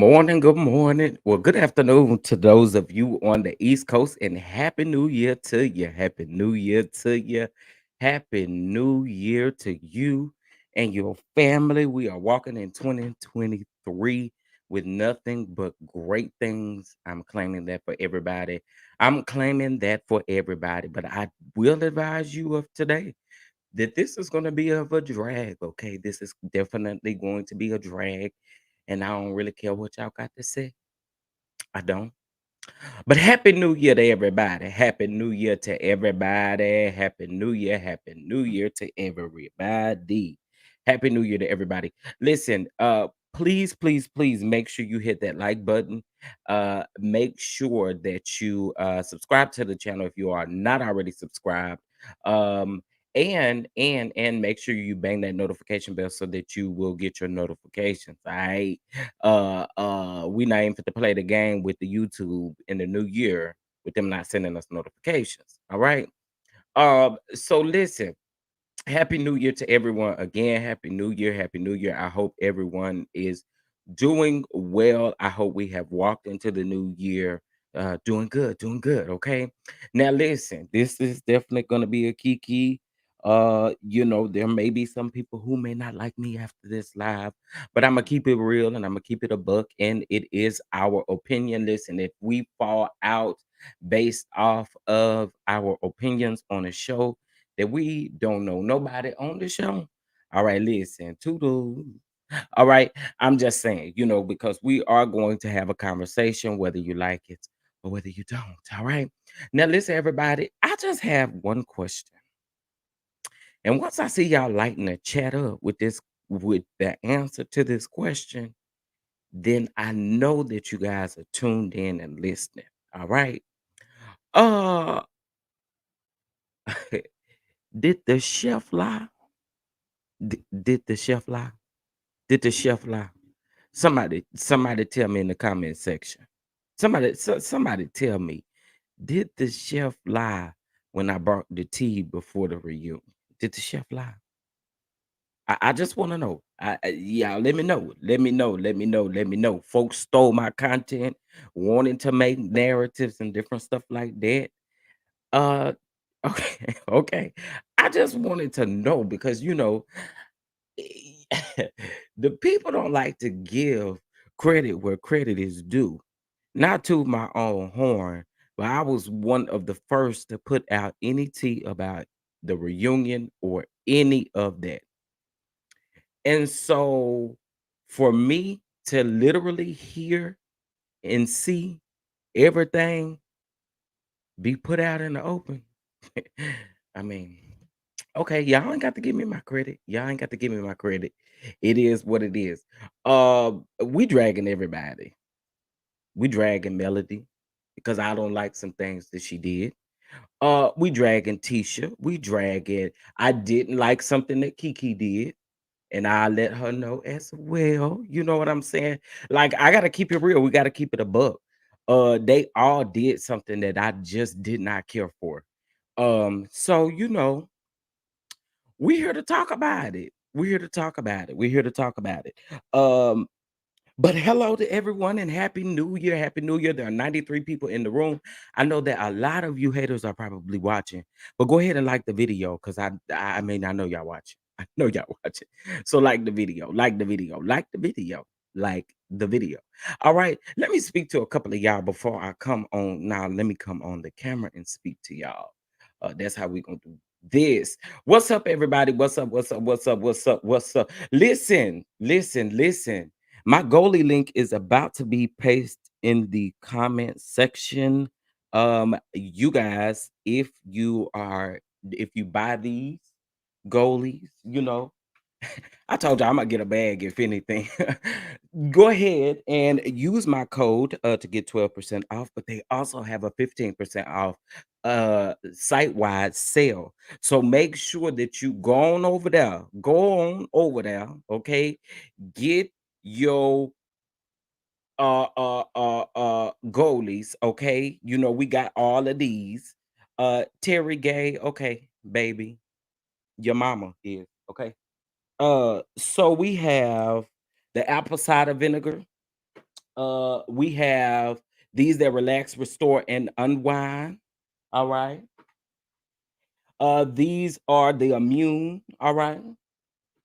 morning, good morning. Well, good afternoon to those of you on the East Coast, and Happy New Year to you. Happy New Year to you. Happy New Year to you and your family. We are walking in 2023 with nothing but great things. I'm claiming that for everybody. I'm claiming that for everybody, but I will advise you of today that this is going to be of a drag. Okay, this is definitely going to be a drag, and I don't really care what y'all got to say. I don't. But happy new year to everybody. Happy new year to everybody. Happy new year. Happy new year to everybody. Happy new year to everybody. Listen, please, please, please make sure you hit that like button. Make sure that you subscribe to the channel if you are not already subscribed. Um, and make sure you bang that notification bell so that you will get your notifications. All right. We not even fit to play the game with the YouTube in the new year with them not sending us notifications. All right. So listen, happy new year to everyone again. Happy new year. Happy new year. I hope everyone is doing well. I hope we have walked into the new year doing good, doing good. Okay. Now listen, this is definitely gonna be a kiki. There may be some people who may not like me after this live, but I'm gonna keep it real and I'm gonna keep it a buck, and it is our opinion. Listen, if we fall out based off of our opinions on a show that we don't know nobody on the show. All right, listen, toodles. All right, I'm just saying, because we are going to have a conversation, whether you like it or whether you don't. All right. Now, listen, everybody, I just have one question. And once I see y'all lighting the chat up with the answer to this question, then I know that you guys are tuned in and listening. All right. Uh, did the chef lie? Did the chef lie? Did the chef lie? Somebody tell me in the comment section. Somebody tell me, did the chef lie when I brought the tea before the reunion? Did the chef lie? I just want to know. Yeah, let me know. Let me know. Let me know. Let me know. Folks stole my content, wanting to make narratives and different stuff like that. Uh okay, okay. I just wanted to know because the people don't like to give credit where credit is due. Not to my own horn, but I was one of the first to put out any tea about the reunion or any of that. And so for me to literally hear and see everything be put out in the open, I mean, okay, y'all ain't got to give me my credit. Y'all ain't got to give me my credit. It is what it is. We dragging everybody. We dragging Melody because I don't like some things that she did. We dragging Tisha. We dragging. I didn't like something that Kiki did, and I let her know as well. You know what I'm saying? Like I gotta keep it real. We gotta keep it a buck. They all did something that I just did not care for. So we're here to talk about it. We're here to talk about it. We're here to talk about it. Um, but hello to everyone and happy new year. Happy new year. There are 93 people in the room. I know that a lot of you haters are probably watching, but go ahead and like the video because I mean I know y'all watching. I know y'all watching. So like the video, like the video, like the video, like the video. All right. Let me speak to a couple of y'all before I come on. Now let me come on the camera and speak to y'all. That's how we're gonna do this. What's up, everybody? What's up? What's up? What's up? What's up? What's up? Listen, listen, listen. My goalie link is about to be pasted in the comment section. You guys, if you buy these goalies, I told you I'm gonna get a bag if anything. Go ahead and use my code to get 12% off, but they also have a 15% off site-wide sale. So make sure that you go on over there. Go on over there, okay? Get your goalies, okay? We got all of these. Terry Gay, okay, baby. Your mama is, okay? So we have the apple cider vinegar. We have these that relax, restore, and unwind. All right. These are the immune. All right.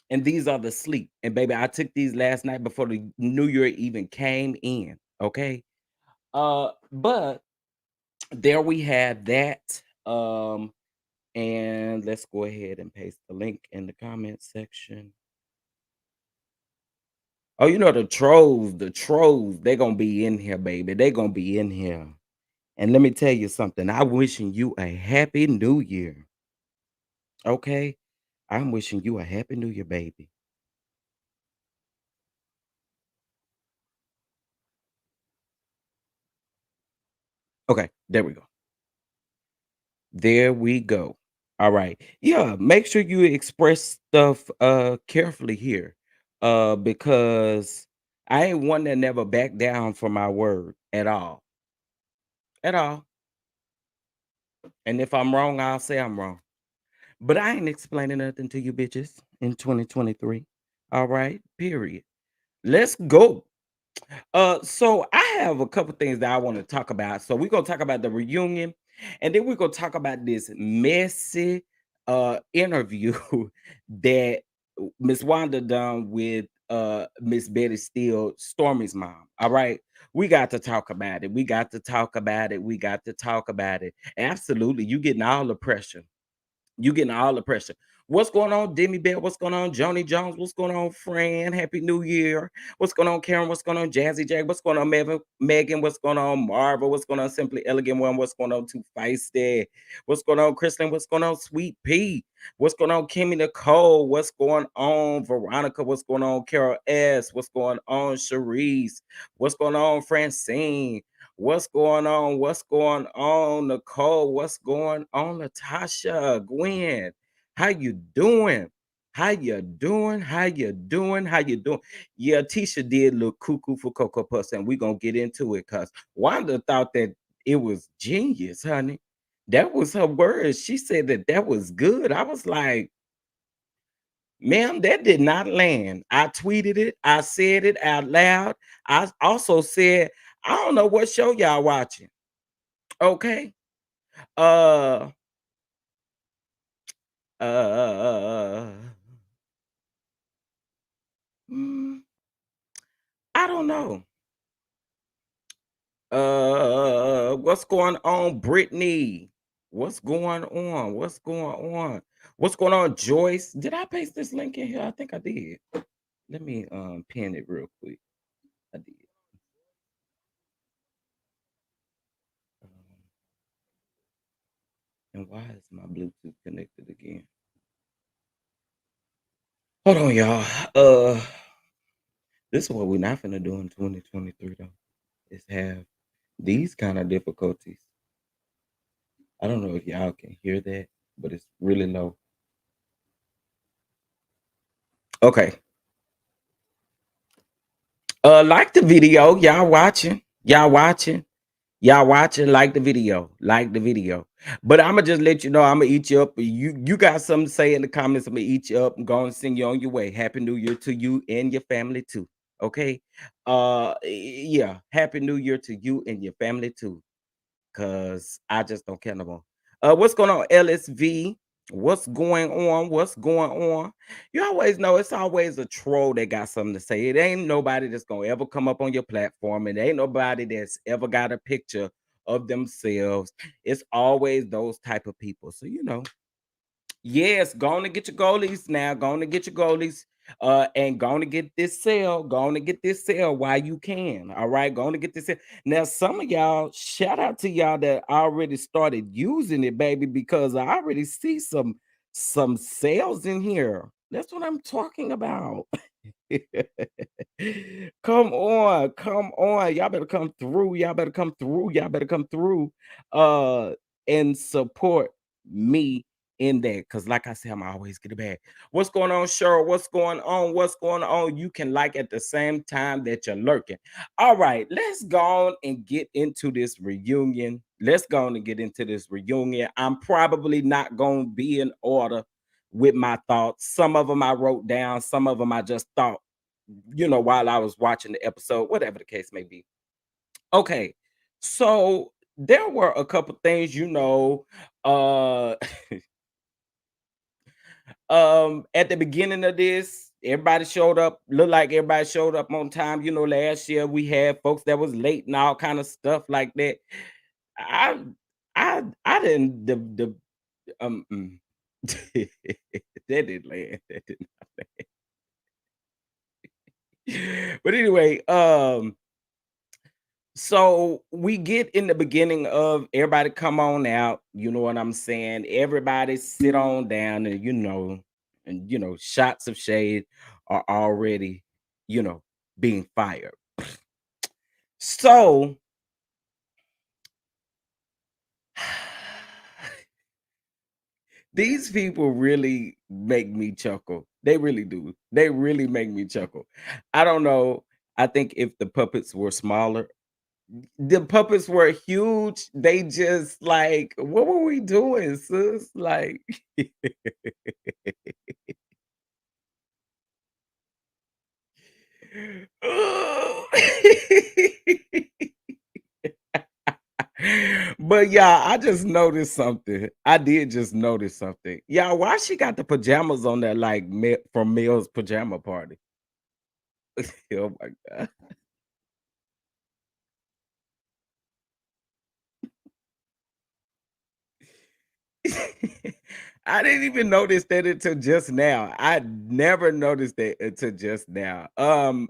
And these are the sleep. And baby, I took these last night before the new year even came in. Okay. But there we have that. And let's go ahead and paste the link in the comment section. Oh, you know the trolls, they're gonna be in here, baby. They're gonna be in here. And let me tell you something. I'm wishing you a happy new year. Okay. I'm wishing you a happy new year, baby. Okay, there we go. There we go. All right. Yeah, make sure you express stuff carefully here. Because I ain't one that never back down from my word at all. At all. And if I'm wrong, I'll say I'm wrong. But I ain't explaining nothing to you bitches in 2023. All right. Period. Let's go. So I have a couple things that I want to talk about. So we're gonna talk about the reunion, and then we're gonna talk about this messy interview that Miss Wanda done with Ms Betty Steele, Stormi's mom. All right. We got to talk about it. We got to talk about it. We got to talk about it. Absolutely. You getting all the pressure. You getting all the pressure. What's going on, Demi Bell? What's going on, Joni Jones? What's going on, Fran? Happy New Year. What's going on, Karen? What's going on, Jazzy Jack? What's going on, Megan? What's going on, Marva? What's going on, Simply Elegant One? What's going on, Too Feisty? What's going on, Kristen? What's going on, Sweet Pea? What's going on, Kimmy Nicole? What's going on, Veronica? What's going on, Carol S? What's going on, Cherise? What's going on, Francine? What's going on? What's going on, Nicole? What's going on, Natasha? Gwen? How you doing? How you doing? How you doing? How you doing? Yeah, Tisha did look cuckoo for Cocoa Puffs, and we're gonna get into it because Wanda thought that it was genius, honey. That was her words. She said that that was good. I was like, ma'am, that did not land. I tweeted it. I said it out loud. I also said, I don't know what show y'all watching. Okay. Uh uh mm, I don't know. What's going on, Brittany? What's going on? What's going on? What's going on, Joyce? Did I paste this link in here? I think I did. Let me pin it real quick. I did. Um, and why is my Bluetooth connected again? Hold on, y'all. This is what we're not gonna do in 2023 though. Is have these kind of difficulties. I don't know if y'all can hear that, but it's really low. Okay. Like the video, y'all watching. Y'all watching. Y'all watching, like the video, like the video. But I'ma just let you know, I'ma eat you up. You got something to say in the comments, I'm gonna eat you up and go and send you on your way. Happy New Year to you and your family too. Okay. Yeah, happy New Year to you and your family too. Cause I just don't care no more. What's going on, LSV? What's going on? What's going on? You always know it's always a troll that got something to say. It ain't nobody that's gonna ever come up on your platform, and ain't nobody that's ever got a picture of themselves. It's always those type of people. So you know, yes, go on and get your goalies now. Go on and get your goalies. And go on and get this sale. Go on and get this sale while you can. All right, go on and get this sale. Now, some of y'all, shout out to y'all that already started using it, baby, because I already see some sales in here. That's what I'm talking about. Come on, come on. Y'all better come through. Y'all better come through. Y'all better come through and support me in that. Cause like I said, I'm always get it back. What's going on, Cheryl? What's going on? What's going on? You can like at the same time that you're lurking. All right, let's go on and get into this reunion. Let's go on and get into this reunion. I'm probably not gonna be in order with my thoughts. Some of them I wrote down, some of them I just thought while I was watching the episode, whatever the case may be. Okay. So there were a couple things, uh at the beginning of this, everybody showed up, looked like everybody showed up on time. Last year we had folks that was late and all kind of stuff like that. I I didn't the mm. that didn't land. That did not. But anyway, so we get in the beginning of everybody come on out, you know what I'm saying? Everybody sit on down and shots of shade are already, being fired. So these people really make me chuckle. They really do. They really make me chuckle. I don't know. I think if the puppets were smaller, the puppets were huge. They just like, what were we doing, sis? Like, but yeah, I just noticed something. I did just notice something. Yeah, why she got the pajamas on there like from Mel's pajama party? Oh my god. I didn't even notice that until just now. I never noticed that until just now.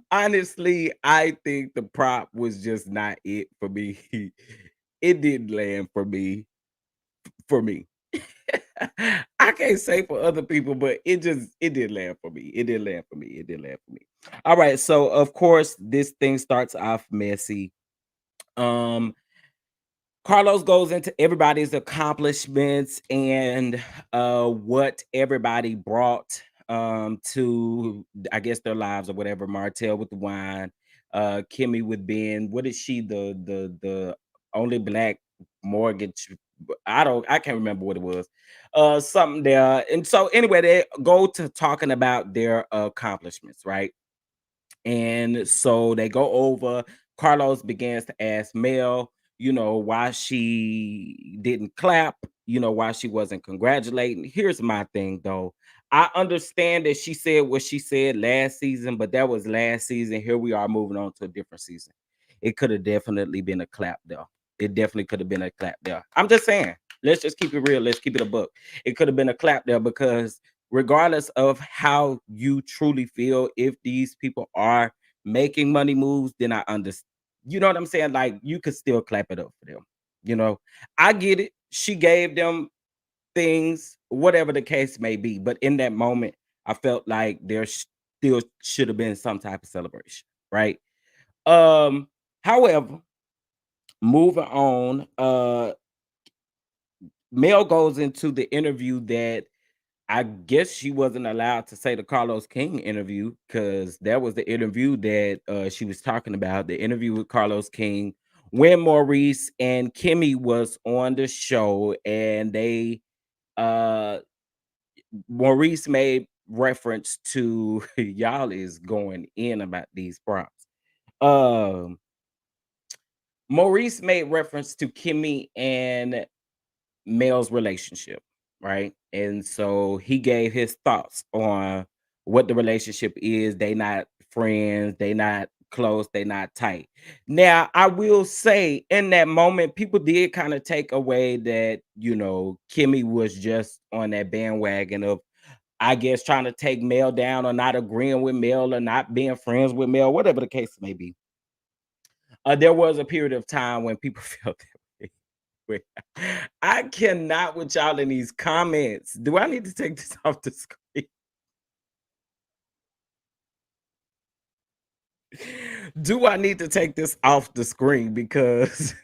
Honestly, I think the prop was just not it for me. It didn't land for me. For me. I can't say for other people, but it did land for me. It did land for me. It did land for me. All right. So of course, this thing starts off messy. Um, Carlos goes into everybody's accomplishments and what everybody brought to, I guess, their lives or whatever. Martell with the wine, Kimmy with Ben. What is she? The only black mortgage. I can't remember what it was. Something there. And so anyway, they go to talking about their accomplishments, right? And so they go over. Carlos begins to ask Mel, why she didn't clap, why she wasn't congratulating. Here's my thing though. I understand that she said what she said last season, but that was last season. Here we are moving on to a different season. It could have definitely been a clap there. It definitely could have been a clap there. I'm just saying, let's just keep it real. Let's keep it a book. It could have been a clap there because regardless of how you truly feel, if these people are making money moves, then I understand. You know what I'm saying? Like you could still clap it up for them. You know, I get it. She gave them things, whatever the case may be. But in that moment, I felt like there still should have been some type of celebration, right? Um, However, moving on, Mel goes into the interview that I guess she wasn't allowed to say the Carlos King interview because that was the interview that she was talking about. The interview with Carlos King when Maurice and Kimmy was on the show, and they uh Maurice made reference to y'all is going in about these props. Um Maurice made reference to Kimmy and Mel's relationship, right? And so he gave his thoughts on what the relationship is. They not friends, they not close, they not tight. Now, I will say in that moment, people did kind of take away that, Kimmy was just on that bandwagon of, I guess, trying to take Mel down or not agreeing with Mel or not being friends with Mel, whatever the case may be. There was a period of time when people felt that way. Wait, I cannot with y'all in these comments. Do I need to take this off the screen? Do I need to take this off the screen because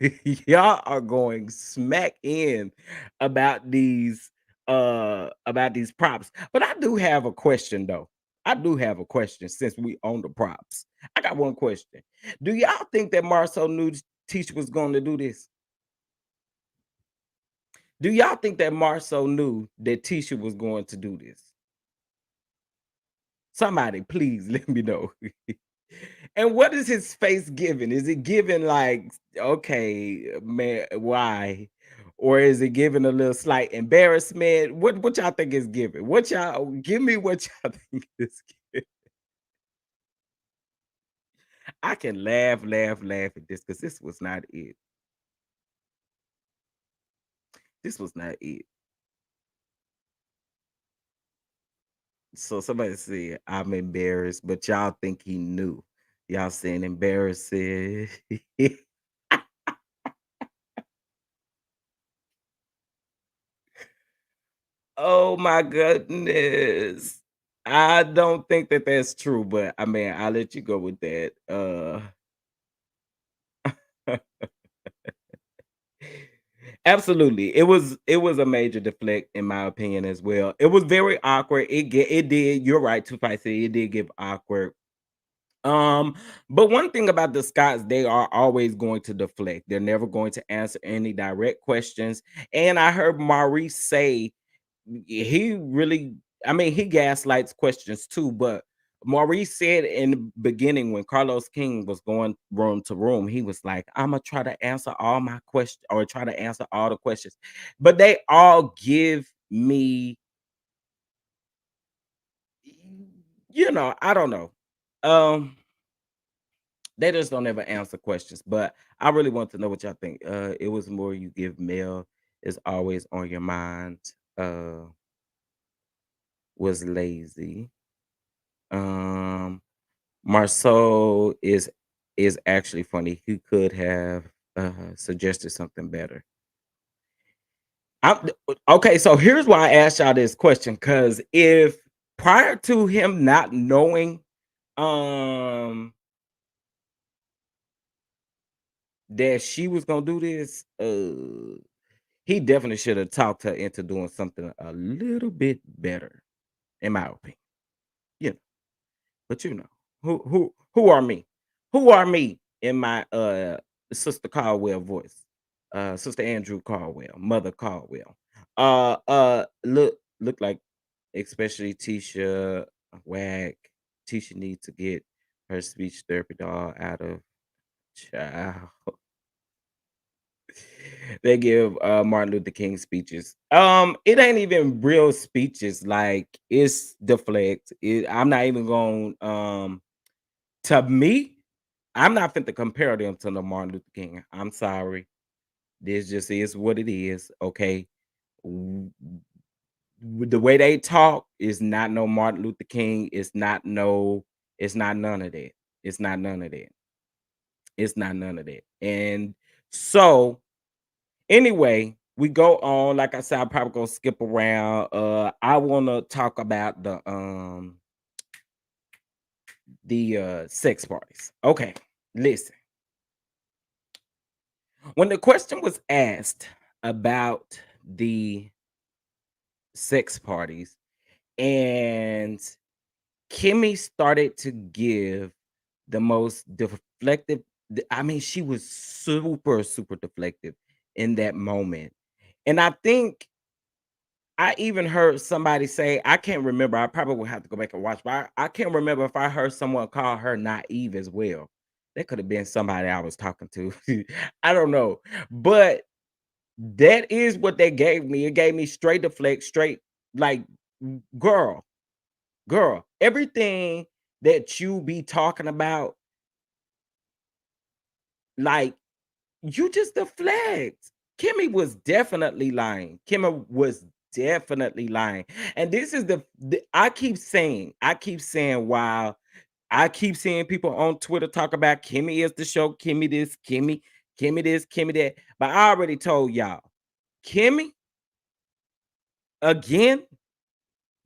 y'all are going smack in about these props. But I do have a question though. I do have a question since we own the props. I got one question. Do y'all think that Marcel knew Teacher was going to do this? Do y'all think that Marcel knew that Tisha was going to do this? Somebody, please let me know. And what is his face giving? Is it giving like, okay, man, why? Or is it giving a little slight embarrassment? What y'all think is giving? What y'all give me what y'all think is giving? I can laugh at this because this was not it. This was not it. So somebody said, I'm embarrassed, but y'all think he knew. Y'all saying embarrassing. Oh my goodness. I don't think that that's true, but I mean, I'll let you go with that. Absolutely. It was a major deflect in my opinion as well. It was very awkward. It did. You're right, to fight it did get awkward. Um, but one thing about the Scots, they are always going to deflect. They're never going to answer any direct questions. And I heard Maurice say he really, I mean, he gaslights questions too, but Maurice said in the beginning when Carlos King was going room to room, he was like, I'm gonna try to answer all my questions or try to answer all the questions, but they all give me, I don't know. Um, they just don't ever answer questions, but I really want to know what y'all think. It was more you give Mel is always on your mind. Was lazy. Um, Marceau is actually funny. He could have suggested something better. Okay, so here's why I asked y'all this question because if prior to him not knowing um that she was gonna do this, he definitely should have talked her into doing something a little bit better, in my opinion. You know, but who are me? Who are me in my Sister Caldwell voice? Sister Andrew Caldwell, Mother Caldwell. Look like especially Tisha Whack. Tisha needs to get her speech therapy doll out of child. They give Martin Luther King speeches. It ain't even real speeches. Like it's deflect. I'm not even going. To me, I'm not fit to compare them to the Martin Luther King. I'm sorry. This just is what it is. Okay. W- the way they talk is not no Martin Luther King. It's not no. It's not none of that. It's not none of that. It's not none of that. And so anyway, we go on. Like I said, I'm probably gonna skip around. I wanna talk about the sex parties. Okay, listen. When the question was asked about the sex parties, and Kimmy started to give the most deflective, I mean, she was super, super deflective in that moment. And I think I even heard somebody say, I can't remember. I probably will have to go back and watch, but I can't remember if I heard someone call her naive as well. That could have been somebody I was talking to. I don't know. But that is what they gave me. It gave me straight deflect, straight like girl, girl, everything that you be talking about, like you just deflect. Kimmy was definitely lying. Kimmy was definitely lying. And this is I keep saying, wow, I keep seeing people on Twitter talk about Kimmy is the show, Kimmy this, Kimmy this, Kimmy that. But I already told y'all, Kimmy, again,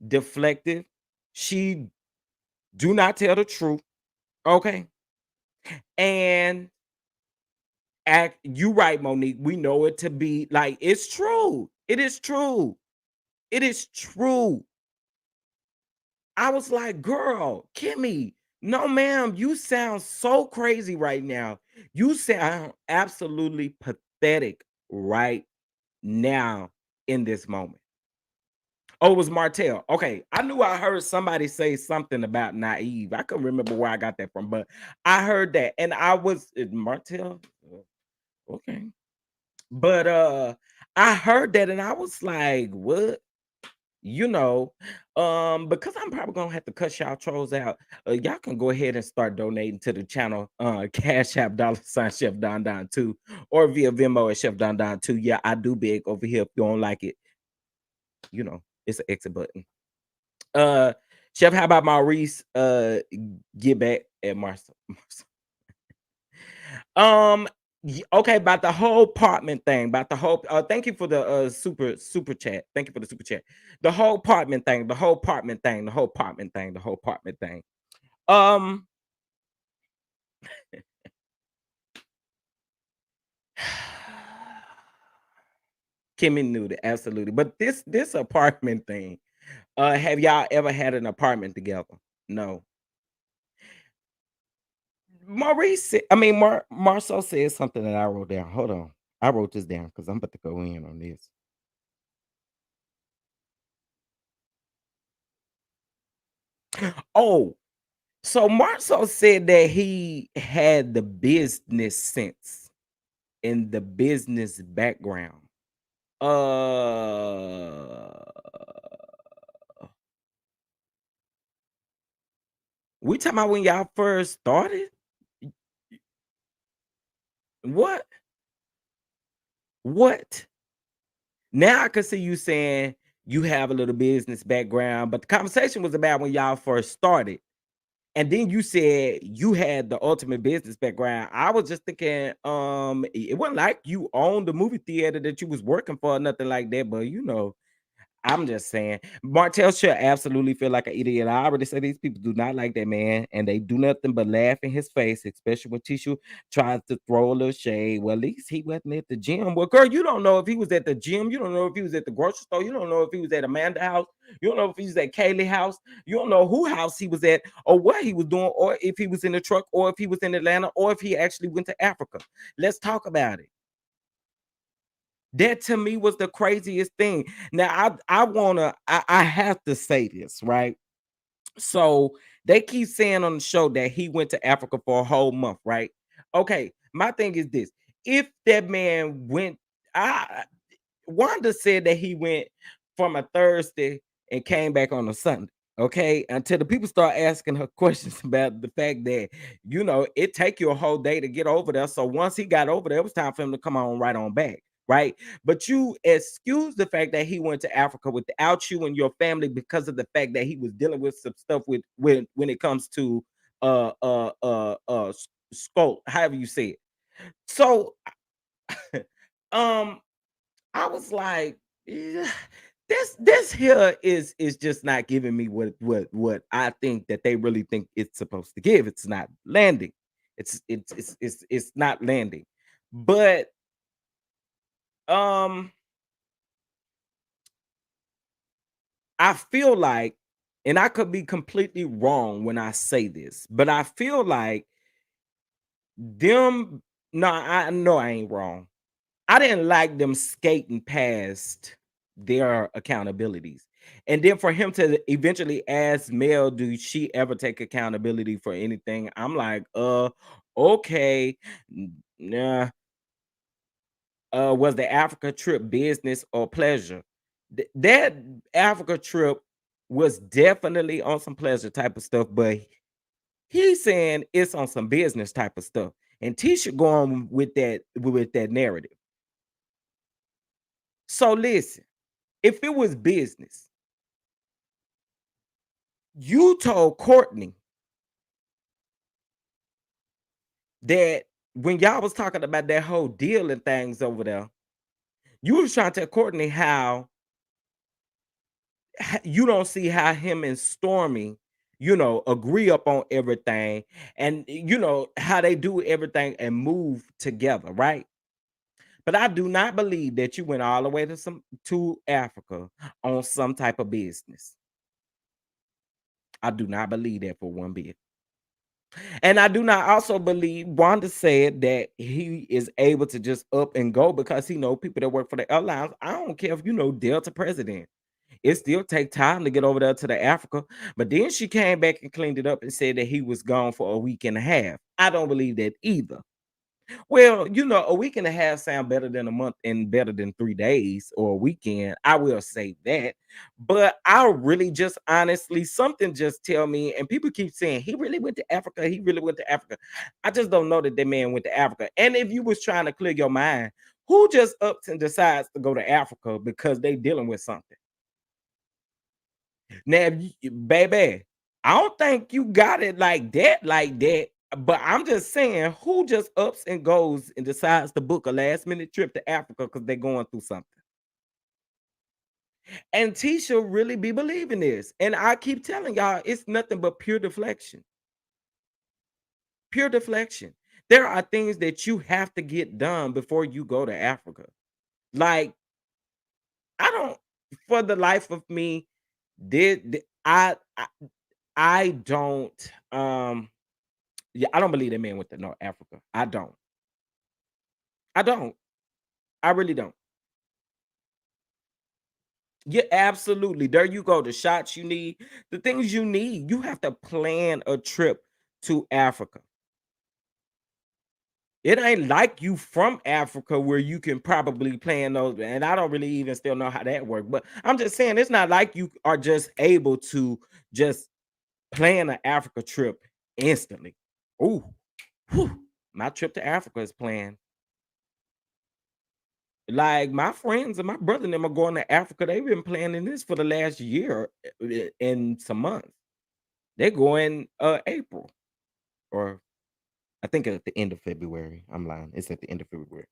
deflective. She do not tell the truth. Okay. And act you right, Monique. We know it to be like it's true. It is true. It is true. I was like, girl, Kimmy, no, ma'am, you sound so crazy right now. You sound absolutely pathetic right now in this moment. Oh, it was Martell. Okay, I knew I heard somebody say something about naive. I couldn't remember where I got that from, but I heard that, and I was Martell. Okay, but I heard that, and I was like, "What?" You know, because I'm probably gonna have to cut y'all trolls out. Y'all can go ahead and start donating to the channel. Cash App $ Chef Don Don 2 or via Venmo at Chef Don Don 2. Yeah, I do big over here. If you don't like it, it's an exit button. Uh, Chef, how about Maurice? Get back at Marcel. Um, okay, about the whole apartment thing, about the whole thank you for the super chat. Thank you for the super chat. The whole apartment thing, the whole apartment thing, the whole apartment thing, the whole apartment thing. Um Kimmy knew that absolutely. But this apartment thing, have y'all ever had an apartment together? No. Marcel said something that I wrote down. Hold on. I wrote this down because I'm about to go in on this. Oh, so Marcel said that he had the business sense and the business background. Uh, we talking about when y'all first started? What? What? Now I can see you saying you have a little business background, but the conversation was about when y'all first started. And then you said you had the ultimate business background. I was just thinking, it wasn't like you owned the movie theater that you was working for or nothing like that, but I'm just saying, Martell should absolutely feel like an idiot. I already said these people do not like that man, and they do nothing but laugh in his face, especially when Tishu tries to throw a little shade. Well, at least he wasn't at the gym. Well, girl, you don't know if he was at the gym. You don't know if he was at the grocery store. You don't know if he was at Amanda house. You don't know if he was at Kaylee house. You don't know who house he was at, or what he was doing, or if he was in the truck, or if he was in Atlanta, or if he actually went to Africa. Let's talk about it. That to me was the craziest thing. Now I have to say this, right? So they keep saying on the show that he went to Africa for a whole month, right? Okay, my thing is this. If that man went, I Wanda said that he went from a Thursday and came back on a Sunday. Okay, until the people start asking her questions about the fact that it take you a whole day to get over there. So once he got over there, it was time for him to come on right on back, right? But you excuse the fact that he went to Africa without you and your family because of the fact that he was dealing with some stuff with when it comes to scope, however you say it. So um I was like, "Yeah, this here is just not giving me what I think that they really think it's supposed to give. It's not landing. It's not landing." But um I feel like, and I could be completely wrong when I say this, but I feel like them no, I know I ain't wrong. I didn't like them skating past their accountabilities. And then for him to eventually ask Mel, do she ever take accountability for anything? I'm like, okay. Nah. Was the Africa trip business or pleasure? That Africa trip was definitely on some pleasure type of stuff, but he's saying it's on some business type of stuff. And Tisha going with that narrative. So listen, if it was business, you told Courtney that when y'all was talking about that whole deal and things over there, you was trying to tell Courtney how you don't see how him and Stormy, agree up on everything and how they do everything and move together, right? But I do not believe that you went all the way to Africa on some type of business. I do not believe that for one bit. And I do not also believe Wanda said that he is able to just up and go because he know people that work for the airlines. I don't care if Delta president. It still take time to get over there to the Africa. But then she came back and cleaned it up and said that he was gone for a week and a half. I don't believe that either. Well, a week and a half sound better than a month and better than 3 days or a weekend. I will say that. But I really just honestly something just tell me, and people keep saying he really went to Africa. He really went to Africa. I just don't know that man went to Africa. And if you was trying to clear your mind, who just ups and decides to go to Africa because they dealing with something? Now, if baby, I don't think you got it like that. But I'm just saying, who just ups and goes and decides to book a last minute trip to Africa because they're going through something? And Tisha really be believing this. And I keep telling y'all, it's nothing but pure deflection. Pure deflection. There are things that you have to get done before you go to Africa. Like, I don't, for the life of me, I don't yeah, I don't believe that man went to North Africa. I don't. I don't. I really don't. Yeah, absolutely. There you go. The shots you need, the things you need. You have to plan a trip to Africa. It ain't like you from Africa where you can probably plan those. And I don't really even still know how that works. But I'm just saying it's not like you are just able to just plan an Africa trip instantly. Ooh, whew, my trip to Africa is planned. Like my friends and my brother and them are going to Africa. They've been planning this for the last year in some months. They're going April, or I think at the end of February. I'm lying. It's at the end of February.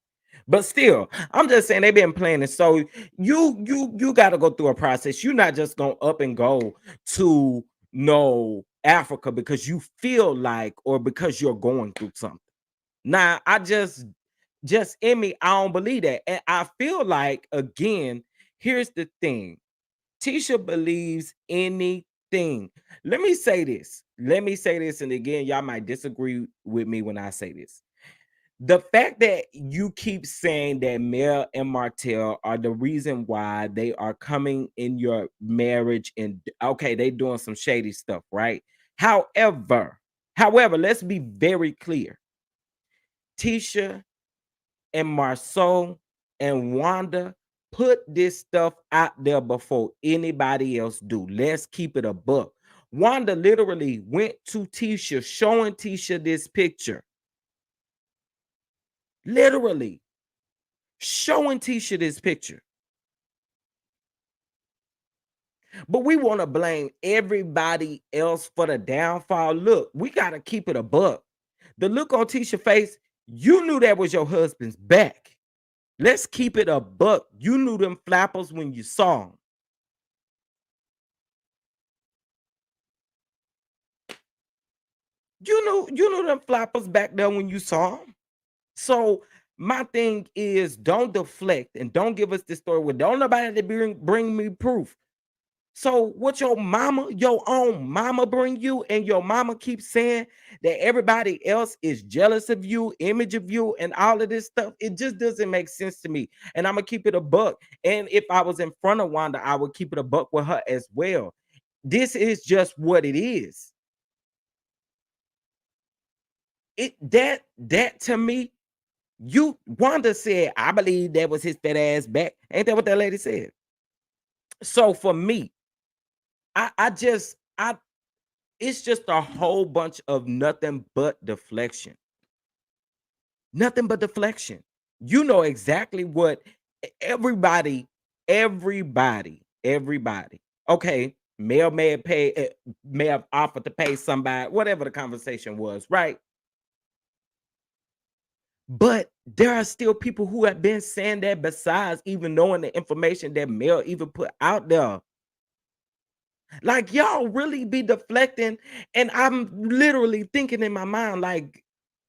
But still, I'm just saying they've been planning. So you got to go through a process. You're not just gonna up and go to no Africa because you feel like or because you're going through something. Now, I just in me, I don't believe that. And I feel like again, here's the thing. Tisha believes anything. Let me say this. Let me say this. And again, y'all might disagree with me when I say this. The fact that you keep saying that Mel and Martell are the reason why they are coming in your marriage and okay, they doing some shady stuff, right? However, let's be very clear. Tisha and Marceau and Wanda put this stuff out there before anybody else do. Let's keep it a buck. Wanda literally went to Tisha, showing Tisha this picture. Literally showing Tisha this picture. But we want to blame everybody else for the downfall. Look, we got to keep it a buck. The look on Tisha's face, you knew that was your husband's back. Let's keep it a buck. You knew them flappers when you saw them. You knew them flappers back there when you saw them. So my thing is, don't deflect and don't give us this story with don't nobody to bring me proof. So what your own mama bring you, and your mama keeps saying that everybody else is jealous of you, image of you, and all of this stuff. It just doesn't make sense to me. And I'm gonna keep it a buck. And if I was in front of Wanda, I would keep it a buck with her as well. This is just what it is. That to me, Wanda said, I believe that was his fat ass back. Ain't that what that lady said? So for me, I it's just a whole bunch of nothing but deflection. Nothing but deflection. You know exactly what everybody. Okay, Mel may have offered to pay somebody, whatever the conversation was, right? But there are still people who have been saying that besides even knowing the information that Mel even put out there. Like y'all really be deflecting, and I'm literally thinking in my mind, like,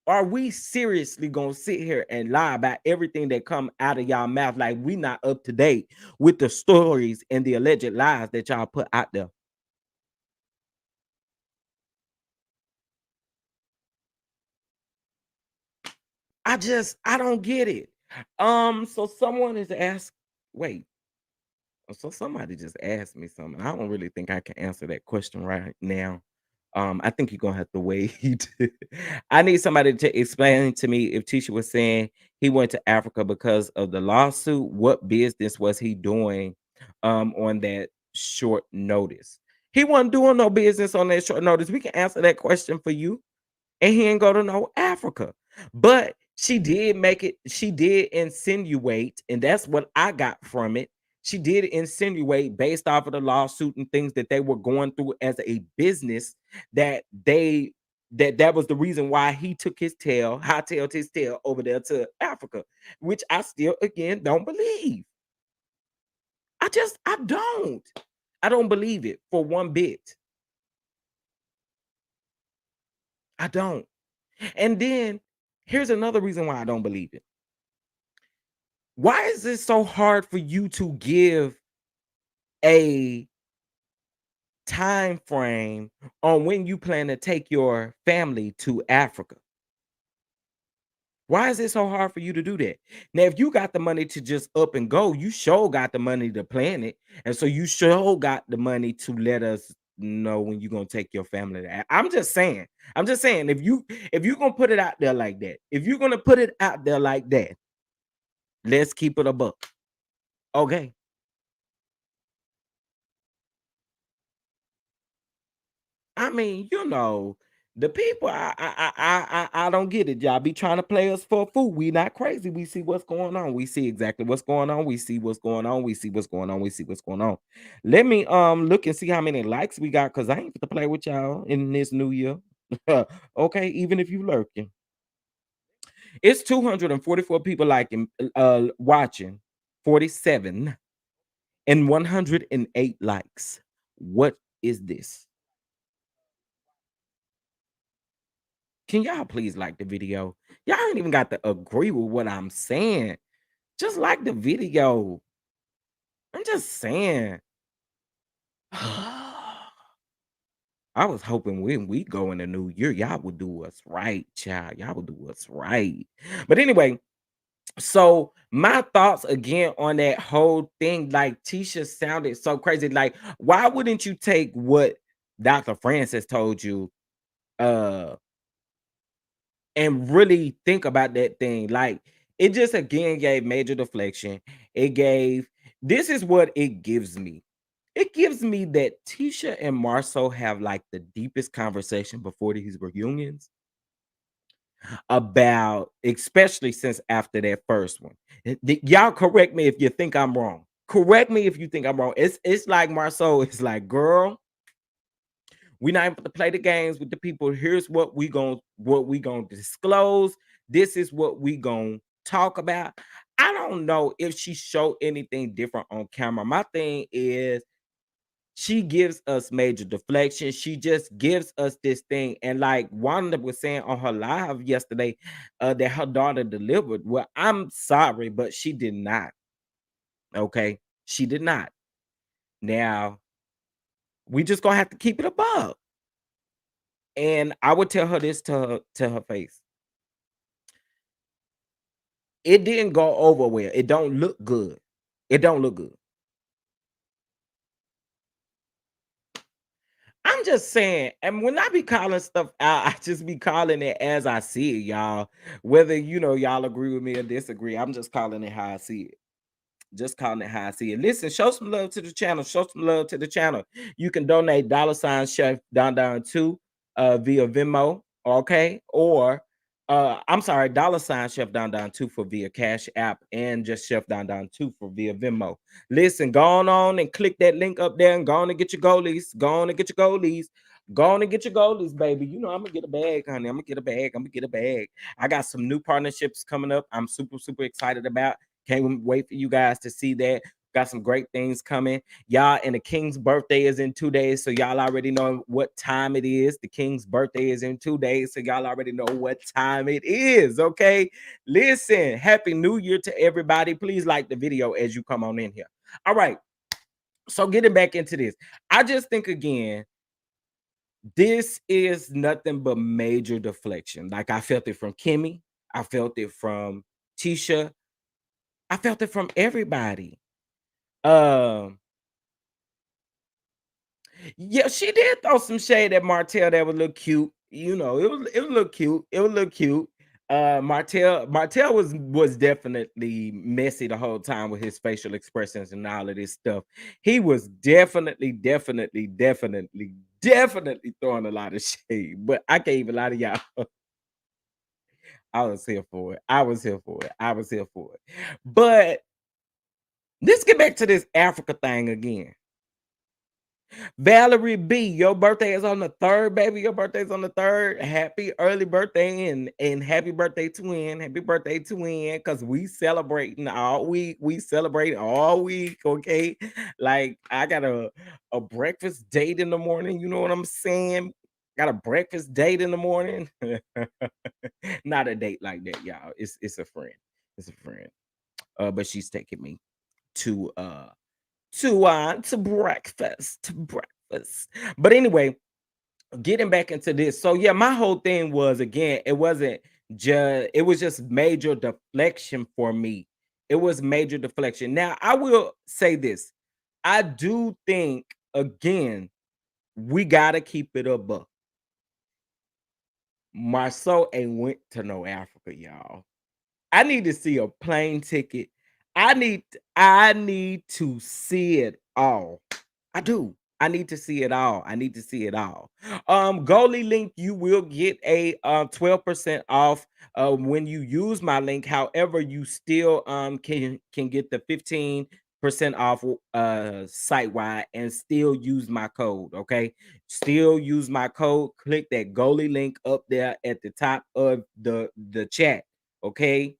are we seriously gonna sit here and lie about everything that come out of y'all mouth? Like we not up to date with the stories and the alleged lies that y'all put out there. I don't get it. So someone is asked, wait, So somebody just asked me something. I don't really think I can answer that question right now. I think you're gonna have to wait. I need somebody to explain to me if Tisha was saying he went to Africa because of the lawsuit. What business was he doing on that short notice? He wasn't doing no business on that short notice. We can answer that question for you, and he ain't go to no Africa. But she did insinuate, and that's what I got from it. She did insinuate based off of the lawsuit and things that they were going through as a business that that was the reason why he took his tail, hightailed his tail over there to Africa, which I still again don't believe. I don't. I don't believe it for one bit. I don't. And then here's another reason why I don't believe it. Why is it so hard for you to give a time frame on when you plan to take your family to Africa? Why is it so hard for you to do that? Now, if you got the money to just up and go, you sure got the money to plan it. And so you sure got the money to let us know when you're gonna take your family to I'm just saying. I'm just saying if you gonna put it out there like that, if you're gonna put it out there like that, let's keep it a buck. Okay. I mean, the people. I don't get it. Y'all be trying to play us for a fool. We not crazy. We see what's going on. We see exactly what's going on. We see what's going on. We see what's going on. We see what's going on. Let me look and see how many likes we got because I ain't to play with y'all in this new year. Okay, even if you lurking, it's 244 people liking, watching, 47 and 108 likes. What is this? Can y'all please like the video? Y'all ain't even got to agree with what I'm saying. Just like the video. I'm just saying. I was hoping when we go in the new year, y'all would do us right, child. Y'all would do us right. But anyway, so my thoughts again on that whole thing, like Tisha sounded so crazy. Like, why wouldn't you take what Dr. Francis told you? And really think about that thing. Like it just again gave major deflection. It gave this is what it gives me. It gives me that Tisha and Marceau have like the deepest conversation before these reunions about, especially since after that first one. Y'all correct me if you think I'm wrong. Correct me if you think I'm wrong. It's like Marceau is like, girl, we're not able to play the games with the people. Here's what we gonna disclose. This is what we gonna talk about. I don't know if she showed anything different on camera. My thing is she gives us major deflection. She just gives us this thing. And like Wanda was saying on her live yesterday, that her daughter delivered. Well, I'm sorry, but she did not. Okay. She did not. Now we just gonna have to keep it above. And I would tell her this to her face. It didn't go over well. It don't look good. It don't look good. I'm just saying, and when I be calling stuff out, I just be calling it as I see it, y'all. Whether y'all agree with me or disagree, I'm just calling it how I see it. Just calling it how I see it. Listen, show some love to the channel. Show some love to the channel. You can donate $ chef down two via Venmo, okay? Or I'm sorry, $ chef down two for via Cash App and just chef down two for via Venmo. Listen, go on and click that link up there and go on and get your goalies. Go on and get your goalies. Go on and get your goalies, baby. I'm gonna get a bag, honey. I'm gonna get a bag. I'm gonna get a bag. I got some new partnerships coming up. I'm super, super excited about. Can't wait for you guys to see that. Got some great things coming. Y'all, and the King's birthday is in 2 days. So y'all already know what time it is. The King's birthday is in 2 days. So y'all already know what time it is. Okay. Listen, Happy New Year to everybody. Please like the video as you come on in here. All right. So getting back into this, I just think again, this is nothing but major deflection. Like I felt it from Kimmy. I felt it from Tisha. I felt it from everybody. Yeah, she did throw some shade at Martell that was a little cute. You know, it was a little cute. It was a little cute. Martell was definitely messy the whole time with his facial expressions and all of this stuff. He was definitely throwing a lot of shade. But I can't even lie to y'all. I was here for it. I was here for it. I was here for it. But let's get back to this Africa thing again. Valerie B, your birthday is on the third, baby. Your birthday's on the third. Happy early birthday and happy birthday, twin. Happy birthday, twin. Cause we celebrating all week. We celebrate all week. Okay. Like I got a breakfast date in the morning. You know what I'm saying? Got a breakfast date in the morning. Not a date like that, y'all. It's a friend. It's a friend. But she's taking me to to breakfast, to breakfast. But anyway, getting back into this. So yeah, my whole thing was again, it was just major deflection for me. It was major deflection. Now, I will say this. I do think again, we gotta keep it above. Marceau ain't went to no Africa, y'all. I need to see a plane ticket. I need to see it all. I do. I need to see it all. I need to see it all. Goalie link, you will get a 12% off when you use my link. However, you still can get the 15% off site wide and still use my code. Okay. Still use my code. Click that goalie link up there at the top of the chat. Okay.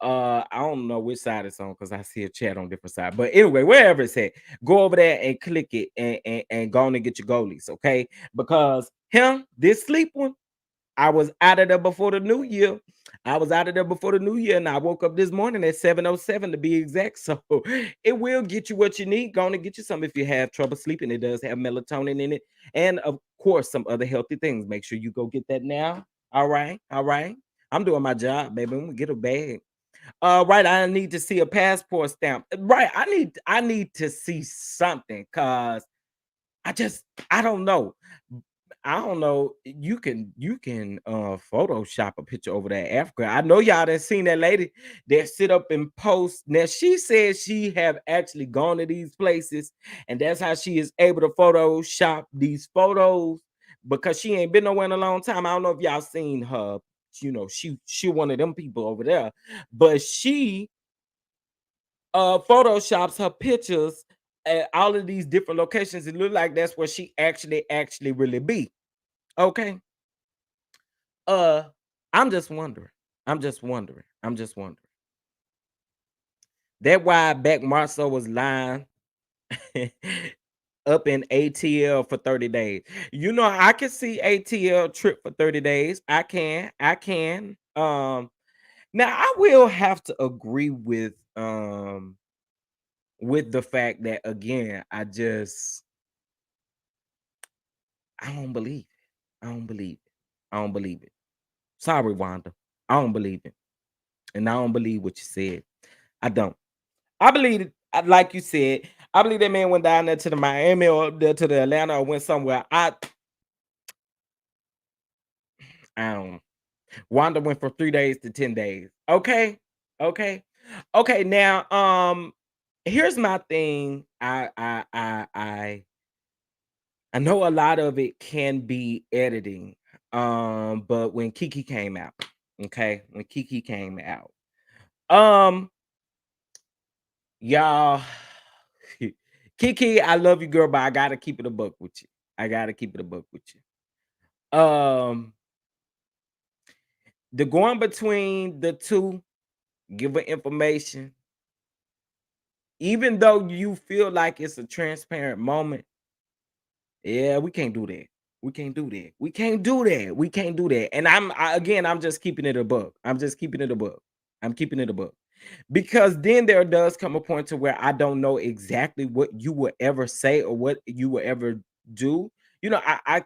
I don't know which side it's on because I see a chat on different side. But anyway, wherever it's at, go over there and click it and go on and get your goalies, okay? Because this sleep one, I was out of there before the new year. I was out of there before the new year, and I woke up this morning at 7:07 to be exact. So it will get you what you need. Go on and get you some if you have trouble sleeping. It does have melatonin in it, and of course, some other healthy things. Make sure you go get that now. All right, all right. I'm doing my job, baby. I'm gonna get a bag. Right, I need to see a passport stamp. Right, I need to see something because I just I don't know. I don't know. You can Photoshop a picture over there Africa. I know y'all done seen that lady that sit up and post. Now she says she have actually gone to these places, and that's how she is able to Photoshop these photos because she ain't been nowhere in a long time. I don't know if y'all seen her. You know, she one of them people over there, but she photoshops her pictures at all of these different locations. It look like that's where she actually really be. Okay. Uh, I'm just wondering. I'm just wondering. That why back Marceau was lying up in ATL for 30 days. You know, I can see ATL trip for 30 days. I can. Now I will have to agree with the fact that again, I don't believe it. I don't believe it. I don't believe it. Sorry, Wanda. I don't believe it. And I don't believe what you said. I don't. I believe it. Like you said, I believe that man went down there to the Miami or up there to the Atlanta or went somewhere. I don't. Wanda went from 3 days to 10 days. Okay. Okay. Okay. Now, here's my thing. I know a lot of it can be editing. But when Kiki came out, okay, when Kiki came out, um, y'all, Kiki, I love you, girl, but I gotta keep it a buck with you. I gotta keep it a buck with you. The going between the two, give her information, even though you feel like it's a transparent moment. Yeah, we can't do that. We can't do that. We can't do that. We can't do that. And again, I'm just keeping it a book. I'm just keeping it a book. I'm keeping it a book. Because then there does come a point to where I don't know exactly what you will ever say or what you will ever do. You know, I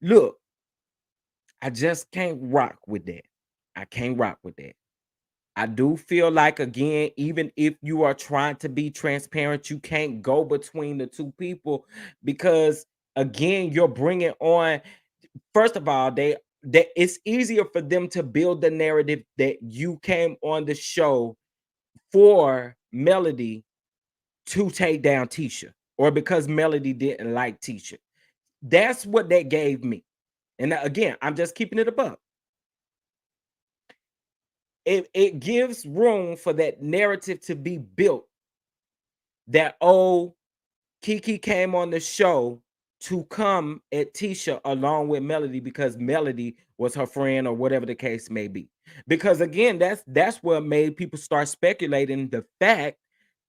look, I just can't rock with that. I can't rock with that. I do feel like, again, even if you are trying to be transparent, you can't go between the two people because, again, you're bringing on. First of all, they it's easier for them to build the narrative that you came on the show for Melody to take down Tisha, or because Melody didn't like Tisha. That's what that gave me. And again, I'm just keeping it above. It gives room for that narrative to be built that, oh, Kiki came on the show to come at Tisha along with Melody because Melody was her friend or whatever the case may be. Because again, that's what made people start speculating the fact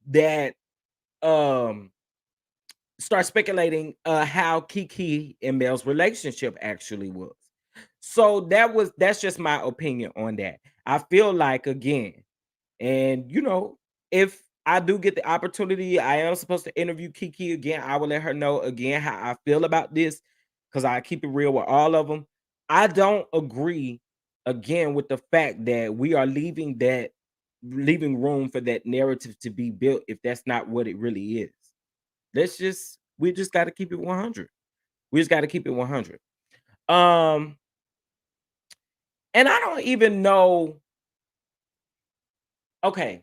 that um start speculating how Kiki and Mel's relationship actually was. So that's just my opinion on that. I feel like, again, and if I do get the opportunity, I am supposed to interview Kiki again. I will let her know again how I feel about this because I keep it real with all of them. I don't agree again with the fact that we are leaving room for that narrative to be built if that's not what it really is. We just got to keep it 100. We just got to keep it 100. Um, and I don't even know. Okay.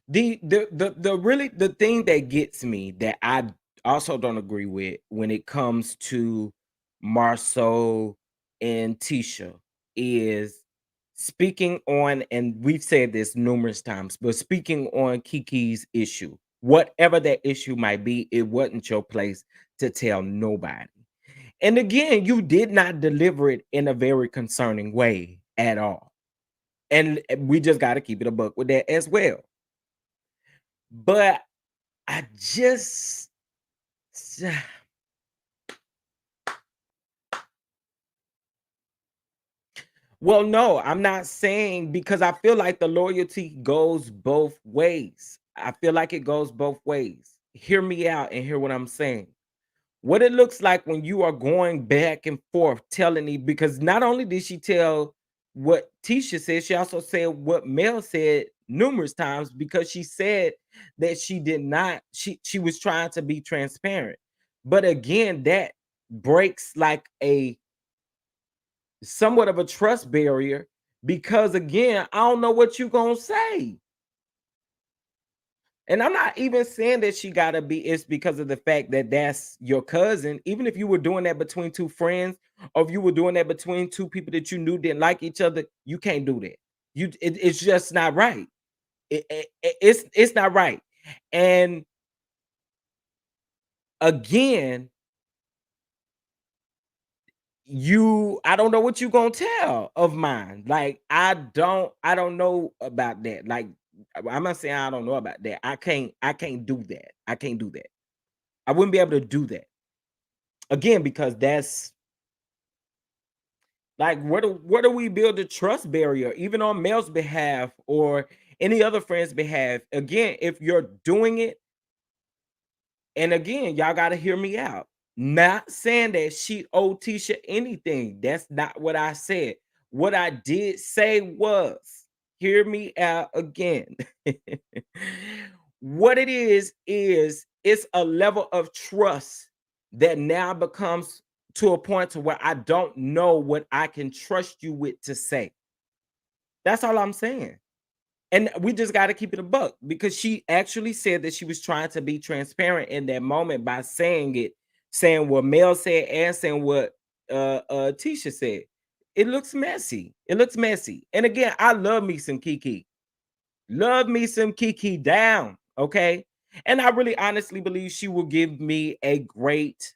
The thing that gets me that I also don't agree with when it comes to Marceau and Tisha is speaking on, and we've said this numerous times, but speaking on Kiki's issue, whatever that issue might be, it wasn't your place to tell nobody. And again, you did not deliver it in a very concerning way at all. And we just got to keep it a buck with that as well. But I just well, no, I'm not saying, because I feel like the loyalty goes both ways. I feel like it goes both ways. Hear me out and hear what I'm saying. What it looks like when you are going back and forth telling me, because not only did she tell what Tisha said, she also said what Mel said numerous times, because she said that she did not, she was trying to be transparent. But again, that breaks like a somewhat of a trust barrier, because again, I don't know what you gonna say. And I'm not even saying that she gotta be, it's because of the fact that that's your cousin. Even if you were doing that between two friends, or if you were doing that between two people that you knew didn't like each other, you can't do that. It's just not right. It's not right. And again, I don't know what you gonna tell of mine. Like, I don't know about that. Like, I'm not saying I don't know about that. I can't do that. I can't do that. I wouldn't be able to do that. Again, because that's like, where do we build a trust barrier, even on Mel's behalf or any other friend's behalf? Again, if you're doing it, and again, y'all got to hear me out. Not saying that she owed Tisha anything. That's not what I said. What I did say was, hear me out again. What it is it's a level of trust that now becomes to a point to where I don't know what I can trust you with to say. That's all I'm saying. And we just got to keep it a buck, because she actually said that she was trying to be transparent in that moment by saying what Mel said and saying what Tisha said. It looks messy. It looks messy. And again, I love me some Kiki. Love me some Kiki down. Okay. And I really honestly believe she will give me a great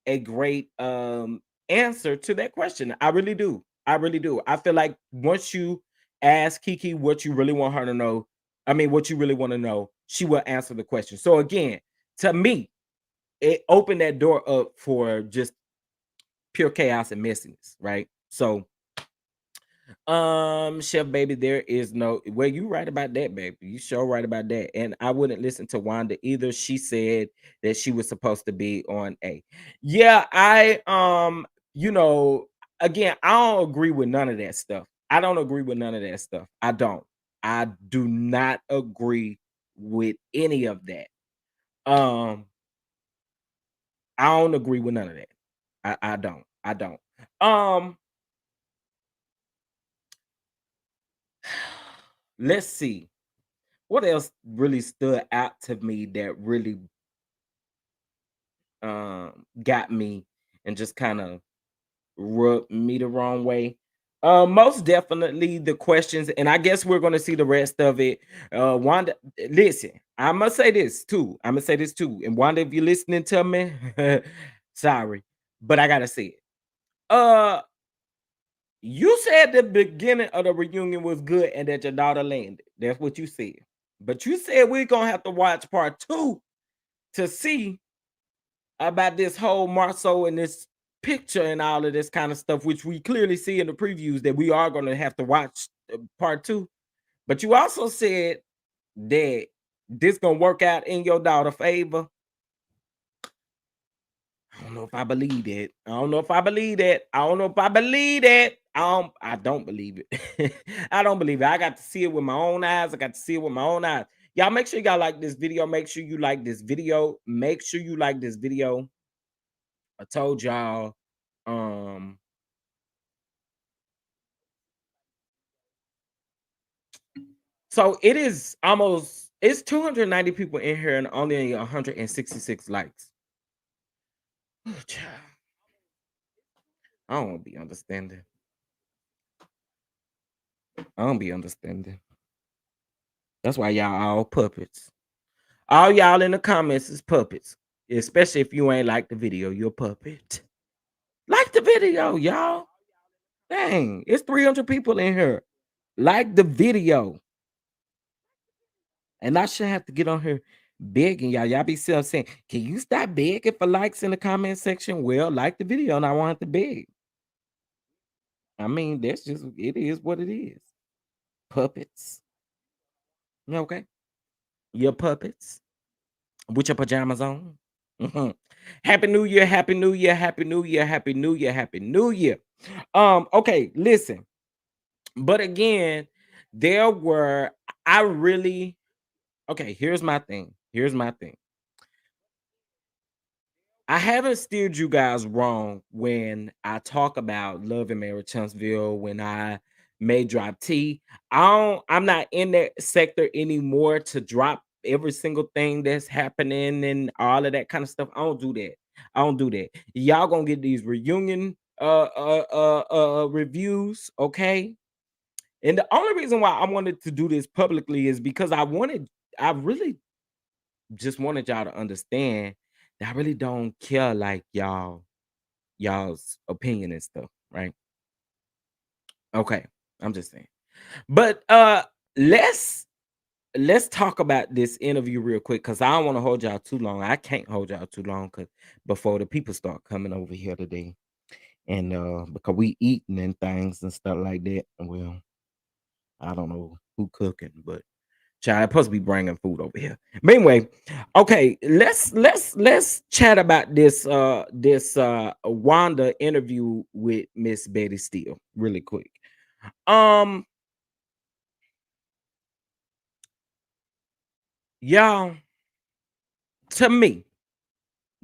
answer to that question. I really do. I really do. I feel like once you ask Kiki what you really want her to know, I mean what you really want to know, she will answer the question. So again, to me, it opened that door up for just pure chaos and messiness, right? So Chef baby, there is no well, you right about that, baby. You sure right about that. And I wouldn't listen to Wanda either. She said that she was supposed to be on A. Yeah, you know, again, I don't agree with none of that stuff. I don't agree with none of that stuff. I don't. I do not agree with any of that. Um, I don't agree with none of that. I don't. I don't. Um, let's see. What else really stood out to me that really got me and just kind of rubbed me the wrong way? Most definitely the questions, and I guess we're gonna see the rest of it. Wanda, listen, I must say this too. I'm gonna say this too. And Wanda, if you're listening to me, sorry, but I gotta say it. Uh, you said the beginning of the reunion was good and that your daughter landed. That's what you said. But you said we're gonna have to watch part two to see about this whole Marceau and this picture and all of this kind of stuff, which we clearly see in the previews that we are going to have to watch part two. But you also said that this gonna work out in your daughter's favor. I don't know if I believe that. I don't know if I believe that. I don't know if I believe that. I don't believe it. I don't believe it. I got to see it with my own eyes. I got to see it with my own eyes. Y'all make sure y'all like this video. Make sure you like this video. Make sure you like this video. I told y'all, um, so it is almost it's 290 people in here and only 166 likes. Oh, child. I don't be understanding. I don't be understanding. That's why y'all all puppets. All y'all in the comments is puppets. Especially if you ain't like the video, you're a puppet. Like the video, y'all. Dang, it's 300 people in here. Like the video. And I should have to get on here begging y'all. Y'all be still saying, can you stop begging for likes in the comment section? Well, like the video and I want to beg. I mean, that's just it is what it is. Puppets. Okay. You're puppets with your pajamas on. Mhm. Happy New Year, Happy New Year, Happy New Year, Happy New Year, Happy New Year. Okay, listen. But again, there were I really okay, here's my thing. Here's my thing. I haven't steered you guys wrong when I talk about Love and Marriage Huntsville, when I may drop T. I'm not in that sector anymore to drop every single thing that's happening and all of that kind of stuff. I don't do that. I don't do that. Y'all gonna get these reunion reviews, okay? And the only reason why I wanted to do this publicly is because I really just wanted y'all to understand that I really don't care like y'all's opinion and stuff, right? Okay, I'm just saying. But let's talk about this interview real quick because I don't want to hold y'all too long. I can't hold y'all too long because before the people start coming over here today. And because we eating and things and stuff like that. Well, I don't know who cooking, but child, supposed to be bringing food over here. But anyway, okay, let's chat about this Wanda interview with Ms Betty Steele really quick. Um, y'all, to me,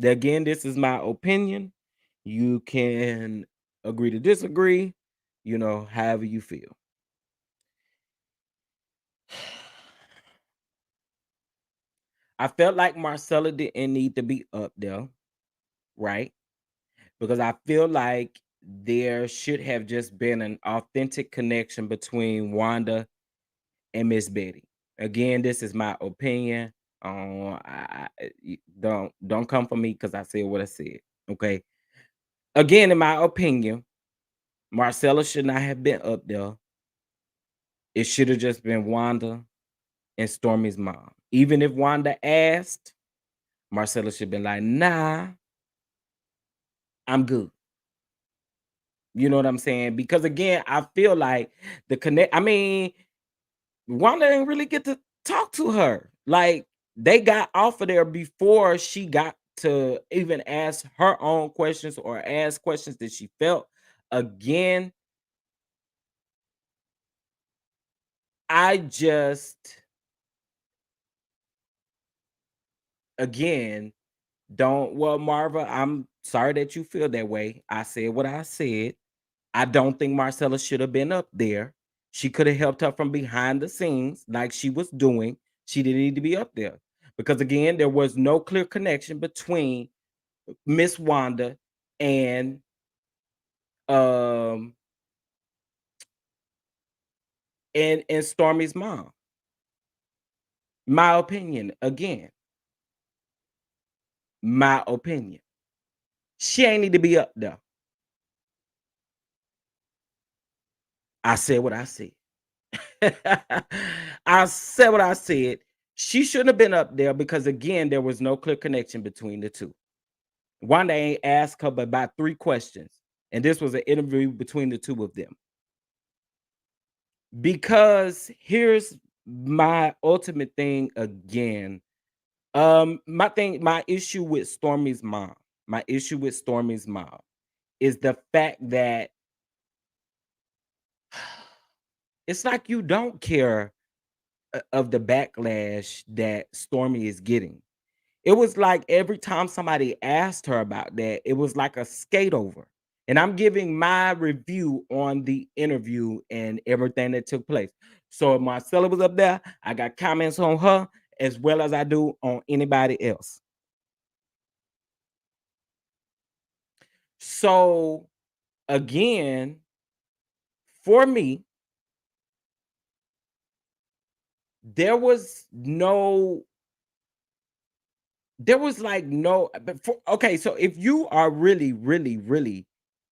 again, this is my opinion. You can agree to disagree, however you feel. I felt like Marcella didn't need to be up there, right? Because I feel like there should have just been an authentic connection between Wanda and Miss Betty. Again, this is my opinion. Don't come for me because I said what I said. Okay. Again, in my opinion, Marcella should not have been up there. It should have just been Wanda and Stormi's mom. Even if Wanda asked, Marcella should have been like, nah, I'm good. You know what I'm saying? Because again, I feel like the connect. I mean, Wanda didn't really get to talk to her. Like they got off of there before she got to even ask her own questions or ask questions that she felt. Again, I just again don't well, Marva, I'm sorry that you feel that way. I said what I said. I don't think Marcella should have been up there. She could have helped her from behind the scenes like she was doing. She didn't need to be up there. Because again, there was no clear connection between Miss Wanda and um and Stormy's mom. My opinion, again, my opinion. She ain't need to be up there. I said what I said. I said what I said. She shouldn't have been up there because again, there was no clear connection between the two. Wanda ain't asked her but about 3 questions, and this was an interview between the 2 of them. Because here's my ultimate thing again. My issue with Stormy's mom is the fact that it's like you don't care of the backlash that Stormy is getting. It was like every time somebody asked her about that, it was like a skate over. And I'm giving my review on the interview and everything that took place. So if Marcella was up there, I got comments on her as well as I do on anybody else. So again, for me, there was no there was like no but for, okay, so if you are really, really, really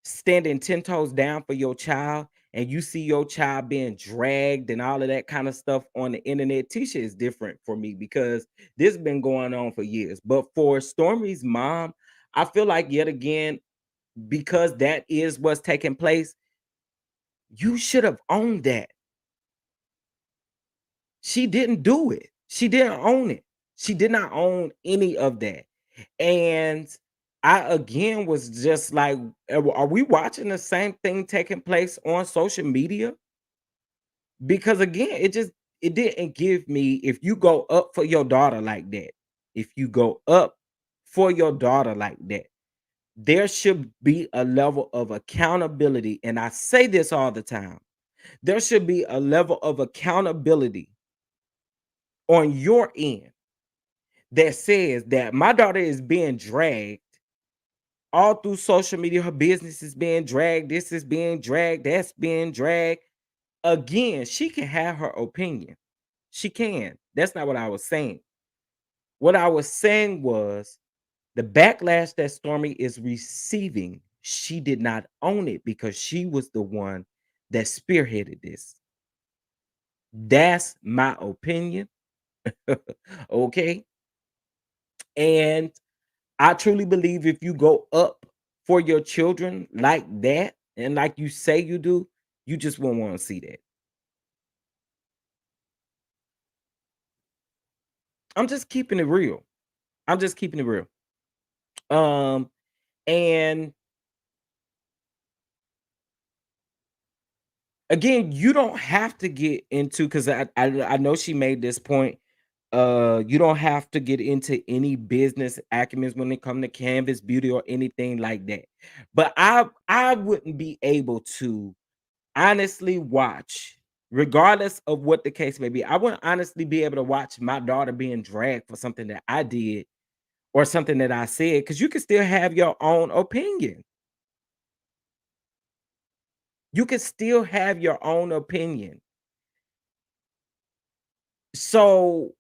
standing 10 toes down for your child and you see your child being dragged and all of that kind of stuff on the internet, Tisha is different for me because this been going on for years. But for Stormy's mom, I feel like yet again, because that is what's taking place, you should have owned that. She didn't do it. She didn't own it. She did not own any of that. And I again was just like, are we watching the same thing taking place on social media? Because again, it didn't give me if you go up for your daughter like that, if you go up for your daughter like that, there should be a level of accountability. And I say this all the time. There should be a level of accountability on your end that says that my daughter is being dragged all through social media. Her business is being dragged. This is being dragged. That's being dragged. Again, she can have her opinion. She can. That's not what I was saying. What I was saying was the backlash that Stormy is receiving, she did not own it because she was the one that spearheaded this. That's my opinion. Okay. And I truly believe if you go up for your children like that, and like you say you do, you just won't want to see that. I'm just keeping it real. I'm just keeping it real. Um, and again, you don't have to get into because I know she made this point. You don't have to get into any business acumen when it come to canvas beauty or anything like that. But I wouldn't be able to honestly watch, regardless of what the case may be. I wouldn't honestly be able to watch my daughter being dragged for something that I did or something that I said because you can still have your own opinion. You can still have your own opinion. So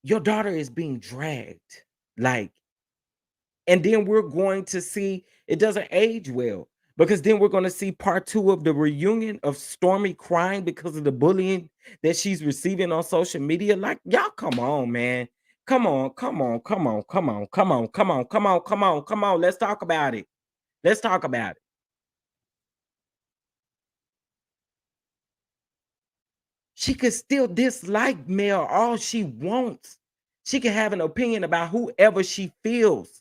your daughter is being dragged, like, and then we're going to see it doesn't age well because then we're going to see part 2 of the reunion of Stormy crying because of the bullying that she's receiving on social media. Like, y'all, come on, man. Come on, come on, come on, come on, come on, come on, come on, come on, come on. Let's talk about it. Let's talk about it. She could still dislike Mel all she wants. She can have an opinion about whoever she feels.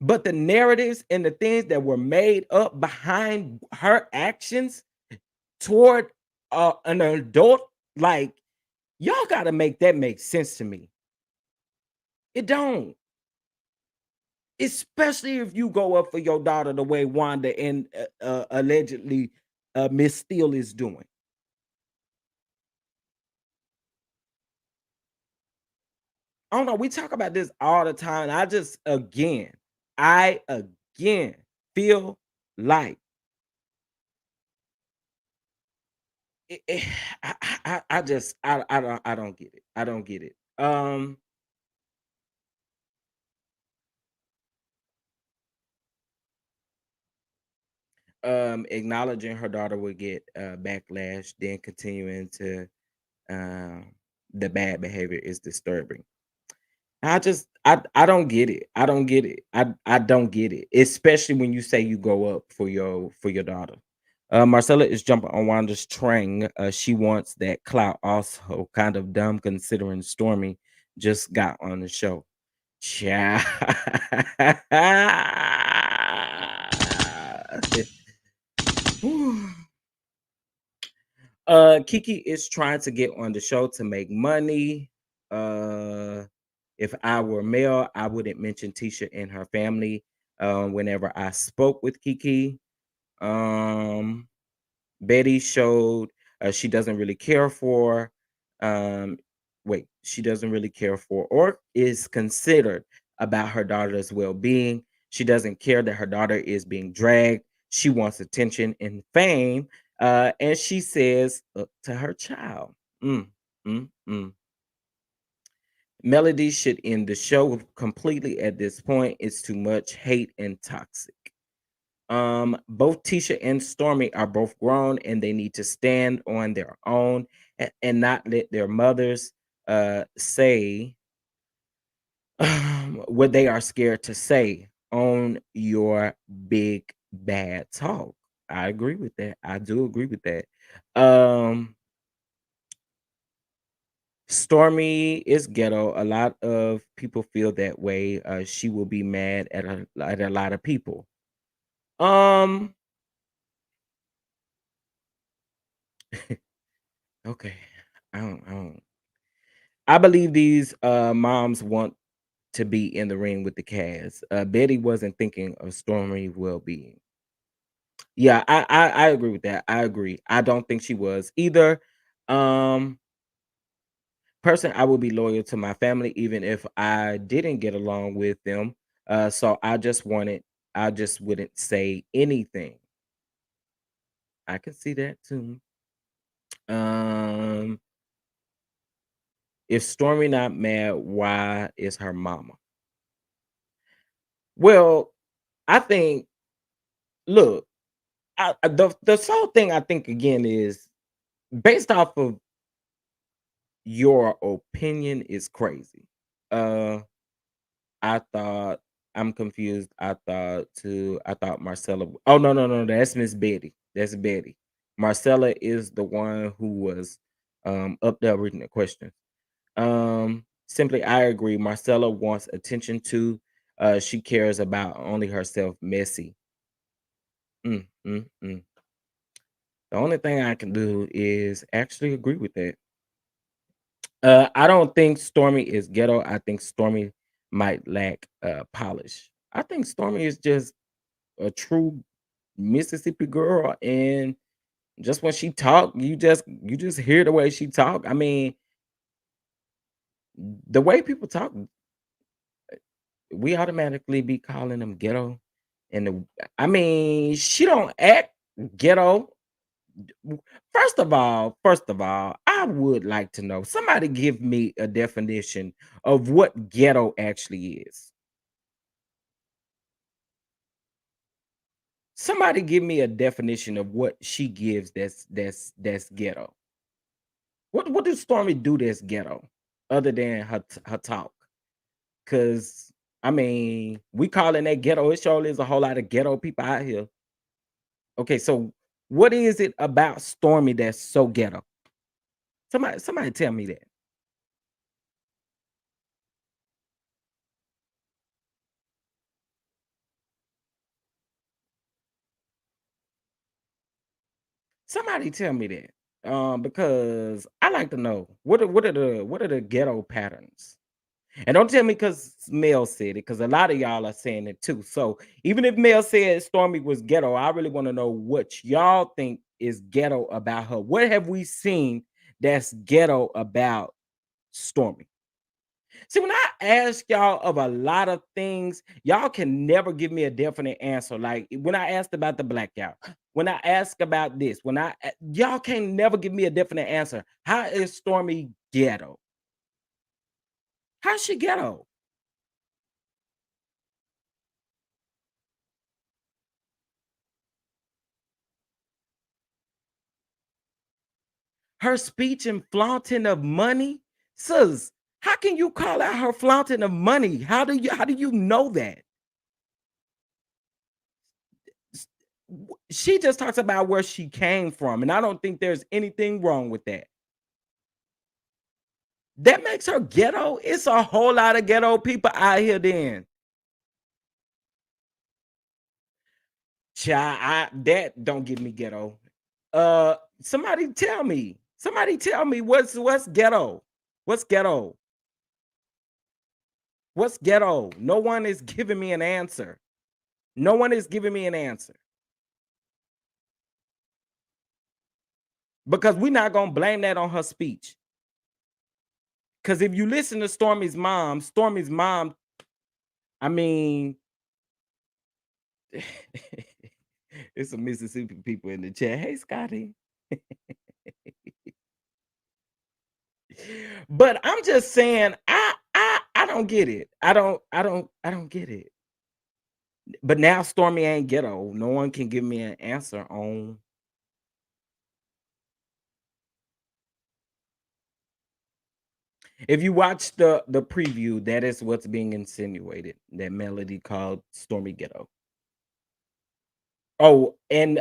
But the narratives and the things that were made up behind her actions toward an adult, like, y'all gotta make that make sense to me. It don't. Especially if you go up for your daughter the way Wanda and allegedly Miss Steele is doing. I don't know. We talk about this all the time. I again feel like it, it- I just, I don't get it. I don't get it. Acknowledging her daughter would get backlash, then continuing to um the bad behavior is disturbing. I don't get it. I don't get it. I don't get it. Especially when you say you go up for your daughter. Marcella is jumping on Wanda's train. She wants that clout also. Kind of dumb considering Stormy just got on the show. Child. Kiki is trying to get on the show to make money. Uh if I were male, I wouldn't mention Tisha and her family whenever I spoke with Kiki. Um Betty showed she doesn't really care for um she doesn't really care for or is considered about her daughter's well-being. She doesn't care that her daughter is being dragged. She wants attention and fame. And she says to her child. Mm, mm, mm. Melody should end the show completely at this point. It's too much hate and toxic. Both Tisha and Stormy are both grown and they need to stand on their own and not let their mothers say what they are scared to say on your big bad talk. I agree with that. I do agree with that. Um Stormy is ghetto. A lot of people feel that way. She will be mad at a lot of people. Um, okay. I don't. I believe these moms want to be in the ring with the cast. Betty wasn't thinking of Stormy well-being. Yeah, I agree with that. I agree. I don't think she was either. Um, person, I will be loyal to my family even if I didn't get along with them. So I just wouldn't say anything. I can see that too. Um, if Stormy not mad, why is her mama? Well, I think, look, the sole thing I think again is based off of your opinion is crazy. Uh, I thought I'm confused. I thought Marcella. Oh no, that's Miss Betty. That's Betty. Marcella is the one who was up there reading the question. Simply I agree. Marcella wants attention too. She cares about only herself messy. Mm, mm, mm. The only thing I can do is actually agree with that. I don't think Stormy is ghetto. I think Stormy might lack polish. I think Stormy is just a true Mississippi girl, and just when she talk, you just hear the way she talk. I mean, the way people talk, we automatically be calling them ghetto. And I mean, she don't act ghetto. First of all, I would like to know. Somebody give me a definition of what ghetto actually is. Somebody give me a definition of what she gives that's ghetto. What does Stormy do that's ghetto other than her talk? Cause I mean, we calling that ghetto. It surely is a whole lot of ghetto people out here. Okay, so What is it about Stormy that's so ghetto? Somebody tell me that. Somebody tell me that. Because I like to know what are the ghetto patterns? And don't tell me because Mel said it, because a lot of y'all are saying it too. So even if Mel said Stormy was ghetto, I really want to know what y'all think is ghetto about her. What have we seen that's ghetto about Stormy? See, when I ask y'all of a lot of things, y'all can never give me a definite answer. Like when I asked about the blackout, when I ask about this, y'all can never give me a definite answer. How is Stormy ghetto? How's she ghetto? Her speech and flaunting of money, sis. How can you call out her flaunting of money? How do you know that? She just talks about where she came from, and I don't think there's anything wrong with that. That makes her ghetto. It's a whole lot of ghetto people out here then. Child, that don't give me ghetto. Somebody tell me. Somebody tell me what's ghetto. What's ghetto? What's ghetto? No one is giving me an answer. No one is giving me an answer. Because we're not gonna blame that on her speech. Because if you listen to Stormy's mom, I mean, it's some Mississippi people in the chat. Hey, Scotty. But I'm just saying, I don't get it. I don't get it. But now Stormy ain't ghetto. No one can give me an answer on. If you watch the preview, that is what's being insinuated. That Melody called Stormy ghetto. Oh, and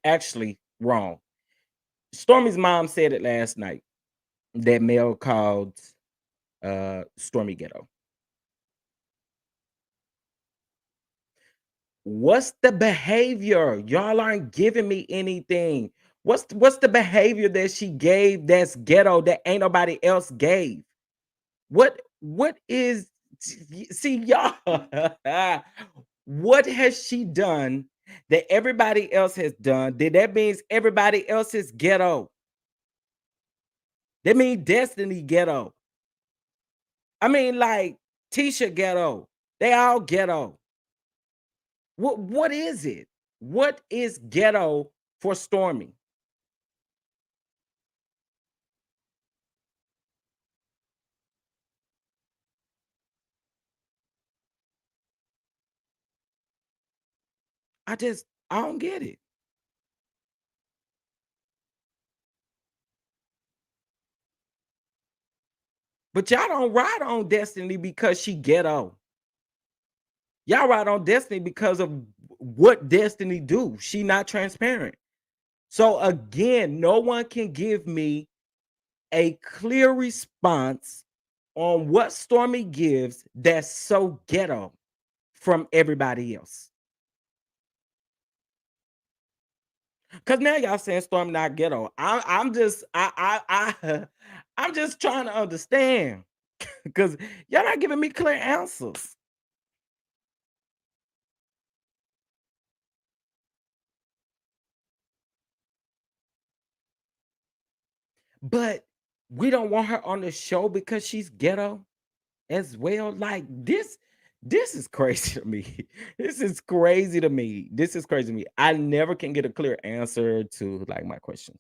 actually wrong. Stormy's mom said it last night that Mel called Stormy ghetto. What's the behavior? Y'all aren't giving me anything. What's the behavior that she gave that's ghetto that ain't nobody else gave? What is see y'all? What has she done that everybody else has done? That means everybody else is ghetto. That means Destiny ghetto. I mean, like Tisha ghetto. They all ghetto. What is it? What is ghetto for Stormy? I don't get it. But y'all don't ride on Destiny because she ghetto. Y'all ride on Destiny because of what Destiny do. She not transparent. So again, no one can give me a clear response on what Stormy gives that's so ghetto from everybody else. Cause now y'all saying Stormy not ghetto. I'm just I'm just trying to understand because y'all not giving me clear answers. But we don't want her on the show because she's ghetto as well. Like this is crazy to me. This is crazy to me. This is crazy to me. I never can get a clear answer to like my questions.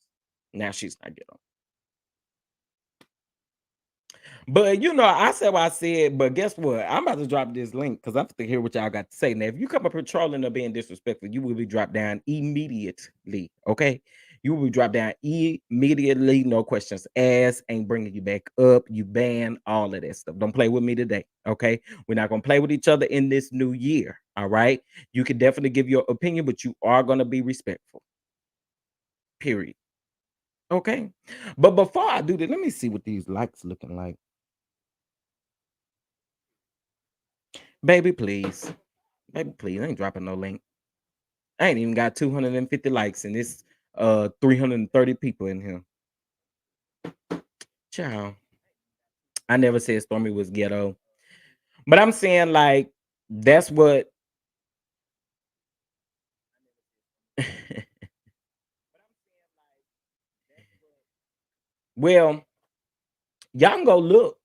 Now she's not ghetto. But I said what I said, but guess what? I'm about to drop this link because I'm to hear what y'all got to say. Now, if you come up here trolling or being disrespectful, you will be dropped down immediately. Okay. You will be dropped down immediately, no questions asked, ain't bringing you back up. You ban all of that stuff. Don't play with me today, okay? We're not gonna play with each other in this new year, all right? You can definitely give your opinion, but you are gonna be respectful, period. Okay. But before I do that, let me see what these likes looking like. Baby, please. Baby, please. I ain't dropping no link. I ain't even got 250 likes and it's 330 people in here. Ciao. I never said Stormy was ghetto. But I'm saying like that's what well, y'all can go look.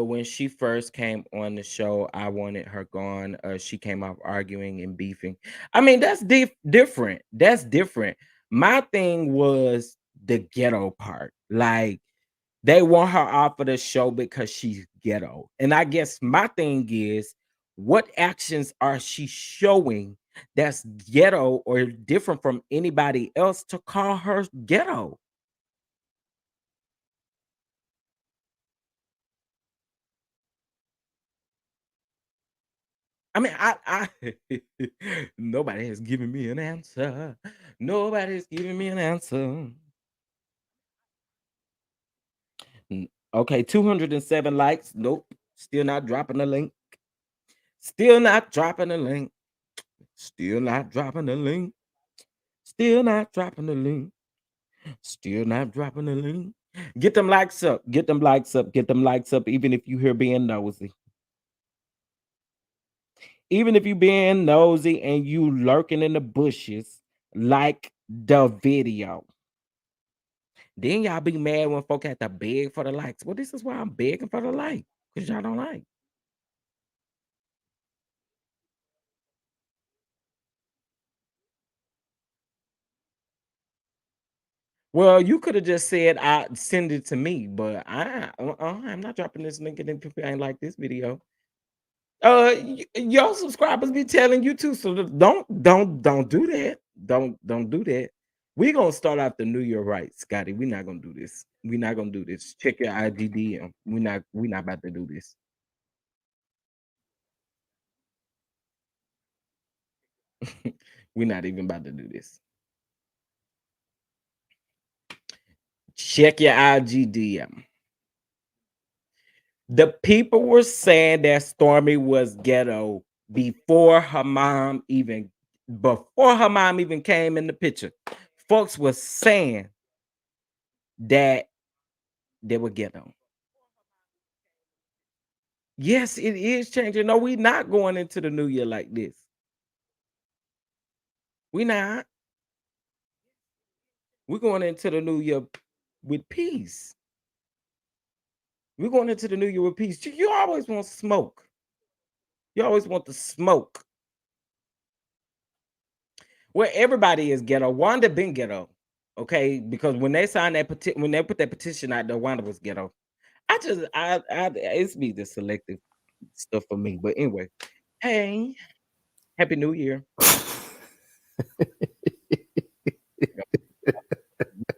When she first came on the show, I wanted her gone. She came off arguing and beefing. I mean, that's different. That's different. My thing was the ghetto part. Like they want her off of the show because she's ghetto. And I guess my thing is, what actions are she showing that's ghetto or different from anybody else to call her ghetto? I mean, nobody has given me an answer. Nobody's giving me an answer. Okay, 207 likes. Nope. Still not dropping the link. Still not dropping the link. Still not dropping the link. Still not dropping the link. Still not dropping the link. Get them likes up. Get them likes up. Get them likes up. Even if you here being nosy. Even if you being nosy and you lurking in the bushes, like the video. Then y'all be mad when folk have to beg for the likes. Well, this is why I'm begging for the like, because y'all don't like. Well, you could have just said I send it to me, but I'm not dropping this link and then people ain't like this video. Your subscribers be telling you too, so don't do that. Don't do that. We gonna start out the new year right, Scotty. We're not gonna do this. We're not gonna do this. Check your IGDM. We're not about to do this. We're not even about to do this. Check your IGDM. The people were saying that Stormy was ghetto before her mom even came in the picture. Folks was saying that they were ghetto. Yes, it is changing. No, we not going into the new year like this. We not. We're going into the new year with peace. We're going into the new year with peace. You always want smoke. You always want the smoke. Well, everybody is ghetto. Wanda been ghetto, okay? Because when they signed that when they put that petition out, the Wanda was ghetto. It's me the selective stuff for me. But anyway, hey, happy New Year.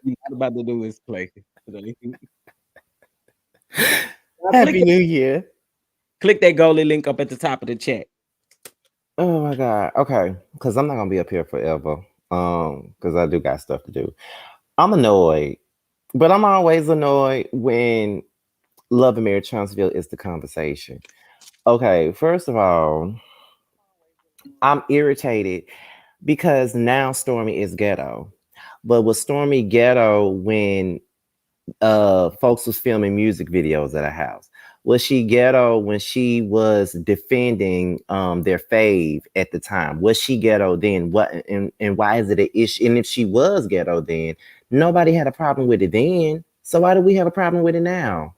What I'm about to do is play. Happy New Year. Click that goalie link up at the top of the chat. Oh my God. Okay. Because I'm not gonna be up here forever. Because I do got stuff to do. I'm annoyed, but I'm always annoyed when Love and Marriage Huntsville is the conversation. Okay, first of all, I'm irritated because now Stormy is ghetto. But was Stormy ghetto when folks was filming music videos at her house? Was she ghetto when she was defending their fave at the time? Was she ghetto then? What and why is it an issue? And if she was ghetto then, nobody had a problem with it then. So why do we have a problem with it now?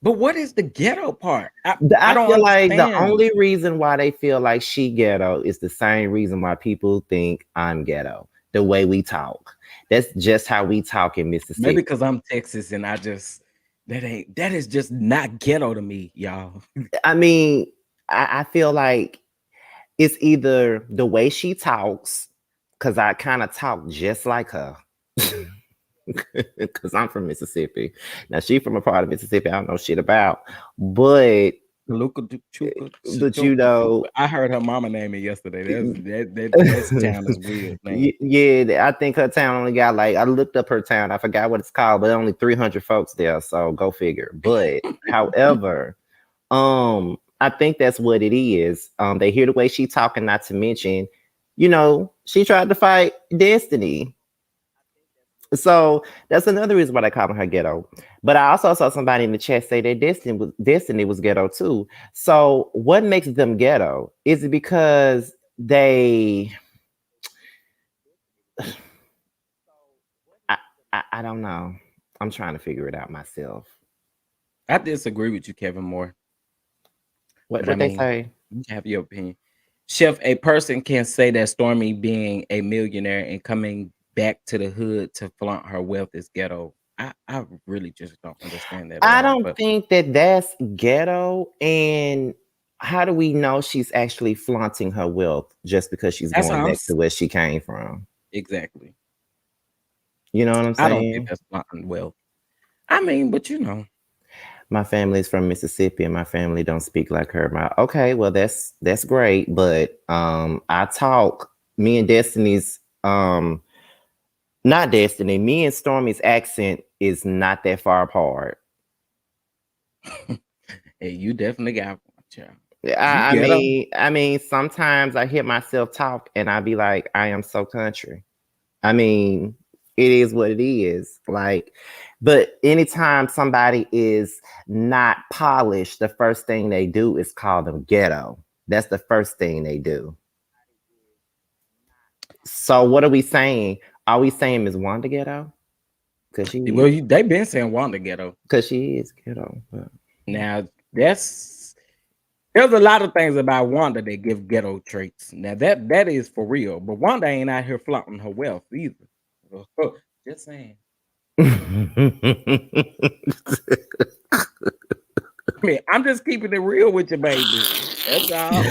But what is the ghetto part? I I don't feel like the understand. only reason why they feel like she ghetto is the same reason why people think I'm ghetto. The way we talk. That's just how we talk in Maybe Mississippi. because I'm Texas and that is just not ghetto to me, y'all. I mean, I feel like it's either the way she talks, because I kind of talk just like her. Because I'm from Mississippi. Now she from a part of Mississippi I don't know shit about, but Luka Chuka you Chuka. know, I heard her mama name it yesterday. That's town is weird name. yeah, I think her town only got like I looked up her town. I forgot what it's called, but only 300 folks there. So go figure. But however, I think that's what it is. They hear the way she talking, not to mention, she tried to fight Destiny. So that's another reason why they call her ghetto. But I also saw somebody in the chat say that Destiny was ghetto too. So what makes them ghetto? Is it because they I, I don't know. I'm trying to figure it out myself. I disagree with you, Kevin Moore. But I What they mean, say? you have your opinion. Chef, a person can say that Stormi being a millionaire and coming back to the hood to flaunt her wealth is ghetto. I really just don't understand that at I all. don't But think that that's ghetto. And how do we know she's actually flaunting her wealth just because she's that's going how back to where she came from? exactly. You know what I'm I don't think saying? that's flaunting wealth. I mean, but My family's from Mississippi and my family don't speak like her. Okay, well that's great, but I talk me and Destiny's not Destiny, me and Stormy's accent is not that far apart. hey, you definitely got one, child. You I, I ghetto. mean, I mean, sometimes I hear myself talk and I be like, I am so country. I mean, it is what it is. Like, but anytime somebody is not polished, the first thing they do is call them ghetto. That's the first thing they do. So what are we saying? Are we saying Ms. Wanda ghetto? Cause she, Well, they been saying Wanda ghetto. cause she is ghetto. Now there's a lot of things about Wanda that give ghetto traits. Now that is for real, but Wanda ain't out here flaunting her wealth either. Just saying. I mean, I'm just keeping it real with you, baby. That's all.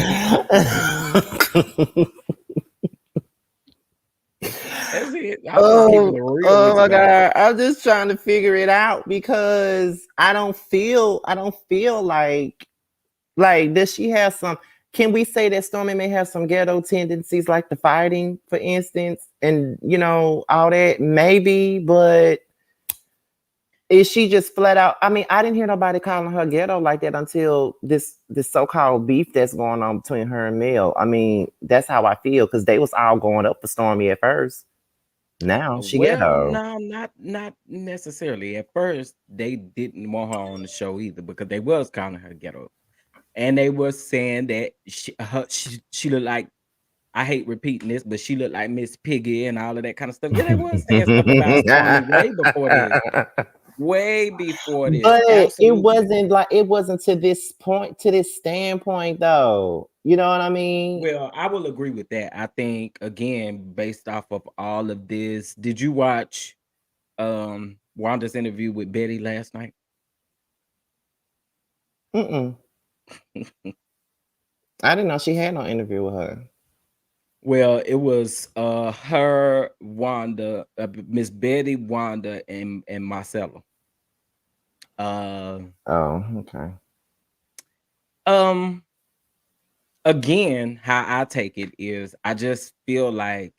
That's it. I'm just keeping Oh, it real oh with you, my baby. God. I'm just trying to figure it out because I don't feel like does she have some, can we say that Stormy may have some ghetto tendencies like the fighting, for instance, and all that? Maybe, but is she just flat out? I mean, I didn't hear nobody calling her ghetto like that until this so-called beef that's going on between her and Mel. I mean, that's how I feel because they was all going up for Stormy at first. Now she Well, ghetto. no, not necessarily. At first, they didn't want her on the show either because they was calling her ghetto, and they was saying that she looked like, I hate repeating this, but she looked like Miss Piggy and all of that kind of stuff. Yeah, they was saying stuff about Stormy way before this. Way before this. But Absolutely. it wasn't to this point, to this standpoint though. You know what I mean? Well, I will agree with that. I think again, based off of all of this, did you watch Wanda's interview with Betty last night? Mm-mm. I didn't know she had no interview with her. Well, it was her, Wanda, Miss Betty, Wanda, and Marcella. Uh Oh, okay. um again, how I take it is I just feel like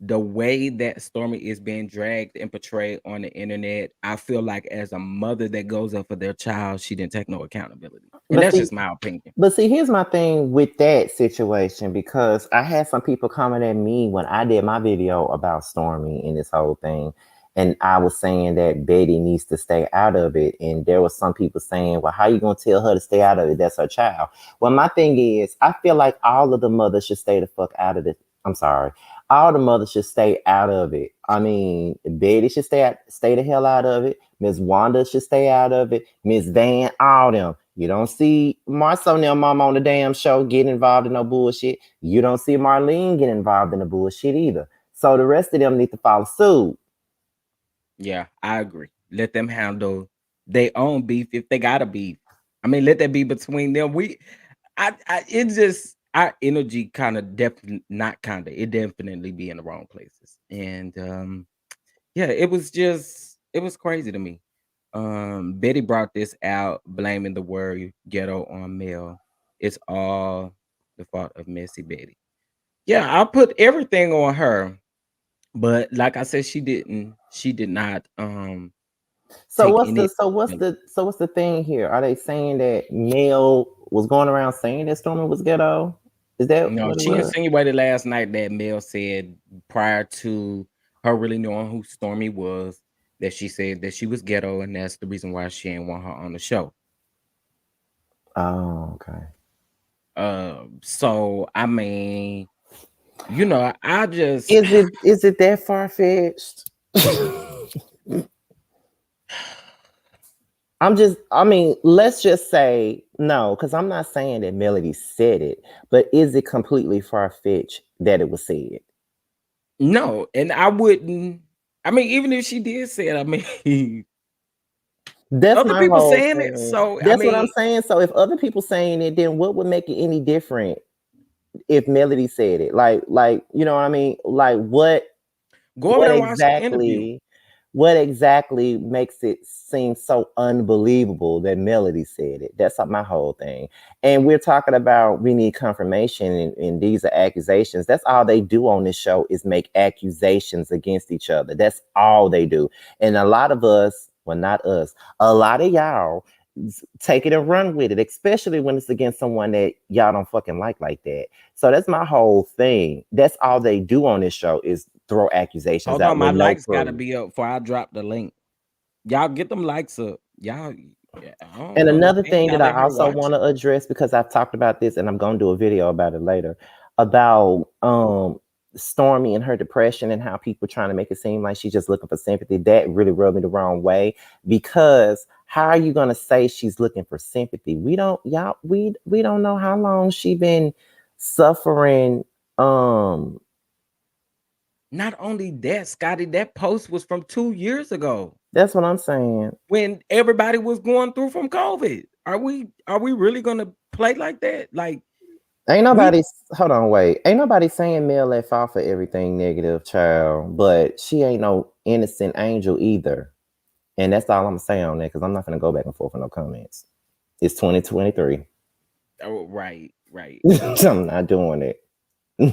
the way that Stormy is being dragged and portrayed on the internet, I feel like as a mother that goes up for their child, she didn't take no accountability. And But that's see, just my opinion. here's my thing with that situation because I had some people coming at me when I did my video about Stormy and this whole thing. And I was saying that Betty needs to stay out of it. And there was some people saying, well, how you gonna tell her to stay out of it? That's her child. Well, my thing is, I feel like all of the mothers should stay the fuck out of it. I'm sorry. All the mothers should stay out of it. I mean, Betty should stay the hell out of it. Miss Wanda should stay out of it. Miss Van, all them. You don't see Marcel and their mom on the damn show getting involved in no bullshit. You don't see Marlene get involved in the bullshit either. So the rest of them need to follow suit. Yeah, I agree. Let them handle their own beef if they got a beef. I mean, let that be between them. It just our energy kind of definitely not kind of it definitely be in the wrong places. And Yeah, it was crazy to me. Betty brought this out, blaming the word ghetto on Mel. It's all the fault of Messy Betty. Yeah, I put everything on her, but like I said, she did not So take what's any. the so what's the so what's the thing here? Are they saying that Mel was going around saying that Stormy was ghetto? Is that No, what it she was? insinuated last night that Mel said prior to her really knowing who Stormy was, that she said that she was ghetto, and that's the reason why she didn't want her on the show. Oh, okay. So I mean, I just Is it that far fetched? I mean, let's just say no, because I'm not saying that Melody said it, but is it completely far fetched that it was said? no, and I wouldn't. I mean, even if she did say it, I mean, That's other my people whole saying it. thing. So I That's what I'm mean, saying. So if other people saying it, then what would make it any different if Melody said it? Like, you know what I mean? Like, go over what there and watch the interview. exactly what exactly makes it seem so unbelievable that Melody said it? That's my whole thing. And we're talking about we need confirmation, and these are accusations. That's all they do on this show is make accusations against each other. That's all they do. And a lot of us, well, not us, a lot of y'all take it and run with it, especially when it's against someone that y'all don't fucking like that. So that's my whole thing. That's all they do on this show is throw accusations Hold out on, my with no likes gotta proof. be up before I drop the link. Y'all get them likes up. Y'all, yeah, I don't And another understand thing that y'all I in here also want watching. to address, because I've talked about this and I'm going to do a video about it later, about Stormy and her depression and how people trying to make it seem like she's just looking for sympathy. That really rubbed me the wrong way, because how are you going to say she's looking for sympathy? We don't know how long she been suffering. um Not only that, Scotty, that post was from 2 years ago that's what I'm saying. when everybody was going through from COVID. Are we really gonna play like that? Like Ain't we nobody, hold on, wait. Ain't nobody saying Mel left off for everything negative, child. But she ain't no innocent angel either. And that's all I'm saying on that, because I'm not gonna go back and forth with no comments. It's 2023. oh right. I'm not doing it.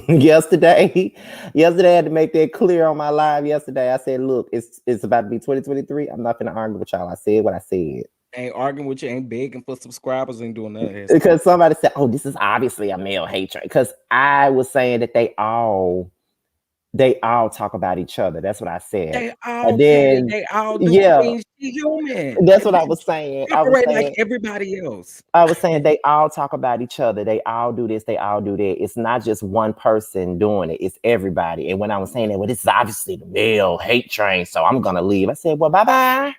Yesterday I had to make that clear on my live yesterday. I said, look, it's about to be 2023. I'm not gonna argue with y'all. I said what I said. Ain't arguing with you, ain't begging for subscribers, ain't doing none of that stuff. Because somebody said, oh, this is obviously a male hatred. Because I was saying that they all talk about each other. That's what I said. They And all petty, then, they all do. I yeah, mean, she human. that's what I was saying. I was Operate like saying, everybody else. they all talk about each other. They all do this. They all do that. It's not just one person doing it. It's everybody. And when I was saying that, well, this is obviously the male hate train, so I'm gonna leave. I said, well, bye bye.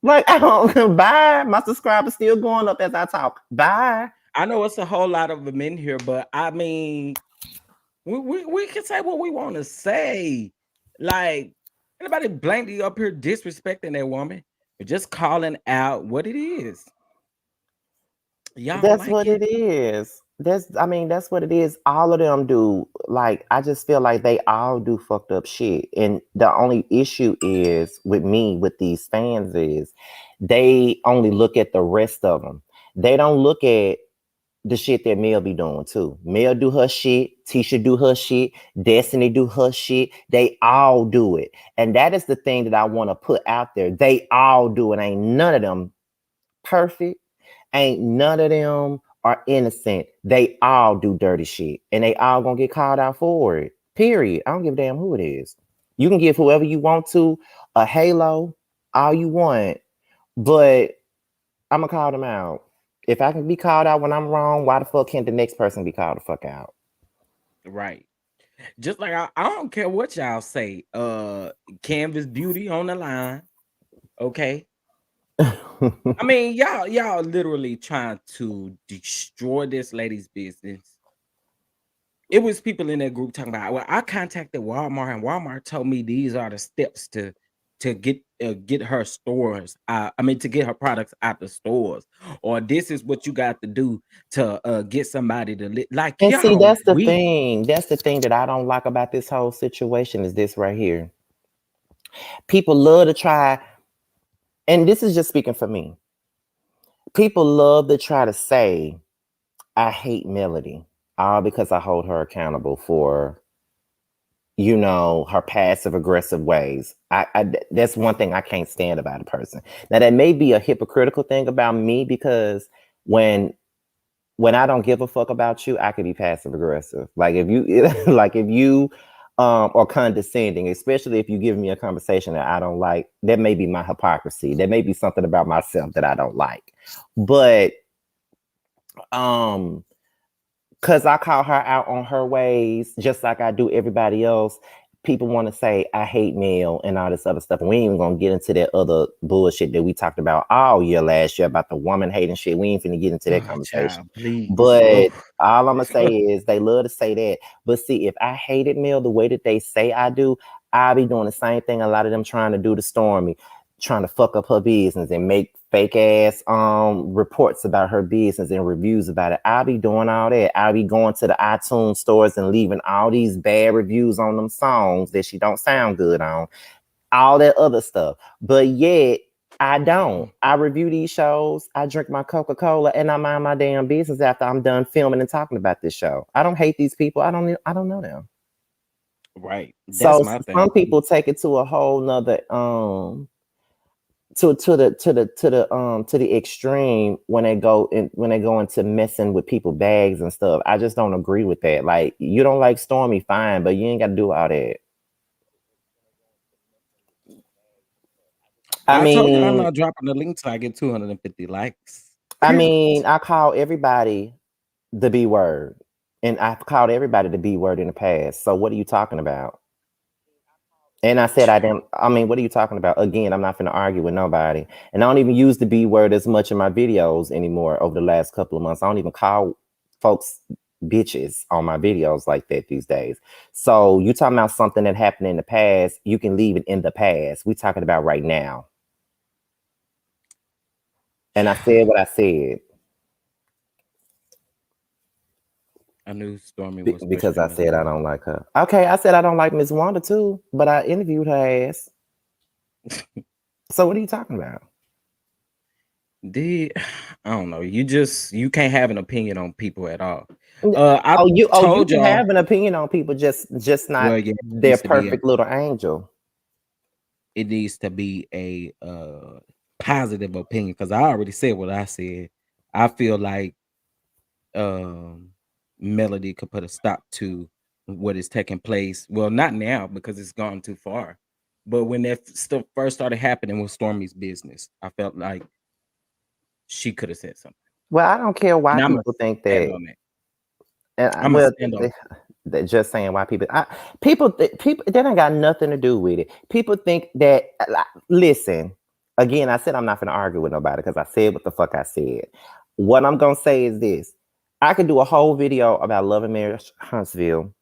Like, I don't bye. My subscribers still going up as I talk. Bye. I know it's a whole lot of them in here, but I mean, we can say what we want to say. Like anybody blankly up here disrespecting that woman, but just calling out what it is. Y'all don't That's like what it? it is. That's what it is. All of them do. Like, I just feel like they all do fucked up shit. And the only issue is with me with these fans is they only look at the rest of them. They don't look at the shit that Mel be doing too. Mel do her shit, Tisha do her shit, Destiny do her shit. They all do it. And that is the thing that I want to put out there. They all do it. Ain't none of them perfect. Ain't none of them are innocent. They all do dirty shit. And they all gonna get called out for it. Period. I don't give a damn who it is. You can give whoever you want to a halo, all you want, but I'm gonna call them out. If I can be called out when I'm wrong, why the fuck can't the next person be called the fuck out? Right. Just like I don't care what y'all say. Canvas Beauty on the line. Okay. I mean, y'all literally trying to destroy this lady's business. It was people in that group talking about, well, I contacted Walmart and Walmart told me these are the steps to get her stores. I mean, to get her products out the stores, or this is what you got to do to get somebody to like And see, y'all that's the weak. thing. That's the thing that I don't like about this whole situation is this right here. People love to try, and this is just speaking for me. People love to try to say I hate Melody, all because I hold her accountable for, her passive aggressive ways. That's one thing I can't stand about a person. Now that may be a hypocritical thing about me, because when I don't give a fuck about you, I can be passive aggressive. Like if you like if you are condescending, especially if you give me a conversation that I don't like, that may be my hypocrisy. That may be something about myself that I don't like. But um because I call her out on her ways, just like I do everybody else. People want to say I hate Mel and all this other stuff. And we ain't even gonna get into that other bullshit that we talked about all year last year about the woman hating shit. We ain't finna get into that Oh, conversation. child, please. Oh, But all I'm gonna say is they love to say that. But see, if I hated Mel the way that they say I do, I'll be doing the same thing a lot of them trying to do to Stormi, trying to fuck up her business and make fake ass reports about her business and reviews about it. I'll be doing all that. I'll be going to the iTunes stores and leaving all these bad reviews on them songs that she don't sound good on, all that other stuff. But yet I don't. I review these shows, I drink my Coca-Cola, and I mind my damn business after I'm done filming and talking about this show. I don't hate these people. I don't know them. right. That's So my thing some too. people take it to a whole nother to the extreme when they go into messing with people bags and stuff. I just don't agree with that. Like, you don't like Stormy, fine, but you ain't got to do all that. I I told you I'm mean, not dropping the link till I get 250 likes. I Period. mean, I call everybody the B word, and I've called everybody the B word in the past. So what are you talking about? And I said I Child. didn't. I mean, what are you talking about? Again, I'm not going to argue with nobody, and I don't even use the B word as much in my videos anymore. Over the last couple of months, I don't even call folks bitches on my videos like that these days. So you talking about something that happened in the past? You can leave it in the past. We talking about right now. And I said what I said I knew Stormy was because I pressuring said I Melody. don't like her. Okay, I said I don't like Miss Wanda too, but I interviewed her ass. So what are you talking about? Did I don't know. You can't have an opinion on people at all. I Oh, you told can y'all. have an opinion on people, just not Well, yeah, their perfect little angel. it needs to be a positive opinion because I already said what I said. I feel like um Melody could put a stop to what is taking place. Well, not now because it's gone too far. But when that stuff first started happening with Stormy's business, I felt like she could have said something. Well, I don't care why And I'm gonna people think stand that. on that. And I'm gonna well, stand on they're just saying why people that ain't got nothing to do with it. People think that. Listen, again, I said I'm not going to argue with nobody because I said what the fuck I said. What I'm gonna say is this: I could do a whole video about Love and Marriage Huntsville,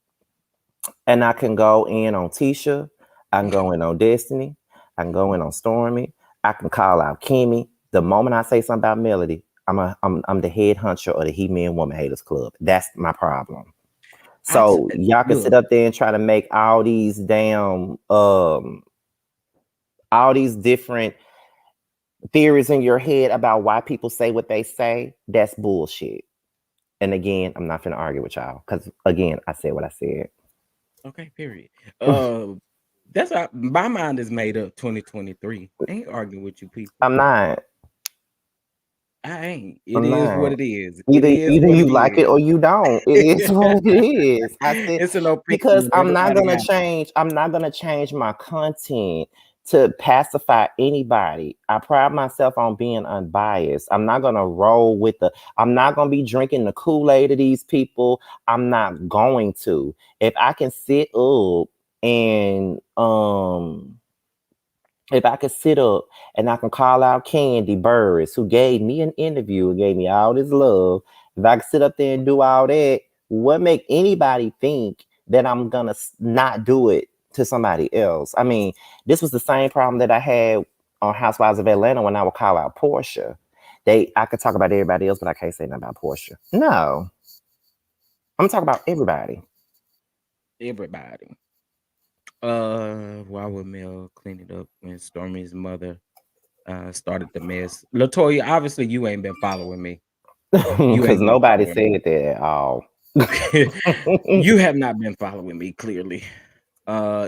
and I can go in on Tisha, I can go in on Destiny, I can go in on Stormy, I can call out Kimmy. The moment I say something about Melody, I'm the head hunter of the He Men Woman Haters Club. That's my problem. So y'all can sit look, up there and try to make all these different theories in your head about why people say what they say. That's bullshit. And again, I'm not gonna argue with y'all because again, I said what I said. okay, period. Uh that's how my mind is made up 2023. I ain't arguing with you people. I'm not. I ain't. It I'm is what not. it is. It Either is either what you it like it is. or you don't. It is what it is. I said It's an because opinion. I'm not Everybody gonna got it. change. I'm not gonna change my content to pacify anybody. I pride myself on being unbiased. I'm not gonna roll with the. I'm not gonna be drinking the Kool-Aid of these people. I'm not going to. If I can sit up and if I could sit up and I can call out Candy Burris, who gave me an interview and gave me all this love, if I could sit up there and do all that, what make anybody think that I'm gonna not do it to somebody else? I mean, this was the same problem that I had on Housewives of Atlanta when I would call out Portia. I could talk about everybody else, but I can't say nothing about Portia. No, I'm talking about everybody. Everybody. Why would Mel clean it up when Stormy's mother started the mess? Latoya, obviously you ain't been following me. You Because ain't been nobody following me. said that at all. You have not been following me clearly.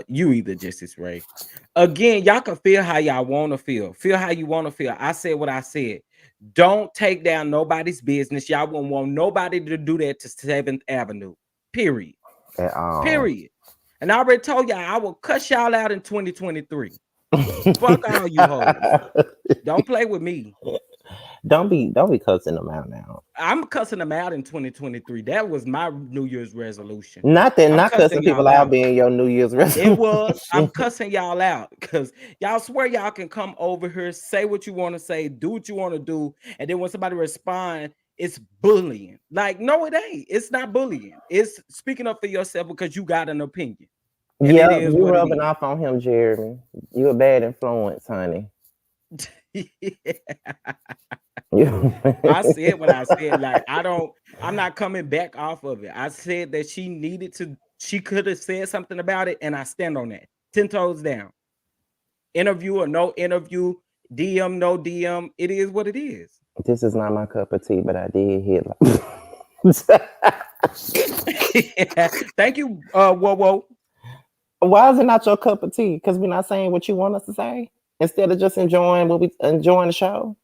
You either, Justice Ray. Again, y'all can feel how y'all want to feel. Feel how you want to feel. I said what I said. Don't take down nobody's business. Y'all won't want nobody to do that to 7th Avenue. Period. At all. Period. And I already told y'all I will cuss y'all out in 2023. Fuck all you hoes. Don't play with me. don't be cussing them out now. I'm cussing them out in 2023. That was my New Year's resolution. Not that I'm not cussing cussing people y'all out out. being your New Year's It was. I'm resolution. cussing y'all out because y'all swear y'all can come over here, say what you want to say, do what you want to do, and then when somebody respond, it's bullying. Like, no, it ain't. It's not bullying. It's speaking up for yourself because you got an opinion, and it Yep, is you what it rubbing is. off on him, Jeremy. You a bad influence, honey. You- I said what I said. Like, I'm not coming back off of it. I said that she needed to, she could have said something about it, and I stand on that. 10 toes down. Interview or no interview, DM, no DM. It is what it is. this is not my cup of tea, but I did hit. Thank you, whoa, whoa. Why is it not your cup of tea? Because we're not saying what you want us to say instead of just enjoying what we enjoying the show.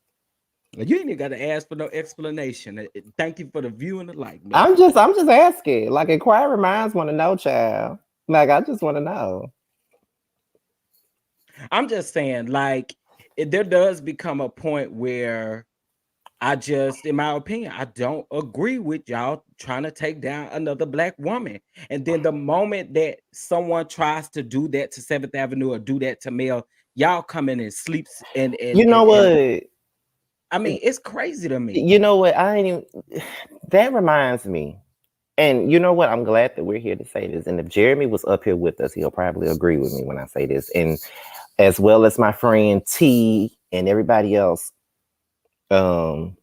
You ain't even got to ask for no explanation. Thank you for the view and the like, I'm motherfucker. just I'm just asking. Like inquiring minds want to know, child. Like I just want to know. I'm just saying, like, there does become a point where I just, in my opinion, I don't agree with y'all trying to take down another black woman. And then the moment that someone tries to do that to 7th Avenue or do that to Mel, y'all come in and sleeps You know and what? I mean, it's crazy to me. You know what? I ain't even. That reminds me. And you know what? I'm glad that we're here to say this. And if Jeremy was up here with us, he'll probably agree with me when I say this. And as well as my friend T and everybody else. Um,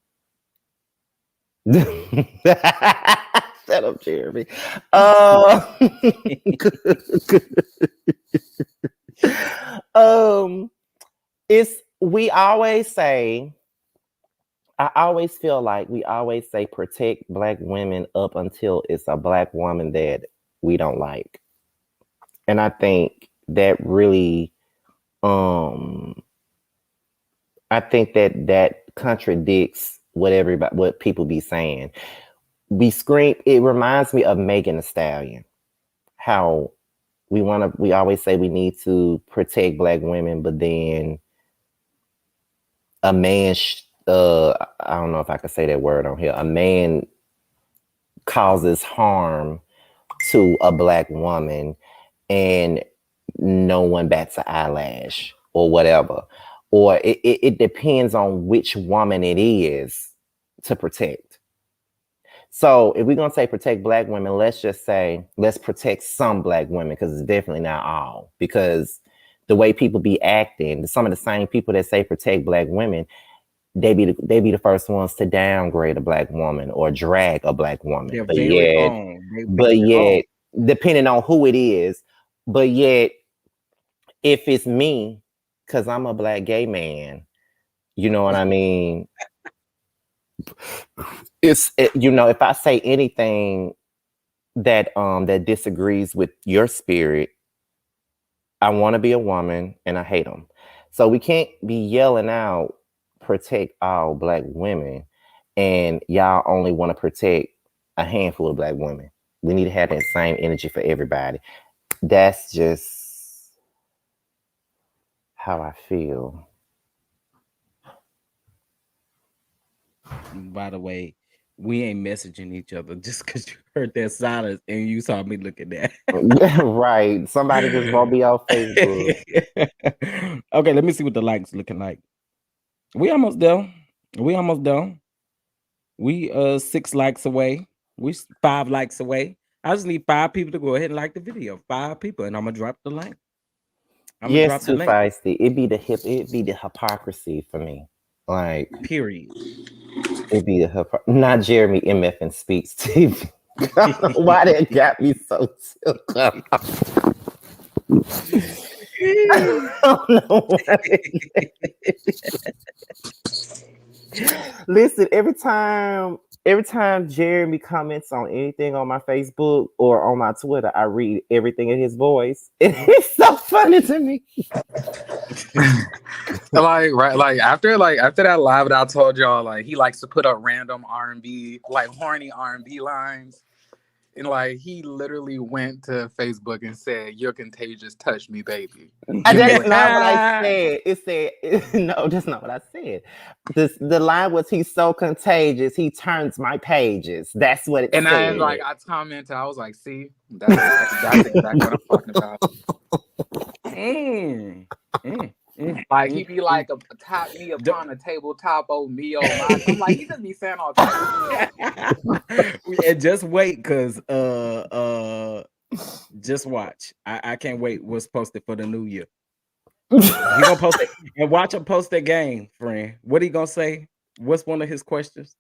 shut up, Jeremy. Uh, um, it's we always say. I always feel like we always say protect black women up until it's a black woman that we don't like. And I think that really um I think that contradicts what people be saying. It reminds me of Megan Thee Stallion. How we always say we need to protect black women, but then a man I don't know if I can say that word on here. A man causes harm to a black woman and no one bats an eyelash or whatever. Or it depends on which woman it is to protect. So if we're gonna say protect black women, let's just say let's protect some black women because it's definitely not all. Because the way people be acting, some of the same people that say protect black women, they be the first ones to downgrade a black woman or drag a black woman. They're very own. They But very own. yet, depending on who it is, but yet, if it's me, because I'm a black gay man, you know what I mean? You know, if I say anything that disagrees with your spirit, I want to be a woman and I hate them. So we can't be yelling out protect all black women and y'all only want to protect a handful of black women. We need to have that same energy for everybody. That's just how I feel. By the way, we ain't messaging each other just because you heard that silence and you saw me looking at Right. Somebody just won't be on Facebook. Okay, let me see what the likes looking like. We almost done. We almost done. We 6 likes away. We 5 likes away. I just need 5 people to go ahead and like the video. 5 people, and I'm gonna drop the link. I'm gonna Yes, drop the too link. feisty. It'd be the hypocrisy for me. Like Period. it'd be not Jeremy MF and Speaks TV. Why that got me so tilt? I don't know what Listen, every time Jeremy comments on anything on my Facebook or on my Twitter, I read everything in his voice. It's so funny to me. Like after that live that I told y'all, like he likes to put up random R&B, like horny R&B lines. And like he literally went to Facebook and said, "You're contagious, touch me, baby." Give me That's what not you what I want. said. It said no, that's not what I said. The line was he's so contagious, he turns my pages. That's what it And said. I commented, I was like, "See, that's exactly what I'm talking about." Mm, mm, Like he be like a top me upon a tabletop, oh me, oh my. I'm like, he just be saying all types of shit. and just wait, cause just watch. I can't wait. What's posted for the new year? He gonna post it and watch him post that game, friend. What he gonna say? What's one of his questions?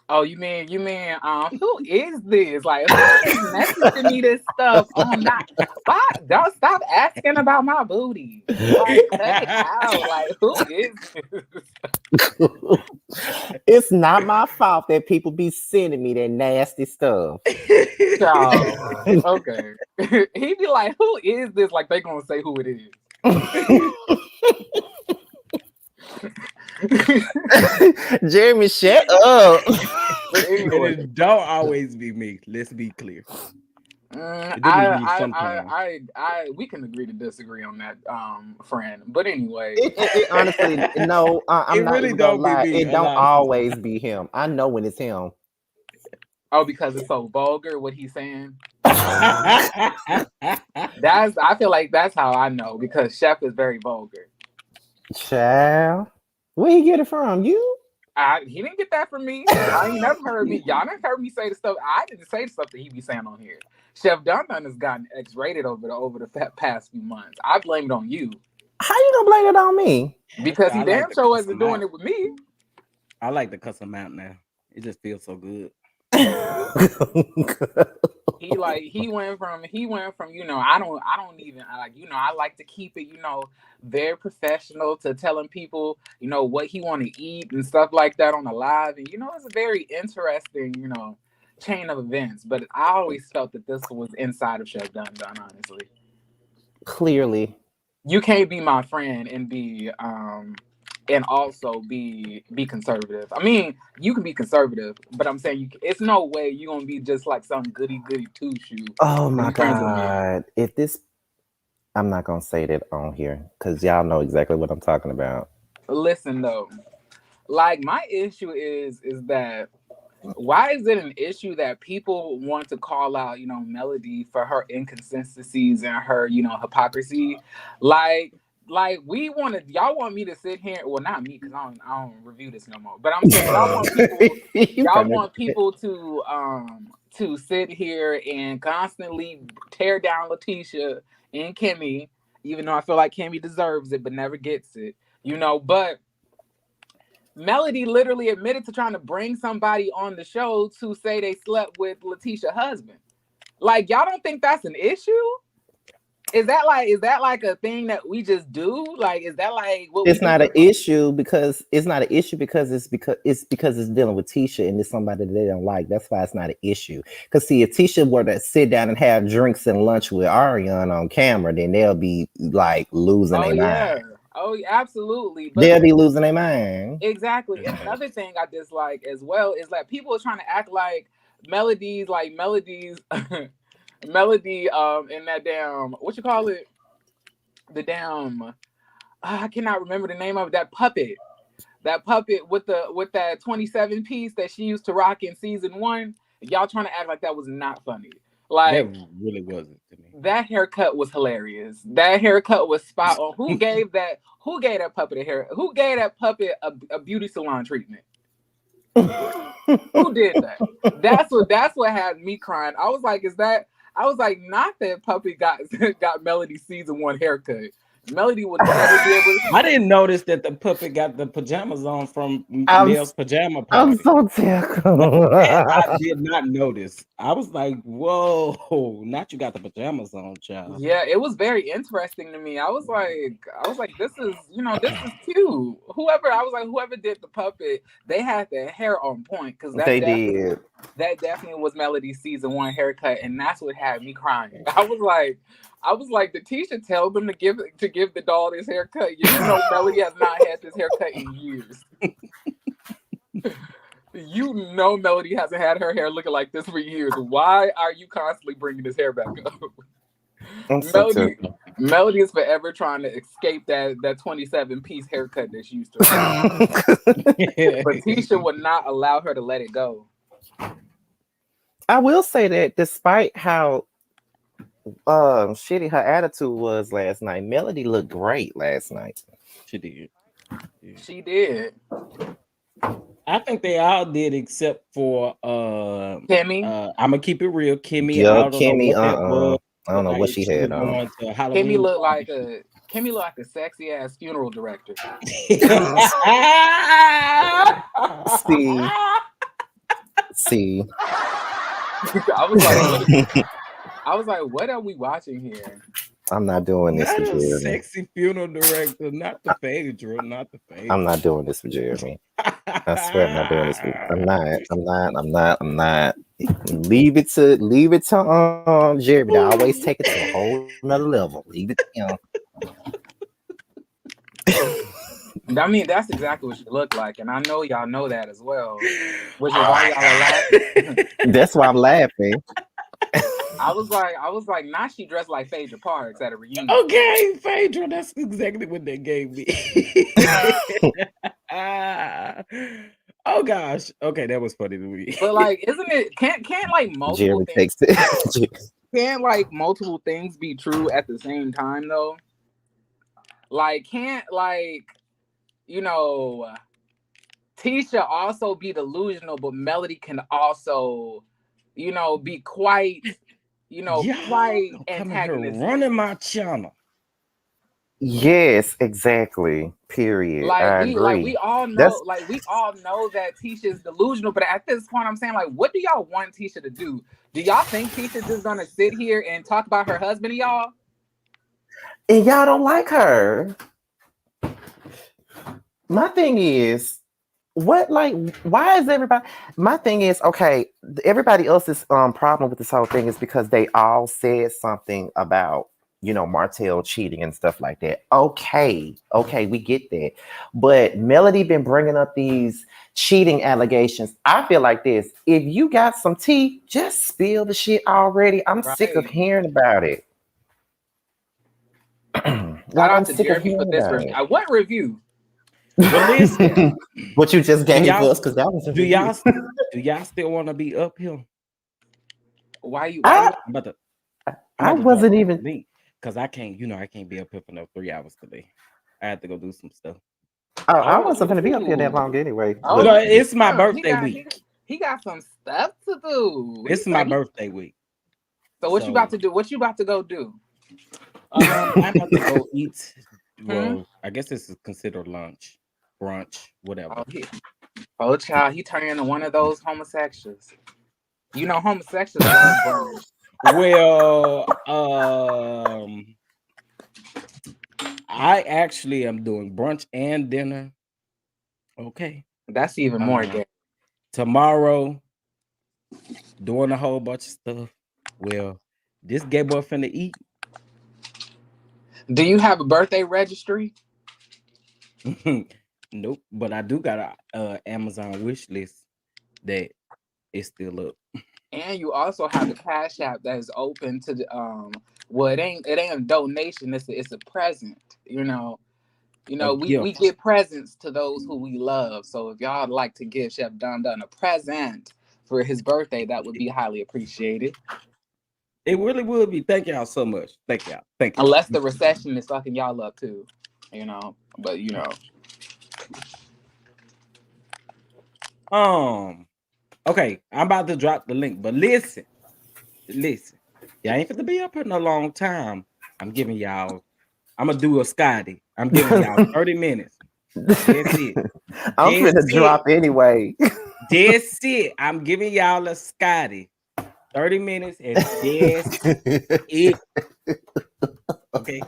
Oh, you mean, who is this? Like, who is messaging me this stuff on that? Why? Don't stop asking about my booty. Like, cut it out. Like, who is this? It's not my fault that people be sending me that nasty stuff. Oh, okay. He be like, who is this? Like, they gonna say who it is. Jeremy, shut up. But anyway, It don't always be me. Let's be clear. It do be me sometimes. we can agree to disagree on that, friend. But anyway, It honestly, no, I'm It not really even gonna don't be lie. me It a don't lot of always be him. I know when it's him. oh, because it's so vulgar what he's saying. times. I feel like that's how I know, because Chef is very vulgar. Child, where he get it from? You? He didn't get that from me. I ain't never heard me. Y'all didn't heard me say the stuff. I didn't say the stuff that he be saying on here. Chef Dun has gotten X-rated over the past few months. I blame it on you. How you gonna blame it on me? Because he I like damn to sure cuss wasn't him doing out. it with me. I like to cuss him out now. It just feels so good. He went from I don't even I like to keep it very professional, to telling people what he want to eat and stuff like that on the live, and it's a very interesting chain of events. But I always felt that this was inside of Chef Dun, honestly. Clearly, You can't be my friend and be and also be conservative. I mean, you can be conservative, but I'm saying it's no way you're gonna be just like some goody two shoe. oh to my be friends with me. god! I'm not gonna say that on here because y'all know exactly what I'm talking about. Listen though, like my issue is that why is it an issue that people want to call out Melody for her inconsistencies and her hypocrisy? Like we y'all want me to sit here, well, not me, because I don't review this no more, but I'm saying y'all want people to sit here and constantly tear down Letitia and Kimmy, even though I feel like Kimmy deserves it but never gets it, but Melody literally admitted to trying to bring somebody on the show to say they slept with Letitia's husband. Like, y'all don't think that's an issue? Is that like a thing that we just do? Like, is that like what It's we do? not an issue because it's dealing with Tisha and it's somebody that they don't like. That's why it's not an issue. Because see, if Tisha were to sit down and have drinks and lunch with Ariana on camera, then they'll be like losing their mind. Oh, absolutely. But They'll be losing their mind. exactly. And another thing I dislike as well is that people are trying to act like Melody in that damn, what you call it? The damn I cannot remember the name of it, that puppet. That puppet with that 27 piece that she used to rock in season 1. Y'all trying to act like that was not funny. Like, that really wasn't to me. that haircut was hilarious. That haircut was spot on. Who gave that puppet a hair? Who gave that puppet a beauty salon treatment? Who did that? That's what had me crying. I was like, not that puppy got Melody season 1 haircut. Melody would never be able I to. didn't notice that the puppet got the pajamas on from I'm Mel's pajama I'm party. so tickled. That I did not notice. I was like, "Whoa, not you got the pajamas on, child." Yeah, it was very interesting to me. I was like, this is, this is cute. Whoever did the puppet, they had their hair on point because They did. that definitely was Melody's season one haircut, and that's what had me crying. I was like, did Tisha tell them to give the doll this haircut? You know, Melody has not had this haircut in years. You know, Melody hasn't had her hair looking like this for years. Why are you constantly bringing this hair back up? I'm so Melody, tickled. Melody is forever trying to escape that 27-piece haircut that she used to have. But Tisha would not allow her to let it go. I will say that despite how shitty her attitude was last night, Melody looked great last night. She did. Yeah. She did. I think they all did except for Kimmy. I'm gonna keep it real. Kimmy, I Yup, don't know Kimmy, what that was. I don't know Like what she she was had on. going to a Halloween. Kimmy looked like a sexy ass funeral director. See. I was like, what are we watching here? I'm not doing this Not for a Jeremy. sexy funeral director, not the Phaedra, not the Phaedra. I'm not doing this for Jeremy. I swear I'm not doing this. I'm not. Leave it to Jeremy to always take it to a whole nother level. Leave it to him. I mean, that's exactly what she looked like, and I know y'all know that as well. Which is why y'all are laughing. That's why I'm laughing. I was like, now she dressed like Phaedra Parks at a reunion. Okay, Phaedra, that's exactly what they gave me. Oh gosh. Okay, that was funny to me. But like, isn't it? Can't like multiple Jeremy things? takes it. Can't like multiple things be true at the same time though? Like, can't like, Tisha also be delusional, but Melody can also, be quite, quite antagonistic. Running my channel. Yes, exactly. Period. I agree. we all know, we all know that Tisha's delusional, but at this point, I'm saying, like, what do y'all want Tisha to do? Do y'all think Tisha's just gonna sit here and talk about her husband, y'all? And y'all don't like her. My thing is, why is everybody? My thing is, okay, everybody else's problem with this whole thing is because they all said something about, Martell cheating and stuff like that. Okay, we get that. But Melody been bringing up these cheating allegations. I feel like this. If you got some tea, just spill the shit already. I'm sick of hearing about it. Shout out to Jeremy for this review. What review? Well, listen, what you just gave us, because that was a do y'all still want to be up here? Why you? I wasn't even because I can't be up here for no 3 hours today. I had to go do some stuff. I wasn't gonna be up here that long anyway. Oh, no, it's my birthday week. He got some stuff to do. It's my birthday week. So what you about to do? What you about to go do? I'm about to go eat. Well, I guess this is considered lunch, brunch, whatever. Oh, child, he turned into one of those homosexuals. Homosexuals love brunch. Well, I actually am doing brunch and dinner. Okay, that's even more gay. Tomorrow, doing a whole bunch of stuff. Well, this gay boy finna eat. Do you have a birthday registry? Nope, but I do got a Amazon wish list that is still up. And you also have a Cash App that is open to the well, it ain't a donation, it's a present, we give presents to those who we love. So if y'all like to give Chef Don a present for his birthday, that would be highly appreciated. It really would be. Thank y'all so much. Thank y'all. Unless the recession is fucking y'all up too, but okay, I'm about to drop the link, but listen, y'all ain't gonna be up here in a long time. I'm giving y'all I'm gonna do a Scotty. I'm giving y'all 30 minutes. That's it. I'm That's finna it. drop anyway. That's it. I'm giving y'all a Scotty. 30 minutes and that's it. Okay.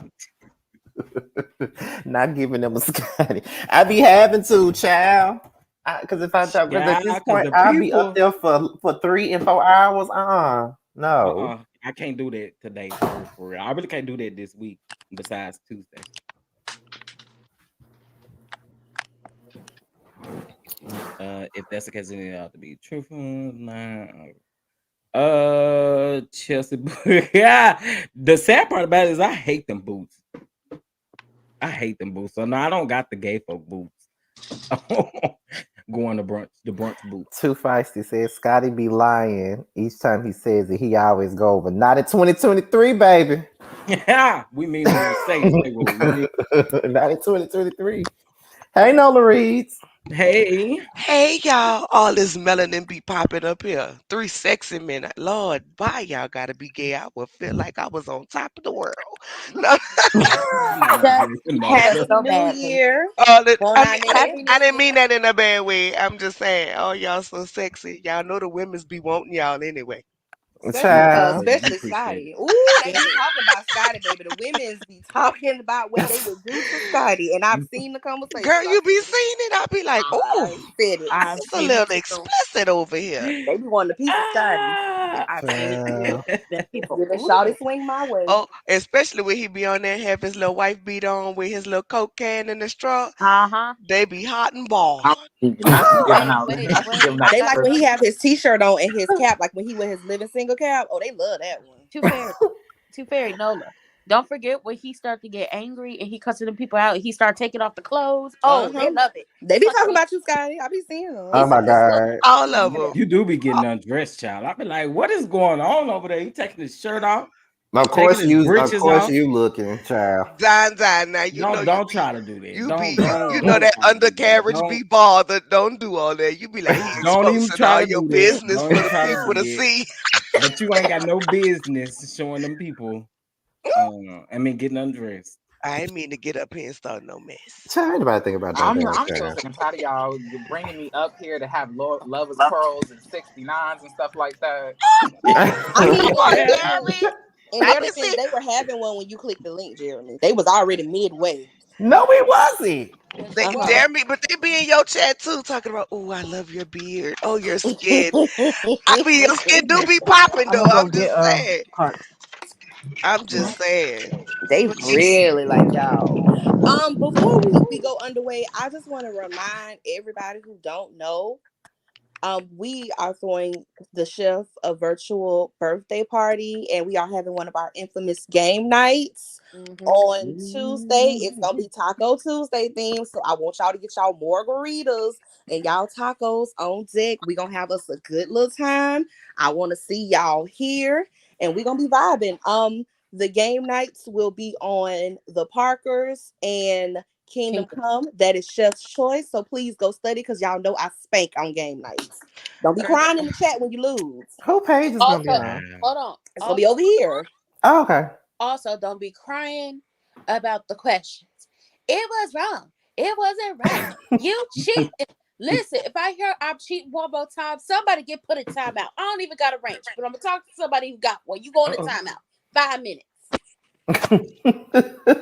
Not giving them a Scotty. I be having to, child. Because if I talk, because at Yeah, this because point the I'll be up people, there for 3 and 4 hours. No. I can't do that today for real. I really can't do that this week besides Tuesday. If that's the case, then it ought to be truthful. Nah. Chelsea. Yeah. The sad part about it is I hate them boots. I hate them boots. So no, I don't got the gay folk boots. Going to the brunch boots. Too feisty says Scotty be lying each time he says it. He always go over. Not in 2023, baby. Yeah, we mean what we say what we mean. Not in 2023. Hey, Nola Reeds. Hey, Hey y'all, all this melanin be popping up here. 3 sexy men. Lord, why y'all gotta be gay? I would feel like I was on top of the world. No, I'm not gonna Just do it enough. Happy so New badly. Year. all it, Bon I mean, année. Happy I New didn't mean Year. that in a bad way. I'm just saying, oh y'all so sexy. Y'all know the women's be wanting y'all anyway. Child. We Especially appreciate it. Scotty. Ooh, they be Yes. talking about Scotty, baby. The women's be talking about what they would do to Scotty. And I've seen the Girl, conversations. you be seeing it. I'll be like, I oh, said it. I've it's a seen it little too. explicit over here. They be wanting a piece of Scotty. I've seen it too. Child. Them people. Giving Ooh. shawty swing my way. Oh, especially when he be on there have his little wife beat on with his little coke can and the straw. Uh-huh. They be hot and ball. Not you giving Hey, out. when Not you he giving out. They got like the when he money. have his t-shirt on and his cap, like when he wear his living single cap. Oh, they love that one. Too fair. Too fair, Nola. Don't forget when he start to get angry and he cussing them people out and he start taking off the clothes. Oh, they Uh-huh. love it. They It's be like talking about you, Scotty. I be seeing Oh them. my God. All of them. You do be getting undressed, child. I be like, what is going on over there? He taking his shirt off, Of taking course his you of britches course off. you looking, child. Zan, now you know Don't try to do that. you Don't be don't you know don't that try to do that. undercarriage be bothered. Don't do all that. You be like he Don't even exposing try all to your do that. business Don't for even the try to people do to that. see. But you ain't got no business showing them people. Getting undressed. I ain't mean to get up here and start no mess. Child, ain't nobody think about that I'm damn I'm so child. sick and tired of y'all bringing me up here to have lovers quarrels and 69s and stuff like that. I mean, What, and Jeremy? in I their can defense, see. they were having one when you clicked the link, Jeremy. They was already midway. No, it wasn't. Yes, They it Uh-huh. was. Jeremy, but they be in your chat too, talking about, oh, I love your beard. Oh, your skin. I mean, your skin do be popping I'm though. gonna go get cards. I'm just saying. They But she, really like y'all. Before we go underway, I just want to remind everybody who don't know, we are throwing the chef a virtual birthday party, and we are having one of our infamous game nights on Tuesday. It's gonna be Taco Tuesday themed, so I want y'all to get y'all margaritas and y'all tacos on deck. We gonna have us a good little time. I want to see y'all here, and we gonna be vibing. The game nights will be on the Parkers and Kingdom Kingdom. Come. That is Chef's choice. So please go study because y'all know I spank on game nights. Don't be girl, crying in the chat when you lose. Who page is gonna be Also, on? hold on. It's gonna be Also, over here. Oh, okay. also, don't be crying about the questions. It was wrong. It wasn't right. You cheat. Listen, if I hear I'm cheating one more time, somebody get put in timeout. I don't even got a range, but I'm gonna talk to somebody who got one. You go in the Uh-oh. timeout. 5 minutes.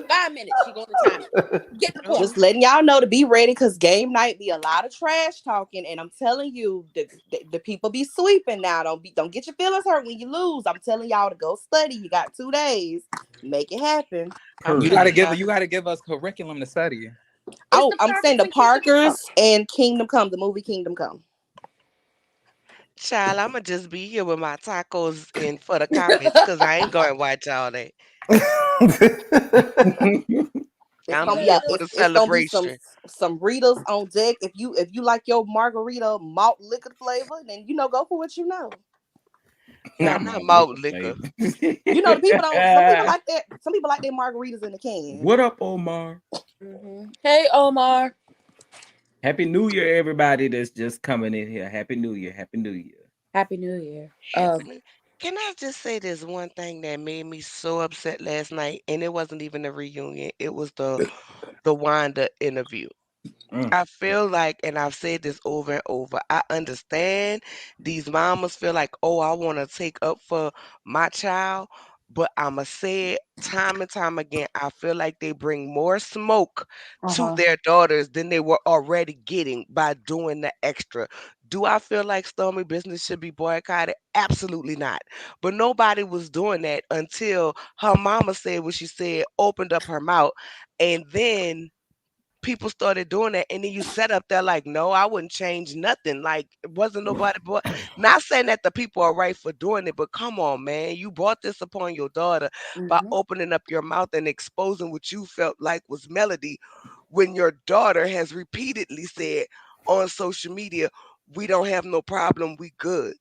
5 minutes. You go in the timeout. Get the point. Just letting y'all know to be ready because game night be a lot of trash talking, and I'm telling you, the people be sweeping now. Don't get your feelings hurt when you lose. I'm telling y'all to go study. You got 2 days. Make it happen. I'm You Period. gotta telling give y'all. you gotta give us curriculum to study. It's Oh, the I'm saying Parkers the and Kingdom Come. Parkers and Kingdom Come, the movie Kingdom Come. child, I'ma just be here with my tacos in for the comments because I ain't going to watch all that. It's I'm gonna You be here a, gotta do for it. the it's gonna be some celebration. some Ritas on deck. If you like your margarita malt liquor flavor, then go for what you know. Now, Not not my malt liquor liquor. flavor. You know the people don't. Some people like that. Some people like their margaritas in the can. What up, Omar? Hey, Omar. Happy New Year, everybody that's just coming in here. Happy New Year. Happy New Year. Happy New Year. Happening. Can I just say this one thing that made me so upset last night? And it wasn't even a reunion. It was the Wanda interview. Mm, I feel like, and I've said this over and over, I understand these mamas feel like, oh, I want to take up for my child, but I'ma say it time and time again. I feel like they bring more smoke to Uh-huh. their daughters than they were already getting by doing the extra. Do I feel like Stormy business should be boycotted? Absolutely not. But nobody was doing that until her mama said what she said, opened up her mouth, and then people started doing that, and then you set up there like, no, I wouldn't change nothing. Like it wasn't nobody, but not saying that the people are right for doing it, but come on, man, you brought this upon your daughter by Mm-hmm. opening up your mouth and exposing what you felt like was melody, when your daughter has repeatedly said on social media, we don't have no problem, we good.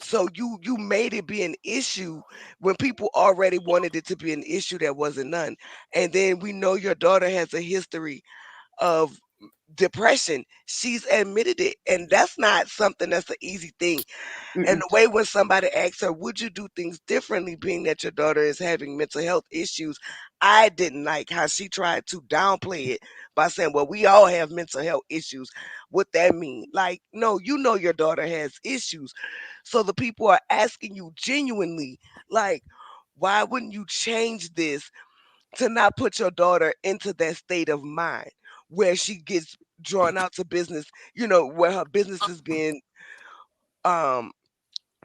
So you made it be an issue when people already wanted it to be an issue that wasn't none. And then we know your daughter has a history of depression. She's admitted it, and that's not something that's an easy thing. And Mm-mm. the way when somebody asks her, would you do things differently being that your daughter is having mental health issues? I didn't like how she tried to downplay it by saying, well, we all have mental health issues. What that mean? Like, no, you know your daughter has issues. So the people are asking you genuinely, like, why wouldn't you change this to not put your daughter into that state of mind where she gets drawn out to business, where her business is being um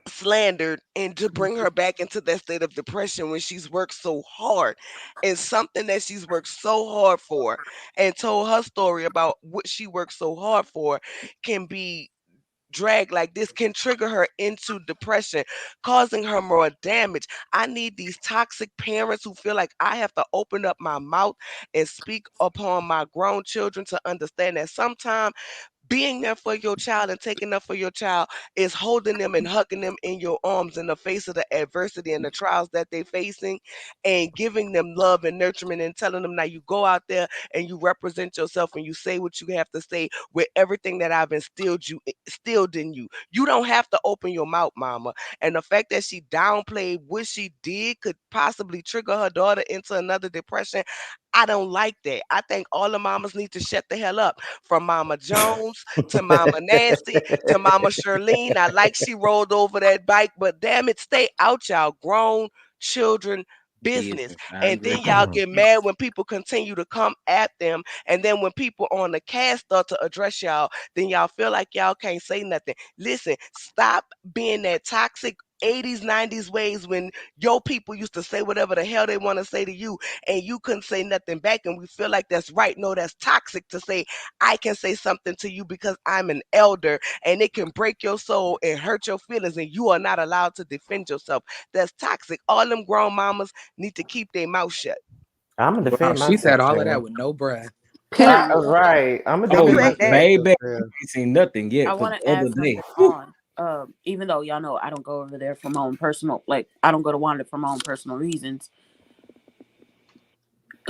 slandered, and to bring her back into that state of depression when she's worked so hard and something that she's worked so hard for and told her story about what she worked so hard for can be drag like this, can trigger her into depression, causing her more damage. I need these toxic parents who feel like I have to open up my mouth and speak upon my grown children to understand that sometimes being there for your child and taking up for your child is holding them and hugging them in your arms in the face of the adversity and the trials that they're facing, and giving them love and nurturement and telling them, now you go out there and you represent yourself and you say what you have to say with everything that I've instilled in you. You don't have to open your mouth, mama. And the fact that she downplayed what she did could possibly trigger her daughter into another depression. I don't like that. I think all the mamas need to shut the hell up, from Mama Jones to Mama Nancy to Mama Shirlene. I like she rolled over that bike, but damn it, stay out y'all grown children business. business. I And then agree. y'all get mad when people continue to come at them. And then when people on the cast start to address y'all, then y'all feel like y'all can't say nothing. Listen, stop being that toxic 80s, 90s ways when your people used to say whatever the hell they want to say to you, and you couldn't say nothing back, and we feel like that's right. No, that's toxic to say I can say something to you because I'm an elder, and it can break your soul and hurt your feelings, and you are not allowed to defend yourself. That's toxic. All them grown mamas need to keep their mouth shut. I'm gonna Wow, defend she said myself, all of that Shannon. with no breath. Period. Right. I'm gonna Oh, You defend ain't that. myself. baby, you Yeah. ain't seen nothing yet. I Cause want to the other add day, something on. Even though y'all know I don't go over there for my own personal, like I don't go to Wanda for my own personal reasons.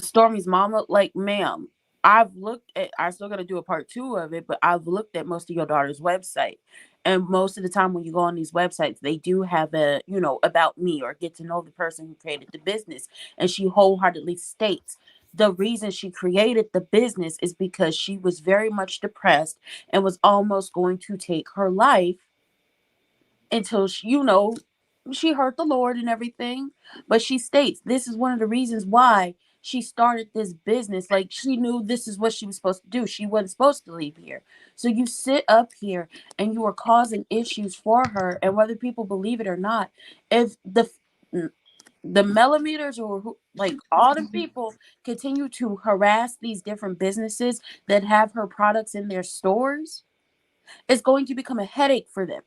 Stormy's mama, like, ma'am, I've looked at, I still got to do a part two of it, but I've looked at most of your daughter's website. And most of the time when you go on these websites, they do have a, about me or get to know the person who created the business. And she wholeheartedly states the reason she created the business is because she was very much depressed and was almost going to take her life until she, she heard the Lord and everything. But she states this is one of the reasons why she started this business. Like she knew this is what she was supposed to do. She wasn't supposed to leave here. So you sit up here and you are causing issues for her. And whether people believe it or not, if the millimeters or like all the people continue to harass these different businesses that have her products in their stores, it's going to become a headache for them,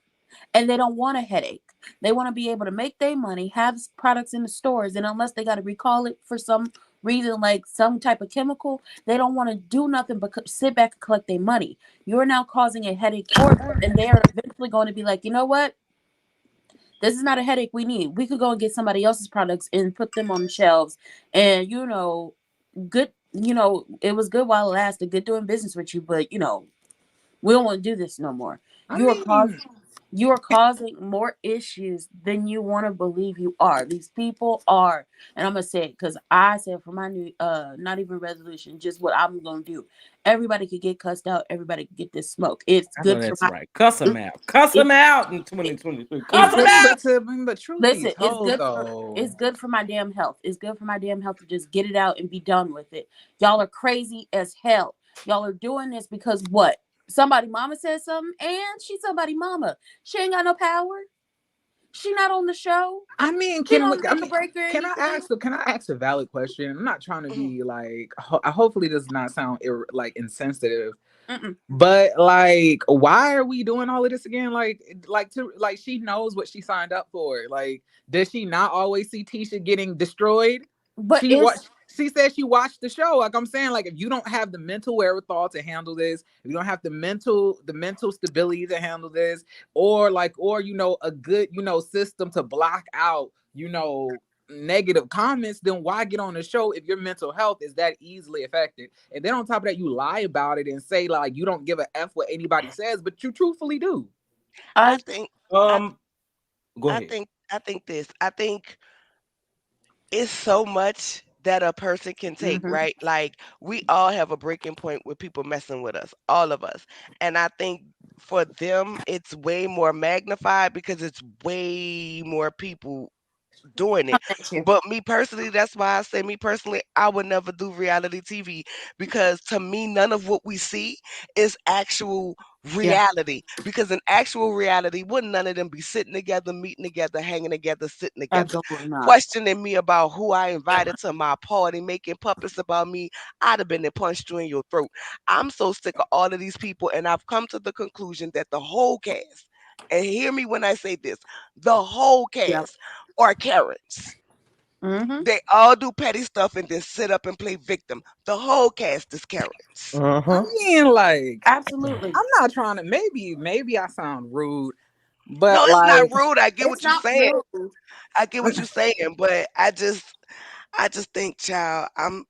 and they don't want a headache. They want to be able to make their money, have products in the stores, and unless they got to recall it for some reason, like some type of chemical, they don't want to do nothing but sit back and collect their money. You're now causing a headache for them, and they are eventually going to be like, you know what? This is not a headache we need. We could go and get somebody else's products and put them on the shelves, and good. It was good while it lasted. Good doing business with you, but we don't want to do this no more. I You are mean, causing. You are causing more issues than you want to believe you are. These people are, and I'm gonna say it because I said for my new not even resolution, just what I'm gonna do. Everybody could get cussed out, everybody could get this smoke. It's I know good for that's my right. Cuss them it, out. Cuss it, them out in it 2023. it's Cuss them good mean, for out. but truth be listen, told, though, it's good for my damn health. It's good for my damn health to just get it out and be done with it. Y'all are crazy as hell. Y'all are doing this because what? Somebody mama said something and she's somebody mama. She ain't got no power. She not on the show. I mean, She don't make a break or anything. can I ask a valid question? I'm not trying to Mhm. be like, hopefully this does not sound like insensitive, Mm-mm. but like, why are we doing all of this again? Like she knows what she signed up for. Like, does she not always see Tisha getting destroyed? But it's She said she watched the show. Like I'm saying, like if you don't have the mental wherewithal to handle this, if you don't have the mental stability to handle this, or a good system to block out negative comments, then why get on the show if your mental health is that easily affected? And then on top of that, you lie about it and say like you don't give a f what anybody says, but you truthfully do. I I think I Um, go I ahead. think I think this. I think it's so much that a person can take, mm-hmm. right? Like we all have a breaking point with people messing with us, all of us. And I think for them it's way more magnified because it's way more people doing it. Come at you. But me personally, that's why I say me personally, I would never do reality TV because to me, none of what we see is actual Yeah, reality. Because in actual reality, wouldn't none of them be sitting together, meeting together, hanging together, sitting together, absolutely not. questioning me about who I invited to my party, making puppets about me? I'd have been and punched you in your throat. I'm so sick of all of these people, and I've come to the conclusion that the whole cast, and hear me when I say this, the whole Yeah. cast are Karens. Mm-hmm. They all do petty stuff and then sit up and play victim. The whole cast is Karens. I Uh-huh. mean, like, Absolutely. I'm not trying to. Maybe I sound rude, No, but it's not like, rude. I get It's what you're not saying. rude. I get what you're saying, but I just think, child, I'm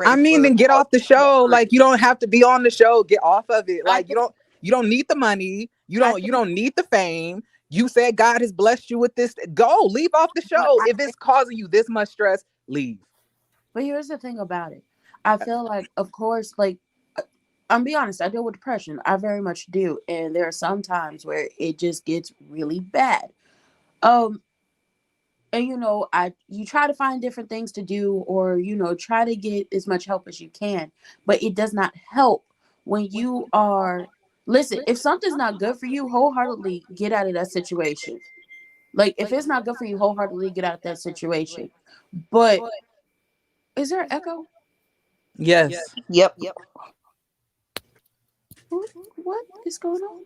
I ready mean, for then get all off the this show. fuckery. Like, you don't have to be on the show. Get off of it. I Like, think you don't need the money. You I don't you think don't need the fame. You said God has blessed you with this. Go, leave off the but show. I If it's think causing you this much stress, leave. but here's the thing about it. I feel like of course like I'm be honest, I deal with depression. I very much do. And there are some times where it just gets really bad. Um and I you try to find different things to do or try to get as much help as you can, but it does not help when you are listen, if something's not good for you, wholeheartedly get out of that situation. Like if it's not good for you, wholeheartedly get out of that situation. But is there an echo? Yes. Yep. What is going on?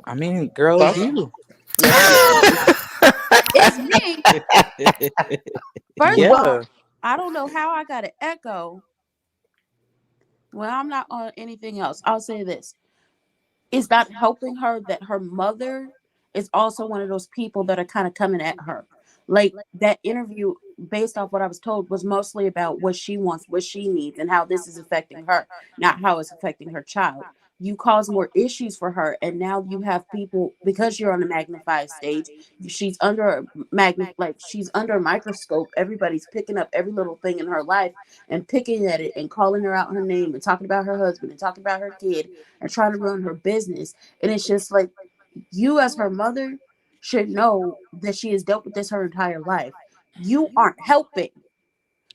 I mean, girl, it's That's you. Yes, it is. It's me. First of Well, all, I don't know how I got an echo. Well, I'm not on anything else. I'll say this. It's not helping her that her mother is also one of those people that are kind of coming at her. Like that interview, based off what I was told, was mostly about what she wants, what she needs, and how this is affecting her, not how it's affecting her child. You cause more issues for her, and now you have people because you're on a magnified stage. She's under a like she's under a microscope. Everybody's picking up every little thing in her life and picking at it and calling her out her name and talking about her husband and talking about her kid and trying to run her business. And it's just like you, as her mother, should know that she has dealt with this her entire life. You aren't helping.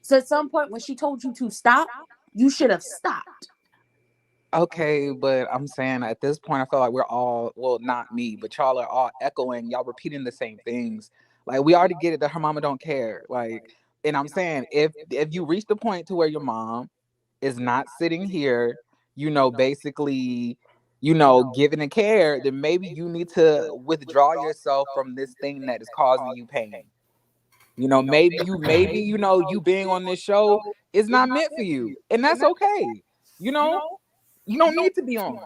So at some point, when she told you to stop, you should have stopped. Okay, but I'm saying at this point, I feel like we're all, well, not me, but y'all are all echoing, y'all repeating the same things. Like we already get it that her mama don't care. Like, and I'm saying if you reach the point to where your mom is not sitting here, basically, giving a care, then maybe you need to withdraw yourself from this thing that is causing you pain. Maybe you being on this show is not meant for you, and that's okay. You know, you don't need to be on.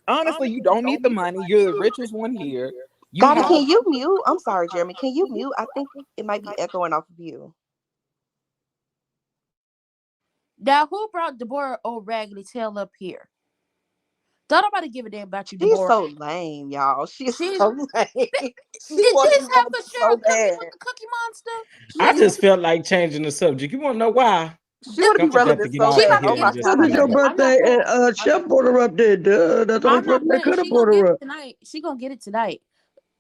Honestly, you don't need the money. You're the richest one here. You Gotti, have can you mute? I'm sorry, Jeremy. Can you mute? I think it might be echoing off of you. Now, who brought Deborah old raggedy tail up here? Don't nobody give a damn about you, She's Deborah. so lame, y'all. She's She's so lame. She did wants to this be have relevant a share so a cookie bad. with the Cookie Monster? I She just felt like changing the subject. You want to know why? she want to be I'm just got to relevant get so off She of bad. about to Oh here get my in it just a Because tonight. it's minute. your god. I'm not birthday playing. and Chef brought her up there. Duh. That's only I'm not person that playing. could have She brought gonna get her it up. tonight. She gonna get it tonight.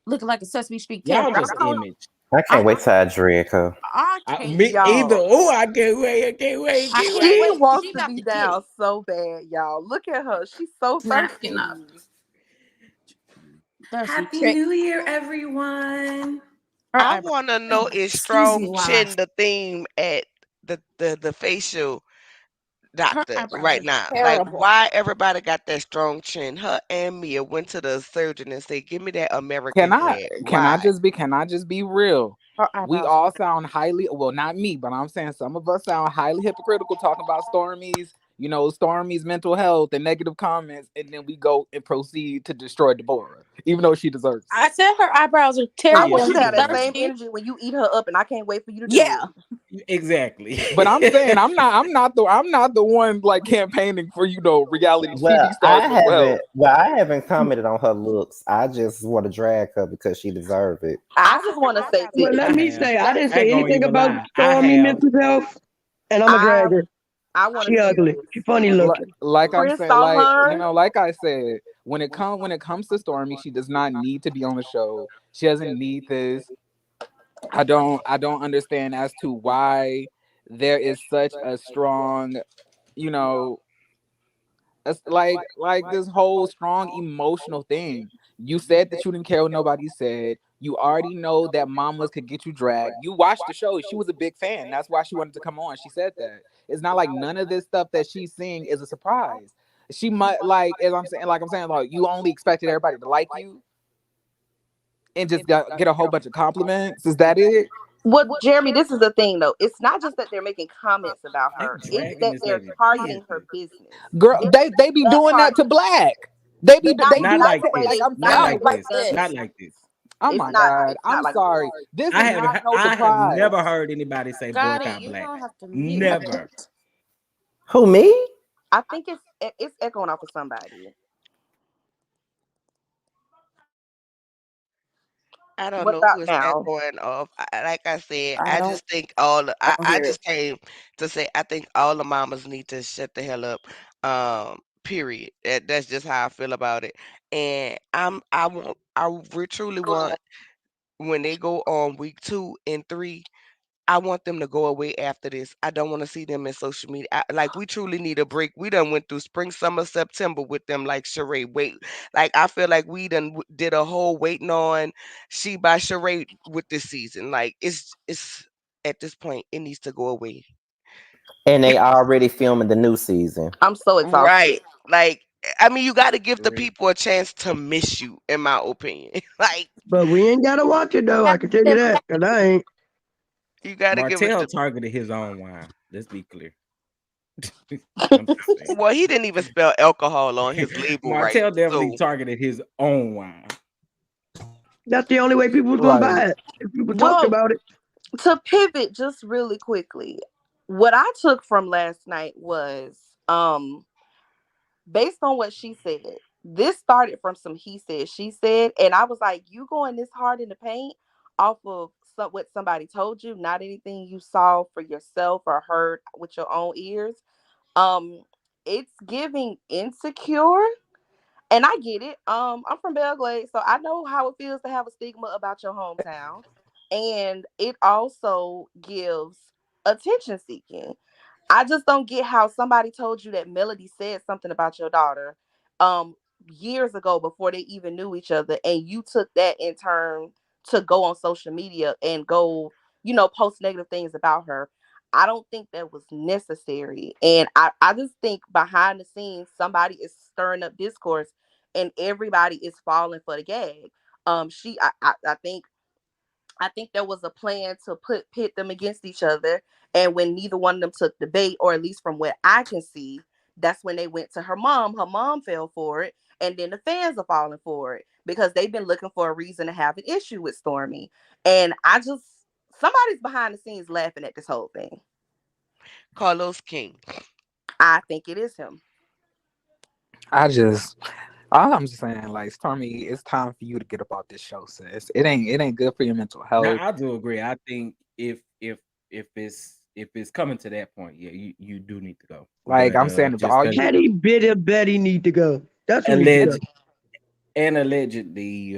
Looking like a Sesame Street Y'all character. just image. I I, can't wait till I drink her. I can't Me wait. either. Y'all. Oh, I can't wait. I can't wait. I Can't can't She wait. wait. wants She to about be to get down it. so bad, y'all. Look at her. She's so Snacking thirsty. up. Thirsty Happy trick. New Year, everyone. Her I eyebrow. want to know, is Excuse strong me while I. chin the theme at the facial Her doctor eyebrows right are now? Like, terrible. why everybody got that strong chin? Her and Mia went to the surgeon and said, "Give me that Can American I glad." can I Why? just be can I just be real? Her We eyebrows all are sound highly, well, not me, but I'm saying some of us sound highly hypocritical talking about Stormy's mental health and negative comments, and then we go and proceed to destroy Deborah, even though she deserves I it. said her eyebrows are Oh I yeah, terrible want and you she to have she's that deserves same thirsty. energy when you eat her up, and I can't wait for you to do Yeah. it. it. Exactly. But I'm not the one like campaigning for reality TV stars mental health. Well, I haven't commented on her looks. I just want to drag her because she deserves it. I I said just her want to say eyebrows Well, are let I this. me have. say, I didn't I ain't say gonna anything even about lie. I Stormy have. mental health, and I'm a I dragger. I want to She say ugly. this. She funny Like, looking. like I'm Chris saying, saw like her. like I said, when it comes to Stormy, she does not need to be on the show. She doesn't need this. I don't understand as to why there is such a strong, you know, like this whole strong emotional thing. You said that you didn't care what nobody said. You already know that mamas could get you dragged. You watched the show. She was a big fan. That's why she wanted to come on. She said that. It's not like none of this stuff that she's seeing is a surprise. She might like as I'm saying, like you only expected everybody to like you and just get a whole bunch of compliments. Is that it? Well, Jeremy, this is the thing though. It's not just that they're making comments about They her. It's dragging that this they're lady targeting her business. business. Girl, It's they be that doing that part, to Black. They be but not they Not do not that like the to way this. like they I'm Not not not the saying. like way like this. the Not this. like this. Oh it's my not god. it's not I'm like that. sorry. This is not no I have surprise. never heard anybody say Gotti, boycott you black. don't have to mute her. Never. Who, me? I think it's echoing off of somebody. I don't What know who about is now? echoing off. Like I said, I I don't just think I don't I hear it. just came to say I think all the mamas need to shut the hell up. Period. That's just how I feel about it. And truly want, when they go on week 2 and 3, I want them to go away after this. I don't want to see them in social media. Like, we truly need a break. We done went through spring, summer, September with them. Like Sheree, wait. Like, I feel like we done did a whole waiting on She by Sheree with this season. Like, it's at this point it needs to go away. And they already filming the new season. I'm so exhausted. Right. Like, I mean, you got to give the Great. people a chance to miss you, in my opinion. Like, But we ain't gotta watch it though. I Have can tell you them that, cause I ain't. you got to give it Martell to. targeted his own wine. Let's be clear. I'm just saying. Well, he didn't even spell alcohol on his label right. Martell definitely So, targeted his own wine. That's the only way people was gonna Right. buy it. If people talked Well, about it. to pivot just really quickly, what I took from last night was based on what she said. This started from some he said, she said, and I was like, you going this hard in the paint off of what somebody told you, not anything you saw for yourself or heard with your own ears. Um, it's giving insecure. And I get it. I'm from Belgrade, so I know how it feels to have a stigma about your hometown. And it also gives attention seeking. I just don't get how somebody told you that Melody said something about your daughter um years ago before they even knew each other, and you took that in turn to go on social media and go, post negative things about her. I don't think that was necessary. And I just think behind the scenes somebody is stirring up discourse and everybody is falling for the gag. I think there was a plan to pit them against each other. And when neither one of them took the bait, or at least from what I can see, that's when they went to her mom. Her mom fell for it. And then the fans are falling for it because they've been looking for a reason to have an issue with Stormy. And somebody's behind the scenes laughing at this whole thing. Carlos King. I think it is him. all I'm just saying, like, Stormy, it's time for you to get up off this show, sis. It ain't good for your mental Now health. I do agree. I think if it's coming to that point, yeah, you do need to go. Like, But I'm saying, if just all because you Patty Bitty Betty need to go. That's who need to go. alleged and allegedly,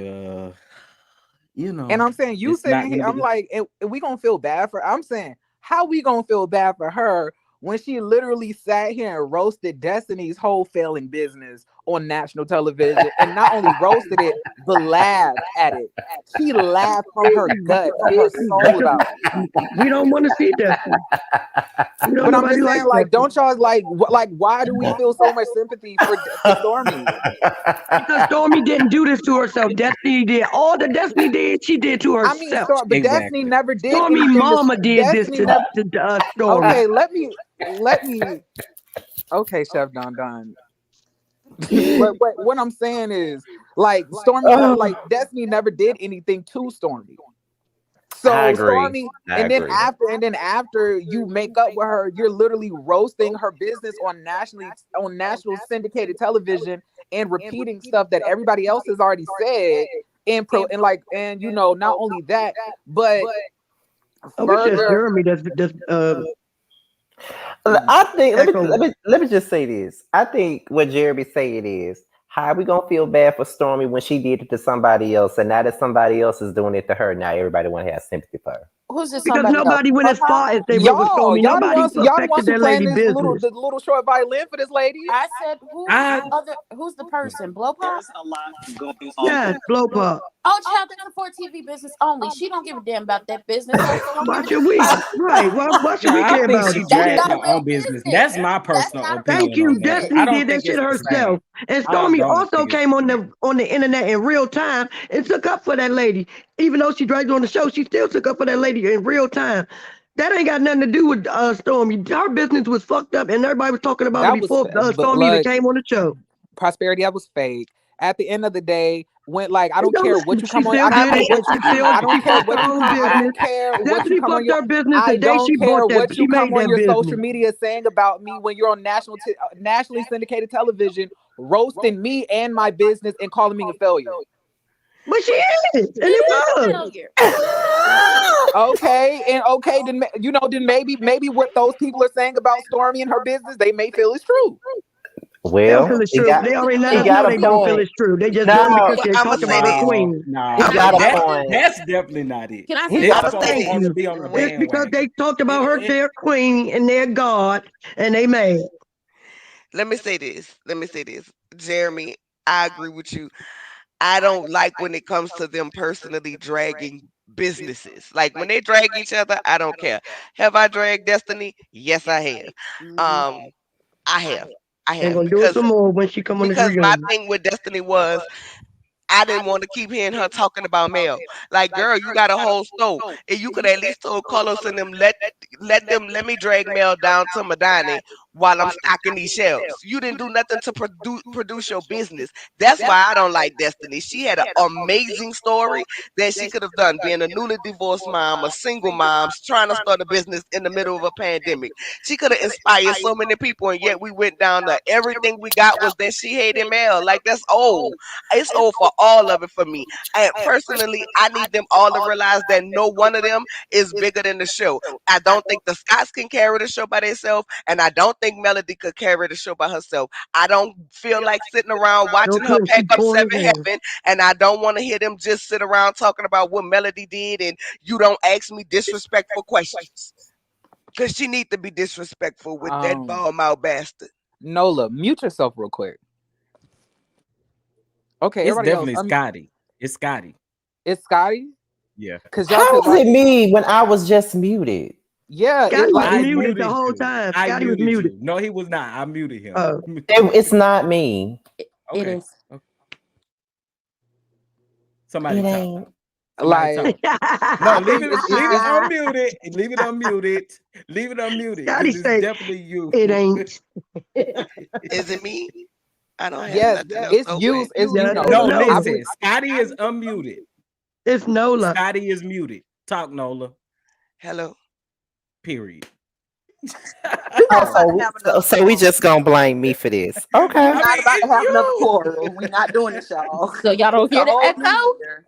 And I'm saying, you it's not sitting here, gonna be I'm good. like, and we gonna feel bad for. I'm saying, how we gonna feel bad for her when she literally sat here and roasted Destiny's whole failing business on national television, and not only roasted it, but laughed at it. She laughed from her gut, from her soul Because about it. we don't want to see Destiny. We don't But I'm nobody just like saying, like, Destiny. don't y'all like? Why do we feel so much sympathy for Stormy? Because Stormy didn't do this to herself. Destiny did. All the Destiny did, she did to I mean, herself. but Destiny Exactly. never did Stormy anything. mama did this Destiny never. to Stormy. Okay, let me. Okay, Chef Don Don. But what I'm saying is, like, Stormy, like, Destiny never did anything to Stormy. I So agree. Stormy, I agree. and then after you make up with her, you're literally roasting her business on national syndicated television and repeating stuff that everybody else has already said, and not only that, but I wish that's further. Jeremy that's I think let me echo. let me let me just say this. I think what Jeremy saying is, how are we gonna feel bad for Stormy when she did it to somebody else, and now that somebody else is doing it to her, now everybody want to have sympathy for her. Who's this Because somebody else? nobody went as Clubhouse? far as they went with Stormy. Y'all Nobody the affected ones who that playing lady this business. little short violin for this lady. I said, I who's the person? Blow Pop? Yes, blow pop. Oh, child, that's for TV business only. She don't give a damn about that business, so she don't Why give a damn should we? about it. Right. Why should we Yeah, I care think about she it? That's dragged not her a real own business. business. That's my That's personal not a real Thank opinion on you. that. business. I Destiny don't did think that shit it's the same. herself. And I Stormy don't also think it's came on the same. the internet in real time and took up for that lady. Even though she dragged on the show, she still took up for that lady in real time. That ain't got nothing to do with Stormy. Her business was fucked up, and everybody was talking about it That was, before but Stormy even like, came on the show. prosperity, that was fake. At the end of the day, when, like, I It don't care don't- what you She come on. still I don't I did care mean, it. what you. I don't She care fucked her what you own come. I business. don't care what you Destiny come on fucked your. her business the I day don't she care bought that. what She you come made on that your social business. media saying about me when you're on nationally syndicated television, roasting me and my business and calling me a failure. But she is, and It it is a was. failure. Okay, then maybe what those people are saying about Stormy and her business, they may feel is true. They don't feel well, it's true. They Who's already the let he us they? know got a they don't feel point. it's true. They just doing it No, because Well, they I'ma talked say about her this. No, queen. no, he Can I got say a that point. something? that's definitely not it. Can I say He Them got a something? folks Thank point. want to you. be on the It's because bandwagon. they talked about her, It, their queen and their god, and they mad. let me say this. Let me say this. Jeremy, I agree with you. I don't like when it comes to them personally dragging businesses. Like when they drag each other, I don't care. Have I dragged Destiny? Yes, I have. Mm-hmm. Um, I have. I And have gonna do it because some more when she come on this my reunion. thing with Destiny was I didn't want to keep hearing her talking about Mel. Like, girl, you got a whole store, and you could at least told Carlos and them let me drag Mel down to Medina while I'm stocking these shelves. You didn't do nothing to produce your business. That's why I don't like Destiny. She had an amazing story that she could have done, being a newly divorced mom, a single mom, trying to start a business in the middle of a pandemic. She could have inspired so many people, and yet we went down to everything we got was that she hated Mel. Like, that's old. It's old for all of it for me. And personally, I need them all to realize that no one of them is bigger than the show. I don't think the Scots can carry the show by themselves, and I don't think Melody could carry the show by herself. I don't feel like sitting around No watching her couldn't. She pack up pouring Seven it in. Heaven, and I don't want to hear them just sit around talking about what Melody did, and you don't ask me disrespectful questions. Because she need to be disrespectful with that Um, ball mouth bastard. Nola, mute yourself real quick. Okay, It's everybody else, definitely Scotty. It's Scotty. it's Scotty. Yeah. How is it me when I was just muted? Yeah, Scotty was I muted the muted whole you. time. I Scotty was muted muted. you. No, he was not. I muted him. Oh, It's not me. It Okay. is. Okay. Somebody It talk. ain't. Somebody like, talk. No, I think leave it unmuted. Leave it unmuted. Leave it unmuted. Scotty Because it's say definitely you. it ain't. Is it me? I don't have yes, nothing else it's you. open. It's Yeah, it's No, Nola. I Nola. believe listen. Scotty is unmuted. It's Nola. Scotty is muted. Talk, Nola. Hello. Period. We're not about to Oh, have So, another so we just quarrel. gonna blame me for this. We're Okay. I not mean, about to it's have another you. quarrel. We're not doing this, y'all. So y'all don't It's hear a the whole echo? new year.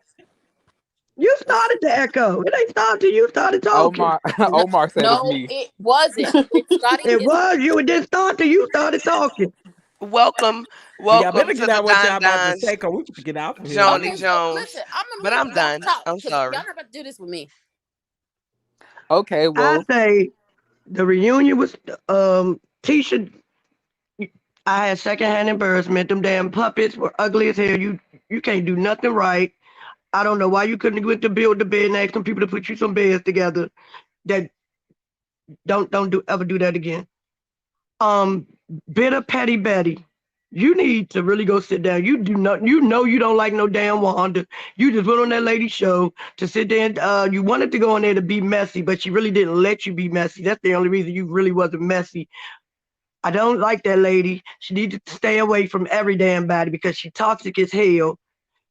You started the echo. It ain't started till you started talking. Omar, No, Omar said it's no, me. it wasn't. It's starting. It It's was you. It didn't start till you started talking. Welcome, Well, y'all welcome better to get the out what Don y'all about to Dons, say, cause we can get off of here in a Joni okay. minute. So listen, Jones. I'm gonna But mute. I'm Y'all done. talk I'm because y'all sorry. not about to do this with me. Okay, I well, say the reunion was Tisha. I had secondhand embarrassment. Them damn puppets were ugly as hell. You can't do nothing right. I don't know why you couldn't went to build the bed and ask some people to put you some beds together. That don't do ever do that again. Um, Bitter Petty Betty, you need to really go sit down. You know you don't like no damn Wanda. You just went on that lady show to sit there and you wanted to go in there to be messy, but she really didn't let you be messy. That's the only reason you really wasn't messy. I don't like that lady. She needs to stay away from every damn body because she toxic as hell.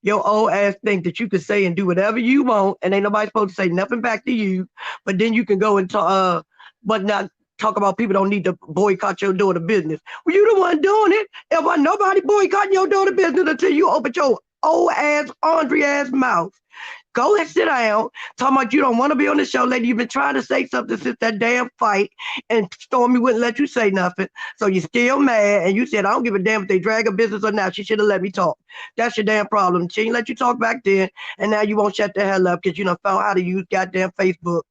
Your old ass think that you can say and do whatever you want, and ain't nobody supposed to say nothing back to you. But then you can go and talk, but not talk about people don't need to boycott your daughter business. Well, you the one doing it. If I nobody boycotting your daughter business until you open your old ass, Andre ass mouth. Go and sit down. Talking about you don't want to be on the show, lady. You've been trying to say something since that damn fight, and Stormi wouldn't let you say nothing. So you're still mad, and you said, I don't give a damn if they drag a business or not. She should have let me talk. That's your damn problem. She didn't let you talk back then, and now you won't shut the hell up because you done found how to use goddamn Facebook.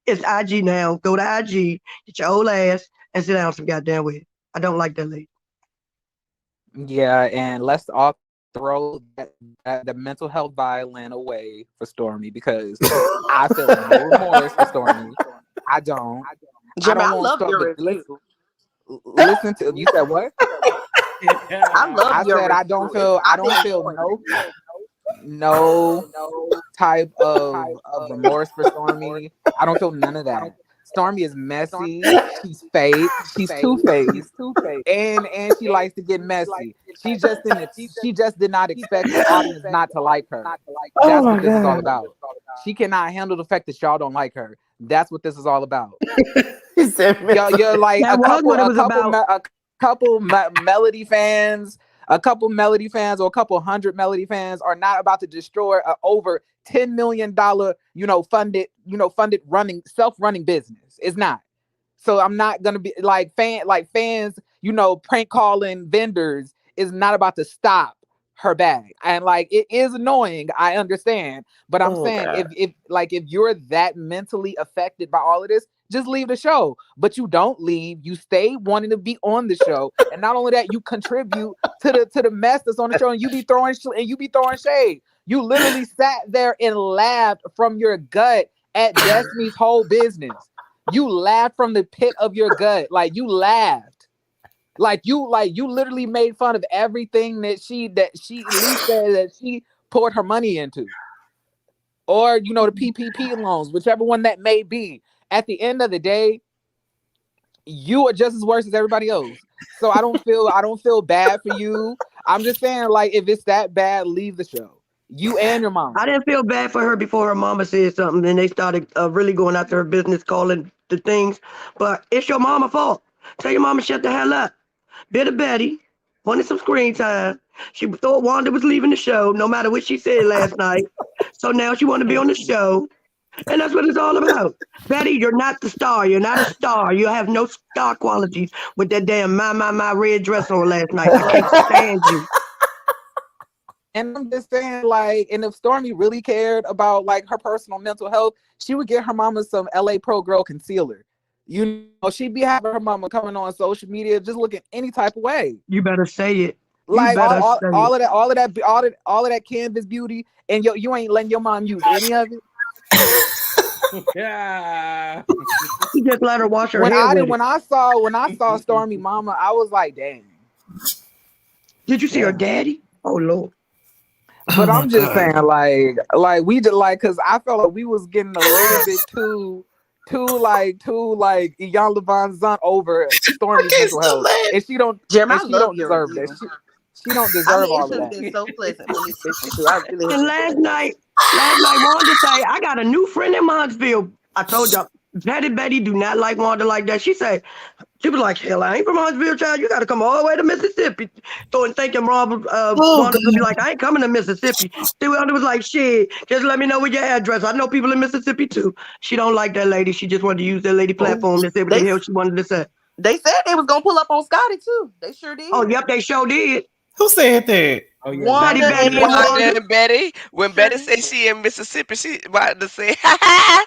It's IG now. Go to IG, get your old ass, and sit down some goddamn way. I don't like that lady. yeah, and let's all throw the mental health violin away for Stormy because I feel no remorse for Stormy. I don't. I Jeremy, don't I want love your Stormy. review. Listen to you said what? I love I your said I review. don't feel. I I've been don't feel enjoying it. no type of remorse for Stormy. I don't feel none of that. Stormy is messy. She's fake. She's two-faced. And she likes to get messy. She just did not expect the audience not to like her. Oh That's my what this is all god. about. She cannot handle the fact that y'all don't like her. That's what this is all about. He said You're like That was what it was about. Melody fans, a couple Melody fans, or a couple hundred Melody fans are not about to destroy a over $10 million, funded running self-running business. It's not. So I'm not gonna be fans, prank calling vendors is not about to stop her bag. And like it is annoying, I understand. But I'm oh saying god. if you're that mentally affected by all of this, just leave the show. But you don't leave. You stay wanting to be on the show. And not only that, you contribute to the mess that's on the show and you be throwing shade. You literally sat there and laughed from your gut at Destiny's whole business. You laughed from the pit of your gut. Like you laughed. Like you literally made fun of everything that she at least said that she poured her money into. Or, the PPP loans, whichever one that may be. At the end of the day, you are just as worse as everybody else. So I don't feel bad for you. I'm just saying, like, if it's that bad, leave the show. You and your mom. I didn't feel bad for her before her mama said something, and they started really going after her business, calling the things. But it's your mama fault. Tell your mama shut the hell up. Bitter Betty wanted some screen time. She thought Wanda was leaving the show, no matter what she said last night. So now she want to be on the show, and that's what it's all about. Betty, you're not the star. You're not a star. You have no star qualities with that damn my red dress on last night. I can't stand you. And I'm just saying, like, and if Stormy really cared about like her personal mental health, she would get her mama some LA Pro Girl concealer. She'd be having her mama coming on social media just looking any type of way. You better say it. You Like better say it. all of that canvas beauty, and you ain't letting your mom use any of it. Yeah. You just let her wash her hair with it. When I saw Stormy mama, I was like, dang. Did you see her Damn. daddy? Oh Lord. But Oh my I'm just god. saying, like we just like, cause I felt like we was getting a little bit too like Ian Levon's son over Stormy's He's mental health, delayed. Jeremy, I and she love don't your deserve review. that. She don't I deserve mean, it's all of just that. been so pleasant for me to listen to. I really And enjoyed it. last night, Wanda say, I got a new friend in Huntsville. I told y'all, Betty do not like Wanda like that. She was like, hell, I ain't from Huntsville, child. You got to come all the way to Mississippi. So, and thinking Oh Wanda would be God. like, I ain't coming to Mississippi. Wanda was like, shit, just let me know where your address. I know people in Mississippi too. She don't like that lady. She just wanted to use that lady platform to say what the They hell she wanted to say. they said they was gonna pull up on Scotty too. They sure Oh, did. yep, they sure did. Who said that? Oh yeah, Betty, Wanda Wanda and Betty, did. and Wanda Wanda. Wanda and Betty. When sure Betty did. said she in Mississippi, she about to say, ha ha.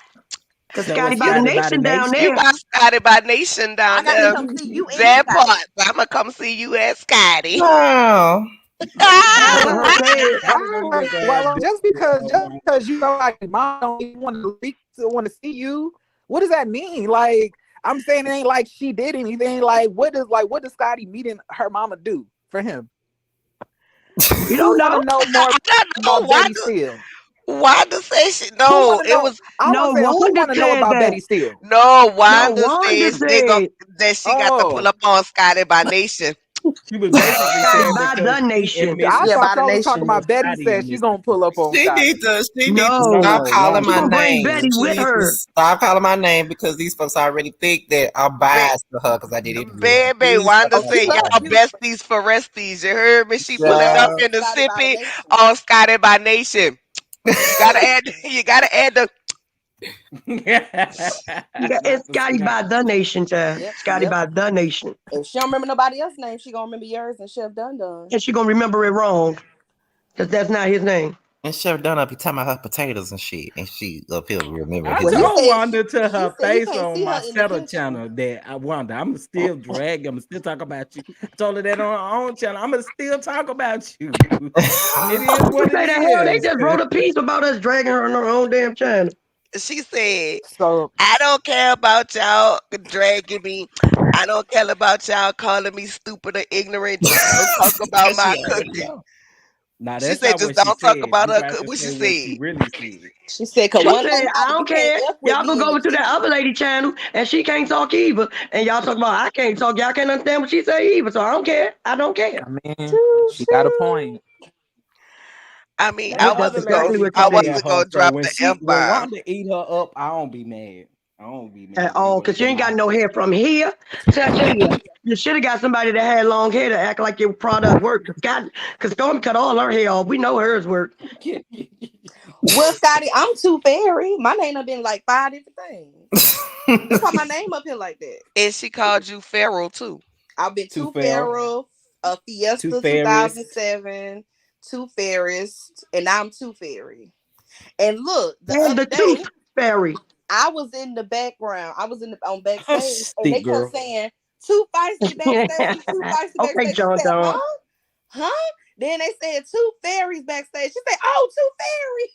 Because So Scotty it's by the Scotty by the nation down nation. You there. got Scotty by Nation I down got to there. come see you and That part. Scotty. So I'm going to come see you at Scotty. Wow. That's what I Well, said. Scotty gonna get the well, address. just because you know like mom don't even want to see you, what does that mean? Like I'm saying, it ain't like she did anything. Like what does Scotty meeting her mama do for him? You Who don't want to know? know more I don't know about Betty Steele? Wanda say she Who no. want to It know? was I want No, to say who Wanda want to know said about that. Betty Steele? no. No, Wanda Wanda says they go said that she got to pull Oh, up on Scotty by Nation. She was basically Scotty saying by because the she nation. I admitted Yeah, thought by the y'all was talking nation. to about Betty Scotty said in she gonna pull up Mississippi. on Scotty. She need to No. stop No, calling She my Wanda. gonna bring name. Betty She with needs to her. stop calling my name because these folks already think that I'm Ba- biased to her because I did interview her. Baby, Please stop Wanda Oh, she calling said my love y'all name. you. besties for resties. You heard me? She She pulling up love Yeah. in the Scotty by the sippy nation. on Scotty by Nation. You gotta add the Yeah, Not it's the Scotty by snap. the nation, child. Yep, Scotty yep. by the nation. If she don't remember nobody else's name, she gonna remember yours and Chef Dun Dun. And she gonna remember it wrong. Because that's not his name. And Chef Donna be talking about her potatoes and shit, and she up here remembering I his Well, he name. told said Wanda to he her said he face can't on see her my in the Cheddar kitchen. channel that Wanda, I'm still drag. I'm still talk about you. I told her that on her own channel. I'm gonna still talk about you. It is You what it say the hell, they is. just wrote a piece about us dragging her on her own damn channel. she said, So I don't care about y'all dragging me. I don't care about y'all calling me stupid or ignorant. Just don't talk about Because my she already cooking. know. Now She that's said, not just what she don't talk said. about You her got cook. to What she say what she said? really said. She said, "Cause She one said, thing I about it, don't you can't care. f with Y'all gonna me in go the over to that kitchen." other lady channel and she can't talk either. And y'all talk about I can't talk. Y'all can't understand what she say either. So I don't care. I don't care. I mean, Choo she got a choo. point. I mean, And That's the other exactly lady what she I coming said. at wasn't her. gonna So drop the F when bomb. Wanda eat her up, I don't be mad. I don't be At mad all, anyway. because you But ain't got now no hair from here to here. You should have got somebody that had long hair to act like your product worked. Because Stormi cut all her hair off. We know hers worked. Well, Scotty, I'm too fairy. My name done been like 5 different things. That's why my name up here like that. And she called you Pharaoh too. I've been too Too fair, Pharaoh, too Fiesta fairest. 2007, Too Fairest, and now I'm Too Fairy. And look, the And other the day tooth fairy. I was in the background. I was in the on Oh, backstage, and they stick kept girl. saying too feisty backstage, too feisty Okay, backstage. She John said, John. "Huh, huh?" Then they said two fairies backstage. She said, "Oh, two fairies."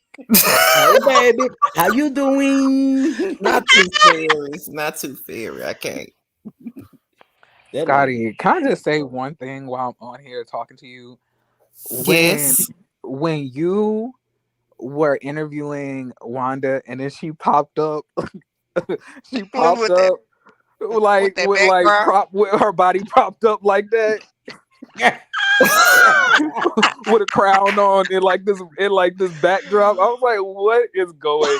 Hey baby, how you doing? Not too fairy. It's not too fairy. I can't. That lady. Scotty, can I just say one thing while I'm on here talking to you? When Yes. when you were interviewing Wanda and then she popped up, she popped with that up with like that with like background. prop with her body propped up like that with a crown on in like this backdrop. I was like, what is going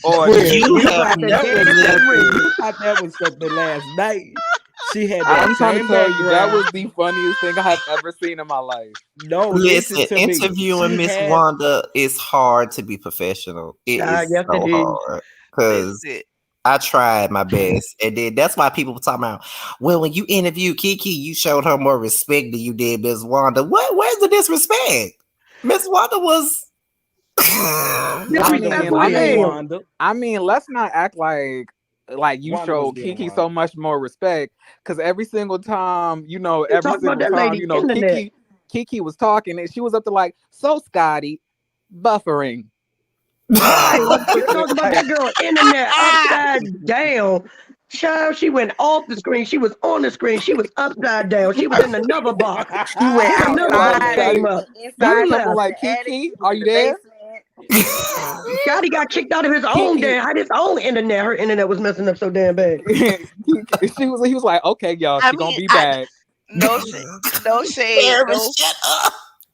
on Well, here? You You have clapping that never was dead something. listened. You thought that was something last night. She had that I'm trying to same tell you that background. was the funniest thing I have ever seen in my life. No, listen Listen, to me. interviewing She Miss had Wanda is hard to be professional. It is Yes, it so is. hard because Listen, I tried my best, and then that's why people were talking about. Well, when you interviewed Kiki, you showed her more respect than you did Miss Wanda. What? Where's the disrespect? Miss Wanda was. Wanda was Disrespectful I as being mean, hell. Wanda. let's not act like you Wanda was showed being Kiki Wanda. so much more respect because every single time, You talk about that lady internet. Kiki was talking and she was up to like, so Scotty, buffering. Right. You talk about Like, that girl internet upside down. Child, she went off the screen. She was on the screen. She was upside down. She was in another box. You went Another box outside, came Scotty, up. the You Scotty inside. kept You on was left. in like, the attic. Kiki, You was are in you the there? basement. Scotty got kicked out of his own Kiki, damn. Had his own internet. Her internet was messing up so damn bad. he was like, okay, y'all, I she gonna mean, be back. no shade, no shade, Paris, no shut up.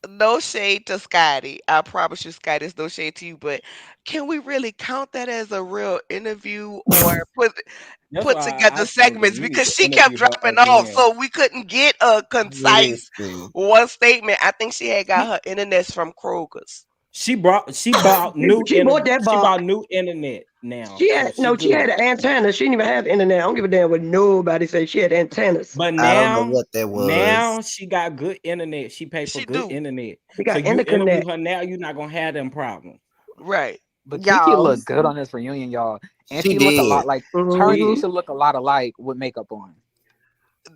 no shade to Scotty. I promise you, Scotty, it's no shade to you. But can we really count that as a real interview or That's put why I together told her segments? you need Because to she kept interview her dropping off, again. so we couldn't get a concise Listen, one statement. I think she had got She her internet from Kroger's. she bought She bought that she box. bought new internet now, She so had she no. She good. had an antenna. She didn't even have internet. I don't give a damn what nobody say. She had antennas. But I don't know what that was. now she got good internet. She paid for She good do. internet. She So got you interview interconnect. her now, you're not gonna have them problems. Right. But Kiki Y'all. looked good on this reunion, y'all. And She she look a did. lot like her and Hmm. Tisha look a lot alike with makeup on.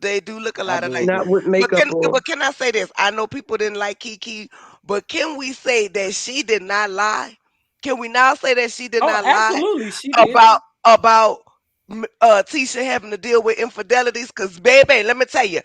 They do look a I lot do alike. Not agree. with makeup on. But can I say this? I know people didn't like Kiki, but can we say that she did not lie? Can we now say that she did Oh, not lie absolutely, she about didn't. Tisha having to deal with infidelities? Because baby, let me tell you,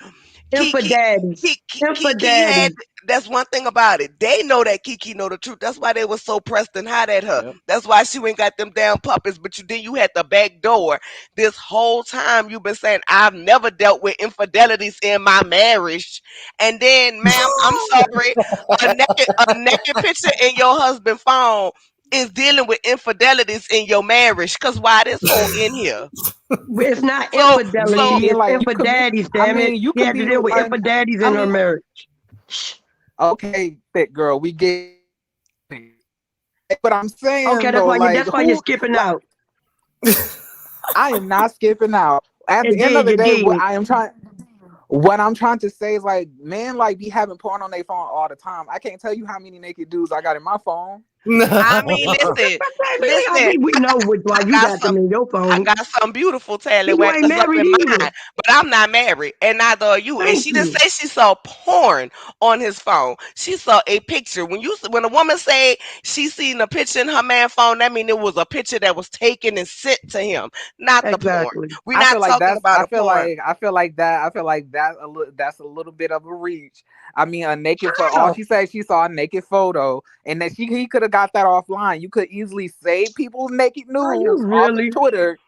Kiki, Infidaddies. Kiki had. Infidaddies. That's one thing about it. They know that Kiki know the truth. That's why they were so pressed and hot at her. Yep. That's why she went got them damn puppets. But you had the back door this whole time. You've been saying I've never dealt with infidelities in my marriage, and then, ma'am, I'm sorry, a naked picture in your husband's phone is dealing with infidelities in your marriage. Cause why this whole in here? It's not So I so infidelity. mean, It's like you could be. infidaddies. I Damn it! mean, you He could had to be. deal with infidaddies I in her mean, marriage. Shh. okay, thick girl, we get it. But I'm Okay, saying that's though, why you. like That's why you're who? skipping Like out. I am not skipping out. At And the end of then the you day, did. what I'm trying to say is like men like be having porn on their phone all the time. I can't tell you how many naked dudes I got in my phone. I mean, listen. We know why I you got got some. them in your I phone. got some beautiful And you ain't tallywhackers up married in either. mine, but I'm not married, and neither are you. And Thank she didn't you. say she saw porn on his phone. She saw a picture. When a woman say she seen a picture in her man phone, that means it was a picture that was taken and sent to him, not the porn. Exactly. We're I not feel like talking that's. about a porn. I feel like that a little. That's a little bit of a reach. I mean, a naked photo. All How? she said she saw a naked photo, and that he could have got that offline. You could easily save people's naked Are you nudes off of really? Twitter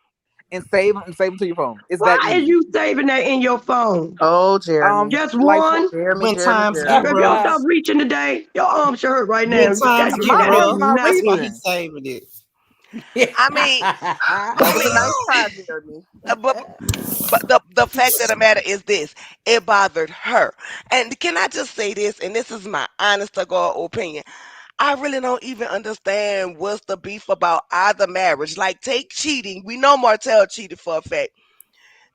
and save them to your phone. It's that Why is easy. you saving that in your phone? Oh, Jeremy. Just Like one? Jeremy, When Jeremy, times That's get Jeremy. If y'all why rough, stop reaching today, your arms should hurt right when now. times That get my that arms ain't rough, not that's why nothing. he's reaching. saving it. I mean, That I was a mean, nice try, Jeremy. but the fact of the matter is this: it bothered her. And can I just say this? And this is my honest to God opinion. I really don't even understand what's the beef about either marriage. Like, take cheating. We know Martell cheated for a fact.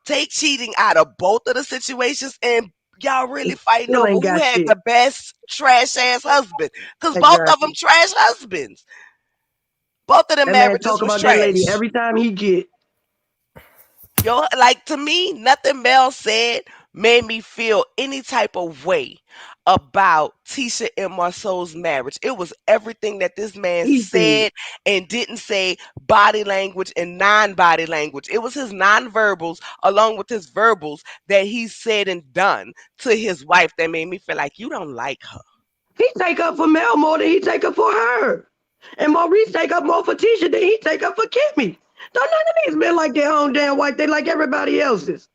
Take cheating out of both of the situations, and y'all really fighting Still over ain't who got had shit. the best trash ass husband. Because both of them Exactly. trash husbands. Both of them That man marriages talk was about that lady trash. every time he get. Yo, like to me, nothing Mel said made me feel any type of way about Tisha and Marceau's marriage. It was everything that this man He said. said and didn't say, body language and non-body language. It was his non-verbals along with his verbals that he said and done to his wife that made me feel like you don't like her. He take up for Mel more than he take up for her. And Maurice take up more for Tisha than he take up for Kimmy. Don't none of these men like their own damn wife. They like everybody else's.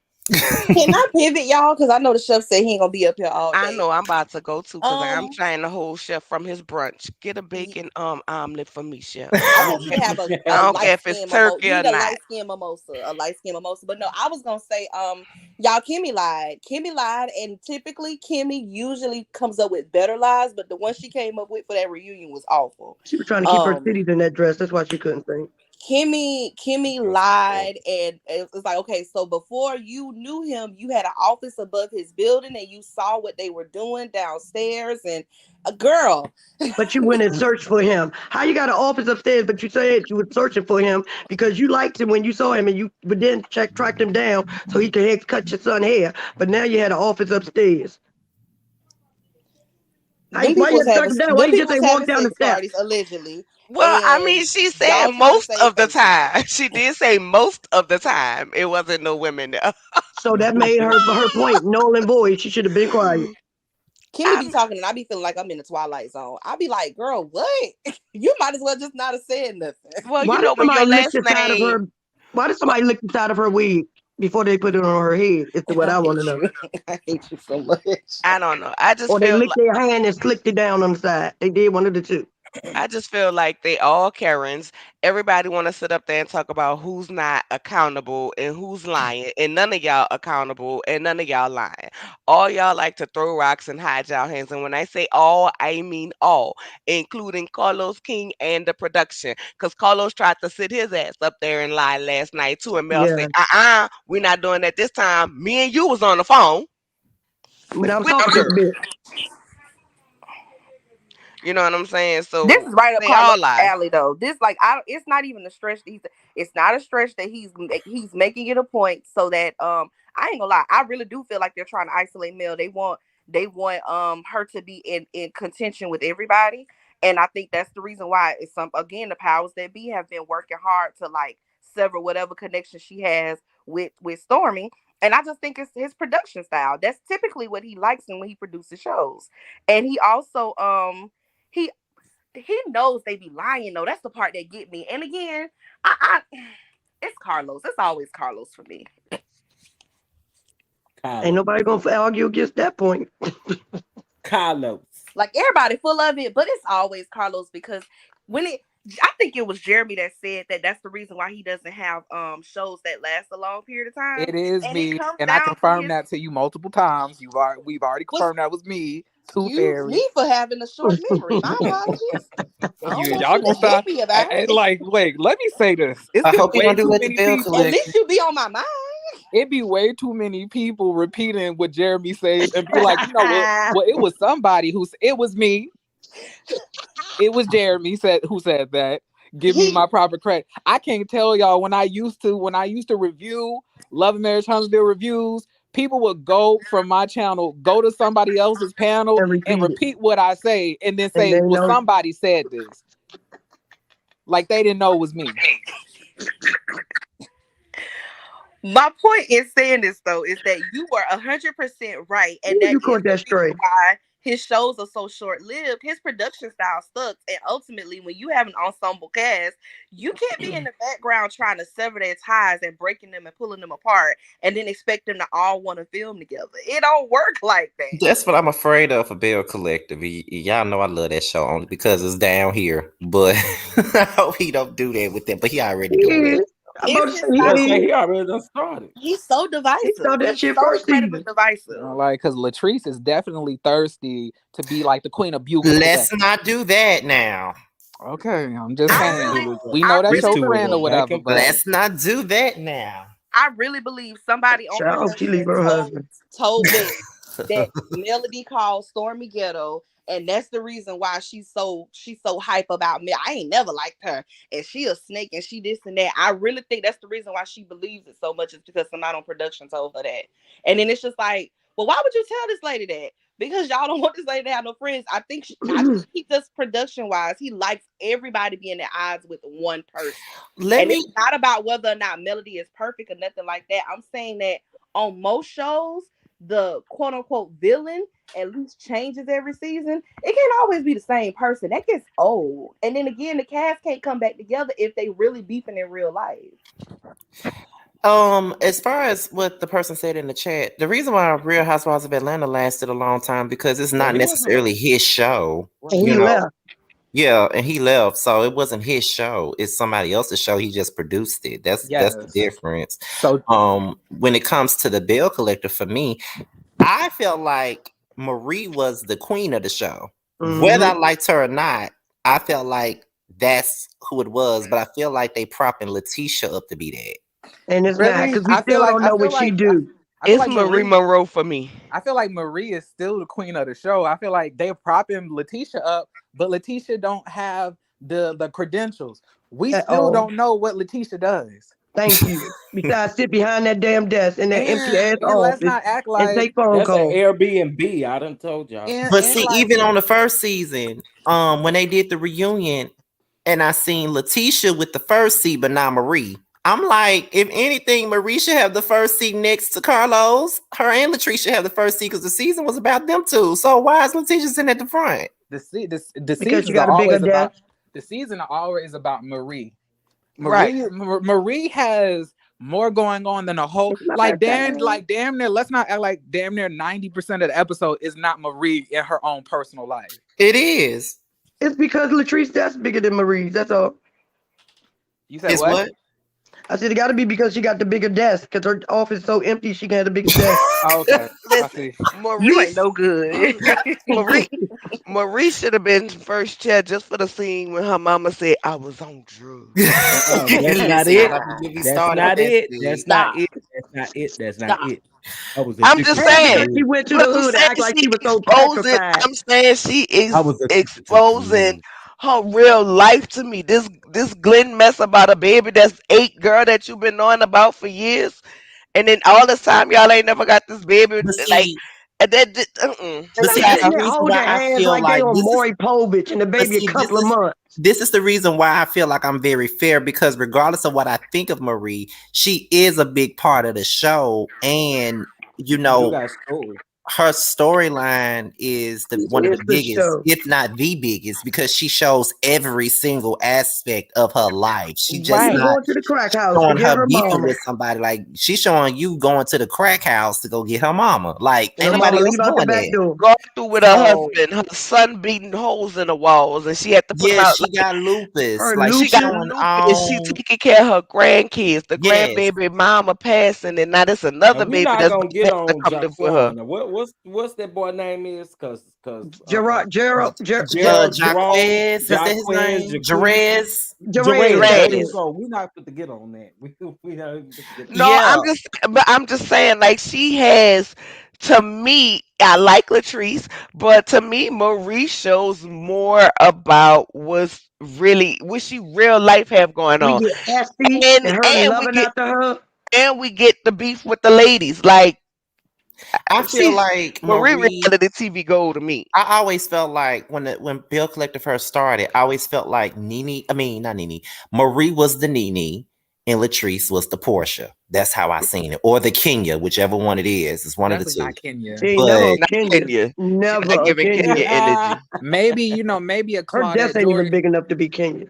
Can I pivot, y'all? Because I know the chef said he ain't gonna be up here all I day. know I'm about to go to because I'm Um, trying to hold Chef from his brunch. Get a y- bacon omelet for me, Chef. I want you to have I a don't care light if it's skin mimosa. turkey You or need a not. light skin mimosa, a light skin mimosa. But no, I was gonna say, y'all, Kimmy lied. Kimmy lied, and typically Kimmy usually comes up with better lies, but the one she came up with for that reunion was awful. She was trying to keep her Um, titties in that dress. That's why she couldn't sing. Kimmy lied, and it was like, okay, so before you knew him, you had an office above his building, and you saw what they were doing downstairs. And a girl, But you went and searched for him. How you got an office upstairs, but you said you were searching for him because you liked him when you saw him and you would then track him down so he could cut your son hair. But now you had an office upstairs. Why you had to track him down? Why them you just people was ain't walk having down the sex steps? parties allegedly, Well, I mean, and she said y'all trying to most save of the face now. time. She did say most of the time it wasn't no women there. So that made her point null and void. She should have been quiet. Kimmy be I'm, talking, and I be feeling like I'm in the Twilight Zone. I be like, girl, what? You might as well just not have said nothing. well, Why did when your somebody lick last the side of name, her? Why did well, somebody lick the side of her wig? before they put it on her head. Is what I want to know. I hate you so much. I don't know. I just Or they feel licked their hand and slicked it down on the side. They did one of the two. like they all Karens. Everybody want to sit up there and talk about who's not accountable and who's lying, and none of y'all accountable and none of y'all lying. All y'all like to throw rocks and hide y'all hands, and when I say all, I mean all, including Carlos King and the production. Because Carlos tried to sit his ass up there and lie last night too, and Mel Yeah. said, we're not doing that this time. Me and you was on the phone But I'm with the talking this girl. bit. You know what I'm saying? So This is right up they all Carlos' lie. alley, though. This like it's not even a stretch. It's not a stretch that he's making it a point so that I ain't gonna lie. I really do feel like they're trying to isolate Mel. They want her to be in contention with everybody, and I think that's the reason why it's the powers that be have been working hard to like sever whatever connection she has with Stormi. And I just think it's his production style. That's typically what he likes when he produces shows. And he also he he knows they be lying though. That's the part that get me. And again, I it's Carlos. It's always Carlos for me. Ain't nobody gonna argue against that point. Carlos. Like everybody full of it, but it's always Carlos because I think it was Jeremy that said that that's the reason why he doesn't have shows that last a long period of time. It is And me, it comes and I down to confirmed that to you multiple times. We've already confirmed that was me. Tooth Fairy. me for having a short memory. My apologies. I don't want Y'all you gonna to hit stop? me about it. Like, wait, let me say this. It's I been hope you way don't do too that to many Bill people. At Collector. least you be on my mind. It'd be way too many people repeating what Jeremy said and be like, you know what? Well, it was somebody it was me. It was Jeremy who said that. Give me my proper credit. I can't tell y'all when I used to review Love and Marriage Huntsville reviews, people would go from my channel, go to somebody else's panel and repeat what I say and then say, well, somebody said this. Like they didn't know it was me. My point in saying this though is that you were 100% right, and that You is caught the that reason straight. why his shows are so short-lived. His production style sucks, and ultimately, when you have an ensemble cast, you can't be in the background trying to sever their ties and breaking them and pulling them apart, and then expect them to all want to film together. It don't work like that. That's what I'm afraid of for Bill Collective. Y'all know I love that show only because it's down here. But I hope he don't do that with them. But he already doing it. I'm about to say He already done started. He's so divisive. He started that shit first incredibly season. divisive. Like, because Latrice is definitely thirsty to be like the queen of Bugle. Let's not do that now. Okay, I'm just saying. We I know that's really your friend or whatever, but let's not do that now. I really believe somebody on Shout out Chilee for her husband. told me that Melody called Stormi ghetto, and that's the reason why she's so hype about me. I ain't never liked her, and she a snake, and she this and that. I really think that's the reason why she believes it so much is because somebody on production told her that. And then it's just like, well, why would you tell this lady that? Because y'all don't want this lady to have no friends. I think he just production wise, he likes everybody being at odds with one person. It's not about whether or not Melody is perfect or nothing like that. I'm saying that on most shows, the quote unquote villain at least changes every season. It can't always be the same person. That gets old. And then again, the cast can't come back together if they really beefing in real life. As far as what the person said in the chat, the reason why Real Housewives of Atlanta lasted a long time because it's not necessarily his show. And he left. Yeah, and he left, so it wasn't his show. It's somebody else's show. He just produced it. That's the difference. So, when it comes to the Bill Collector, for me, I felt like Marie was the queen of the show. Whether I liked her or not, I felt like that's who it was. But I feel like they propping Letitia up to be that. And it's not because we still don't know what she do. It's like Marie Monroe for me. I feel like Marie is still the queen of the show. I feel like they're propping Letitia up, but Letitia don't have the credentials. We still don't know what Letitia does. Thank you. Besides, sit behind that damn desk in that empty ass office let's not act like and take phone that's calls. an Airbnb. I done told y'all. But see, even on the first season, when they did the reunion, and I seen Letitia with the first seat, but not Marie. I'm like, if anything, Marie should have the first seat next to Carlos. Her and Latrice should have the first seat because the season was about them two. So why is Letitia sitting at the front? The season are always about Marie. Marie has more going on than a whole. It's my Like birthday. damn near. Let's not act like damn near 90% of the episode is not Marie in her own personal life. It is. It's because Latrice that's bigger than Marie's. That's all. You said It's what? what? I said it got to be because she got the bigger desk. Because her office is so empty, she can have the biggest desk. Oh, okay, I Listen, see. You Maurice, ain't no good. Maurice should have been first chair just for the scene when her mama said, "I was on drugs." That's not Listen, it. don't get me That's started not with that it. shit. That's not Stop. it. That's not it. That's not Stop. it. I was I'm addicted just to And because saying. she drugs. went to But the I'm hood and saying act like she she was so exposing. petrified. I'm saying she I is was addicted to exposing drugs. her real life to me. This Glenn mess about a baby that's 8, girl, that you've been knowing about for years, and then all this time y'all ain't never got this baby. But Like see, and that. And I'm that's sitting the Child. there reason holding why I hands feel like they like on this is. Maury Povich and the But baby a see, couple of months. this is the reason why I feel like I'm very fair, because regardless of what I think of Marie, she is a big part of the show, and you You do know got story. her storyline is one of the It's the biggest, show. if not the biggest, because she shows every single aspect of her life. She just Even Right. not going to the crack house to showing get her her beefing mama. with somebody. Like she's showing you going to the crack house to go get her mama. Like And ain't her mama nobody else leave out the doing back that. door. Going through with her So husband, her son beating holes in the walls, and she had to put him yeah, out. she got lupus. Her Like She she's got lupus. showing lupus. She all taking care of her grandkids. The yes. grandbaby mama passing, and now there's Now another we baby not that's gonna about get to have to on come live with her. Jaquan. Now what's that boy name is? Gerald, Jaquez, is that his Jaquez, name? Jaquez, Jerez. Jerez, There that's you it. Reyes. go. We not fit to get on that. We not fit to get on No, Yeah. I'm just saying, like she has. To me, I like Latrice, but to me, Marie shows more about what she real life have going We on, get Esty and and her and we loving get after her. the beef with the ladies. Like I feel she's like Marie Marie. reality TV gold to me. I always felt like when Bill Collective first started, I always felt like Nene. I mean, not Nene. Marie was the Nene, and Latrice was the Portia. That's how I seen it, or the Kenya, whichever one it is. It's one of the Definitely two. not Kenya. She ain't never But a Not Kenya. Kenya. She Never not a giving Kenya. Kenya energy. Maybe maybe a Her desk Claudette ain't even Jordan. big enough to be Kenya.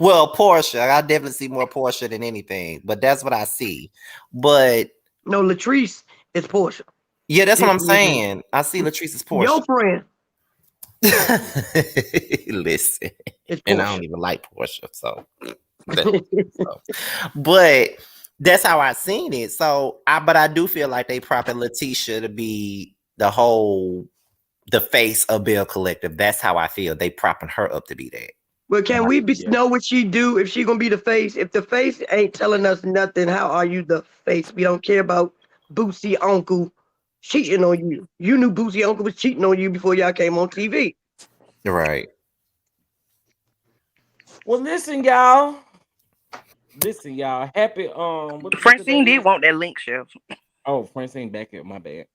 well, Portia, I definitely see more Portia than anything. But that's what I see. But No, Latrice is Portia. yeah, that's what I'm Mm-mm. saying. I see Latrice's Portia. Your friend Listen, is and I Portia. don't even like Portia, so. But that's how I seen it. So but I do feel like they propping Letitia to be the face of Bill Collective. That's how I feel. They propping her up to be that. Well, can we Yeah. know what she do if she gonna be the face? If the face ain't telling us nothing, how are you the face? We don't care about Boosie Uncle cheating on you. You knew Boosie Uncle was cheating on you before y'all came on TV. Right. Well, listen, y'all. Listen, y'all. Happy what the fuck is Francine that? did want that link, Chef. Oh, Francine back here. My bad.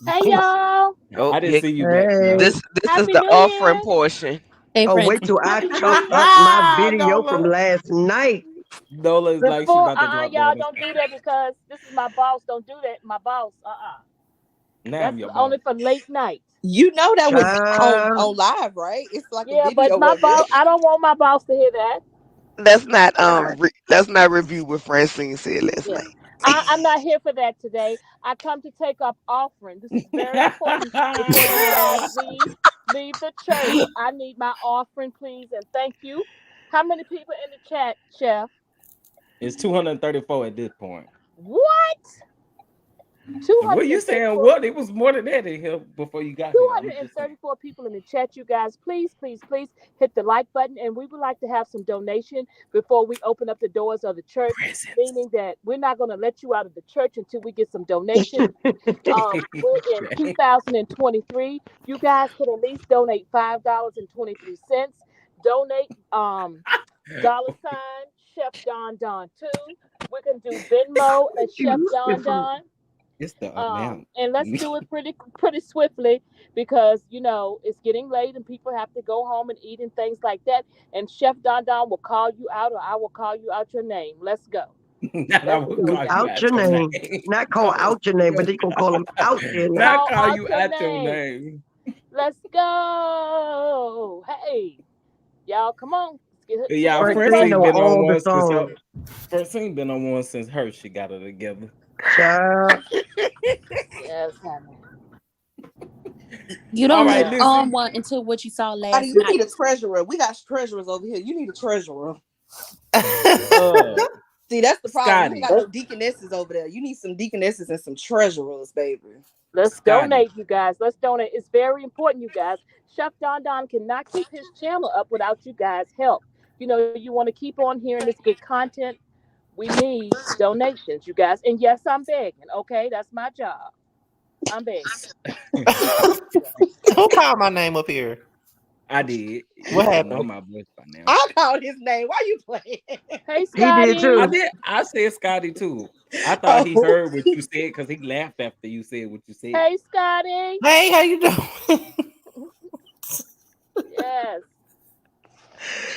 Hey y'all. Oh, I didn't here, see you back. Hey. this is Happy the New offering Year. portion. Hey Oh, Frank. wait till I Happy New talk Year. about my video from Nola. last night. Nola is like she Before about to drop y'all down. don't do that because this is my boss. Don't do that. My boss. Now That's I'm your boss. only for late night. You know that was Child. on live, right? It's like a Yeah, but video my of boss. it. I don't want my boss to hear that. Let's not review what Francine said last Yeah. night. I'm not here for that today. I come to take up offering. This is very important. Before you guys leave the church, I need my offering, please, and thank you. How many people in the chat, Chef? It's 234 at this point. What? What you saying? 234. What? It was more than that in here before you got here. I'm just saying. 234 people in the chat, you guys. Please, please, please hit the like button. And we would like to have some donation before we open up the doors of the church, meaning that we're not going to let you out of the church until we get some donation. We're in 2023. You guys can at least donate $5.23. Donate $ Chef Don Don 2. We can do Venmo at Chef Don Don. It's the amount. And let's do it pretty swiftly because it's getting late and people have to go home and eat and things like that. And Chef Don Don will call you out, or I will call you out your name. Let's go. I will call you Out your name. Not call out your name, but they gonna call him out their name. Not call out you your out your name. name. Let's go. Hey. Y'all, come on. Y'all, Let's get the Francine Francine know program been on all the one since her. songs. Francine been on one since her. She got it together. Child. Yes, honey. All You don't right, move listen. on one until what you saw Scotty, last you need night. a treasurer. We got treasurers over here. You need a treasurer. Uh, See, that's the problem. You ain't Scotty, got no Let's deaconesses over there. You need some deaconesses and some treasurers, baby. let's Scotty. donate, you guys. Let's donate. It's very important, you guys. Chef Don cannot keep his channel up without you guys' help. You want to keep on hearing this good content. We need donations, you guys. And yes, I'm begging. Okay, that's my job. I'm begging. Who called my name up here? I did. You What should know happened? my voice by now. I called his name. Why you playing? Hey, He did Scotty. I too. did. I said Scotty too. I thought he Oh, heard what you said because he laughed after you said what you said. Hey, Scotty. Hey, how you doing? Yes.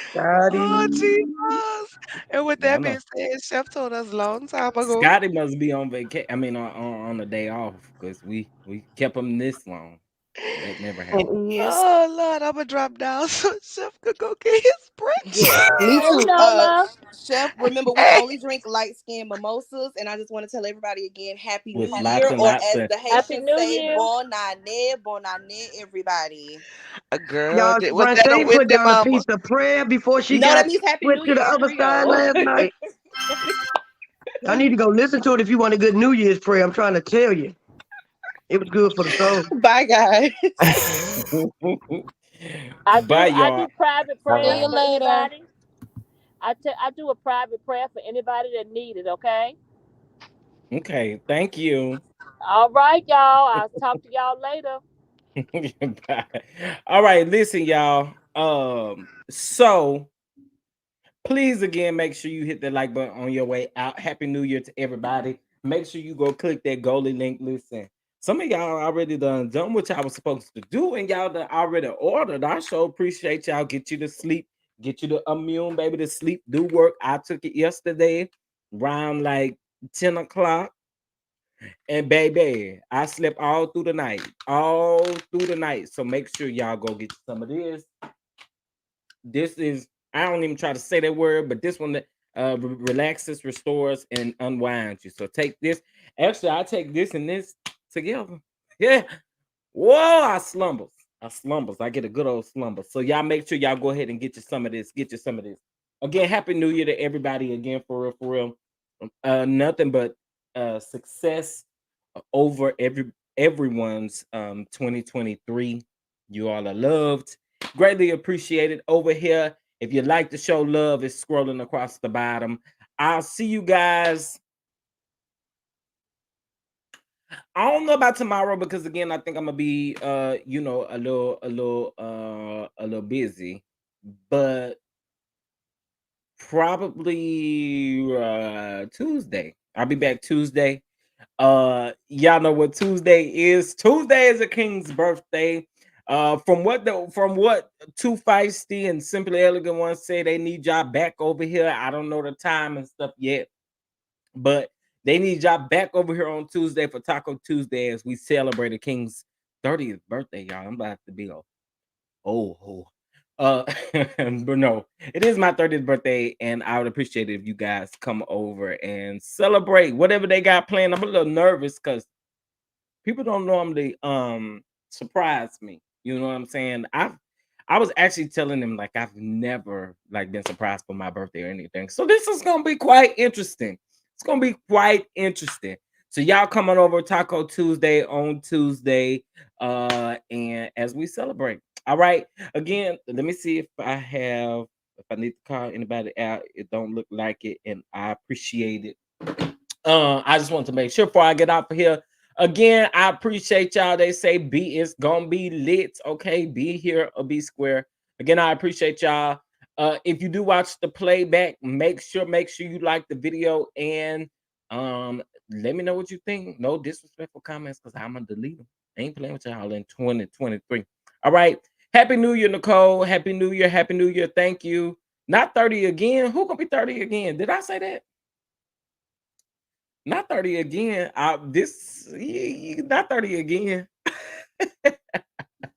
Oh, Scotty. Jesus. And with Y'all that know being said, Chef told us a long time ago. Scotty must be on vacation. I mean, on a day off because we kept him this long. That never happened. And yes. Oh, Lord, I'm going to drop down so Chef could go get his brunch. yes, me Hey, too. Nola. Chef, remember we Hey, only drink light skinned mimosas, and I just want to tell everybody again, Happy With New lots Year, and or lots as of the Happy Haitians New say, Year. bon année, everybody. a girl, Y'all, was that a Francine put Wendy down a mama? piece of prayer before she No, that got means Happy went New to Year the in other side Creole. last night. Y'all need to go listen to it if you want a good New Year's prayer. I'm trying to tell you. It was good for the soul. Bye, guys. Bye, I y'all. do private Bye-bye. prayers See you for later. anybody. I do a private prayer for anybody that need it. Okay. Okay, thank you. All right, y'all. I'll talk to y'all later. Bye. All right, listen, y'all. So please again make sure you hit the like button on your way out. Happy New Year to everybody. Make sure you go click that goalie link. Listen, some of y'all already done what y'all was supposed to do, and y'all done already ordered. I sure appreciate y'all. Get you to sleep, get you to immune, baby, to sleep, do work. I took it yesterday around like 10 o'clock. And baby, I slept all through the night. So make sure y'all go get some of this. This is, I don't even try to say that word, but this one that relaxes, restores, and unwinds you. So take this. Actually, I take this and this together. Yeah. Whoa, I slumbers. I slumbers. I get a good old slumber. So y'all make sure y'all go ahead and get you some of this. Get you some of this. Again, happy new year to everybody again, for real, for real. Nothing but success over everyone's 2023. You all are loved, greatly appreciated over here. If you'd like to show love, it's scrolling across the bottom. I'll see you guys. I don't know about tomorrow because again, I think I'm gonna be a little busy, but probably Tuesday. I'll be back Tuesday. Y'all know what Tuesday is. Tuesday is a king's birthday. From what Too Feisty and Simply Elegant ones say, they need y'all back over here. I don't know the time and stuff yet, but they need y'all back over here on Tuesday for Taco Tuesday as we celebrate a king's 30th birthday, y'all. I'm about to be a oh. Uh, but no, it is my 30th birthday, and I would appreciate it if you guys come over and celebrate whatever they got planned. I'm a little nervous because people don't normally surprise me. You know what I'm saying? I was actually telling them like I've never like been surprised for my birthday or anything. So this is gonna be quite interesting. It's gonna be quite interesting. So y'all coming over Taco Tuesday on Tuesday, and as we celebrate. All right. Again, let me see if I need to call anybody out. It don't look like it, and I appreciate it. I just want to make sure before I get out of here. Again, I appreciate y'all. They say B is gonna be lit. Okay, be here or be square. Again, I appreciate y'all. If you do watch the playback, make sure you like the video and let me know what you think. No disrespectful comments because I'm gonna delete them. I ain't playing with y'all in 2023. All right. Happy New Year, Nicole. Happy New Year. Happy New Year. Thank you. Not 30 again. Who gonna be 30 again? Did I say that? Not 30 again. Not 30 again.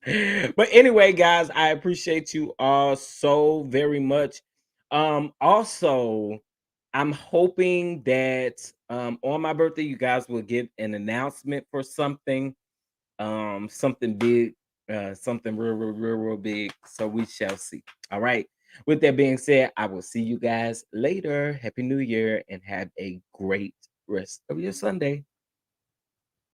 But anyway, guys, I appreciate you all so very much. Also, I'm hoping that on my birthday, you guys will get an announcement for something big, something real big. So we shall see. All right. With that being said, I will see you guys later. Happy New Year and have a great rest of your Sunday.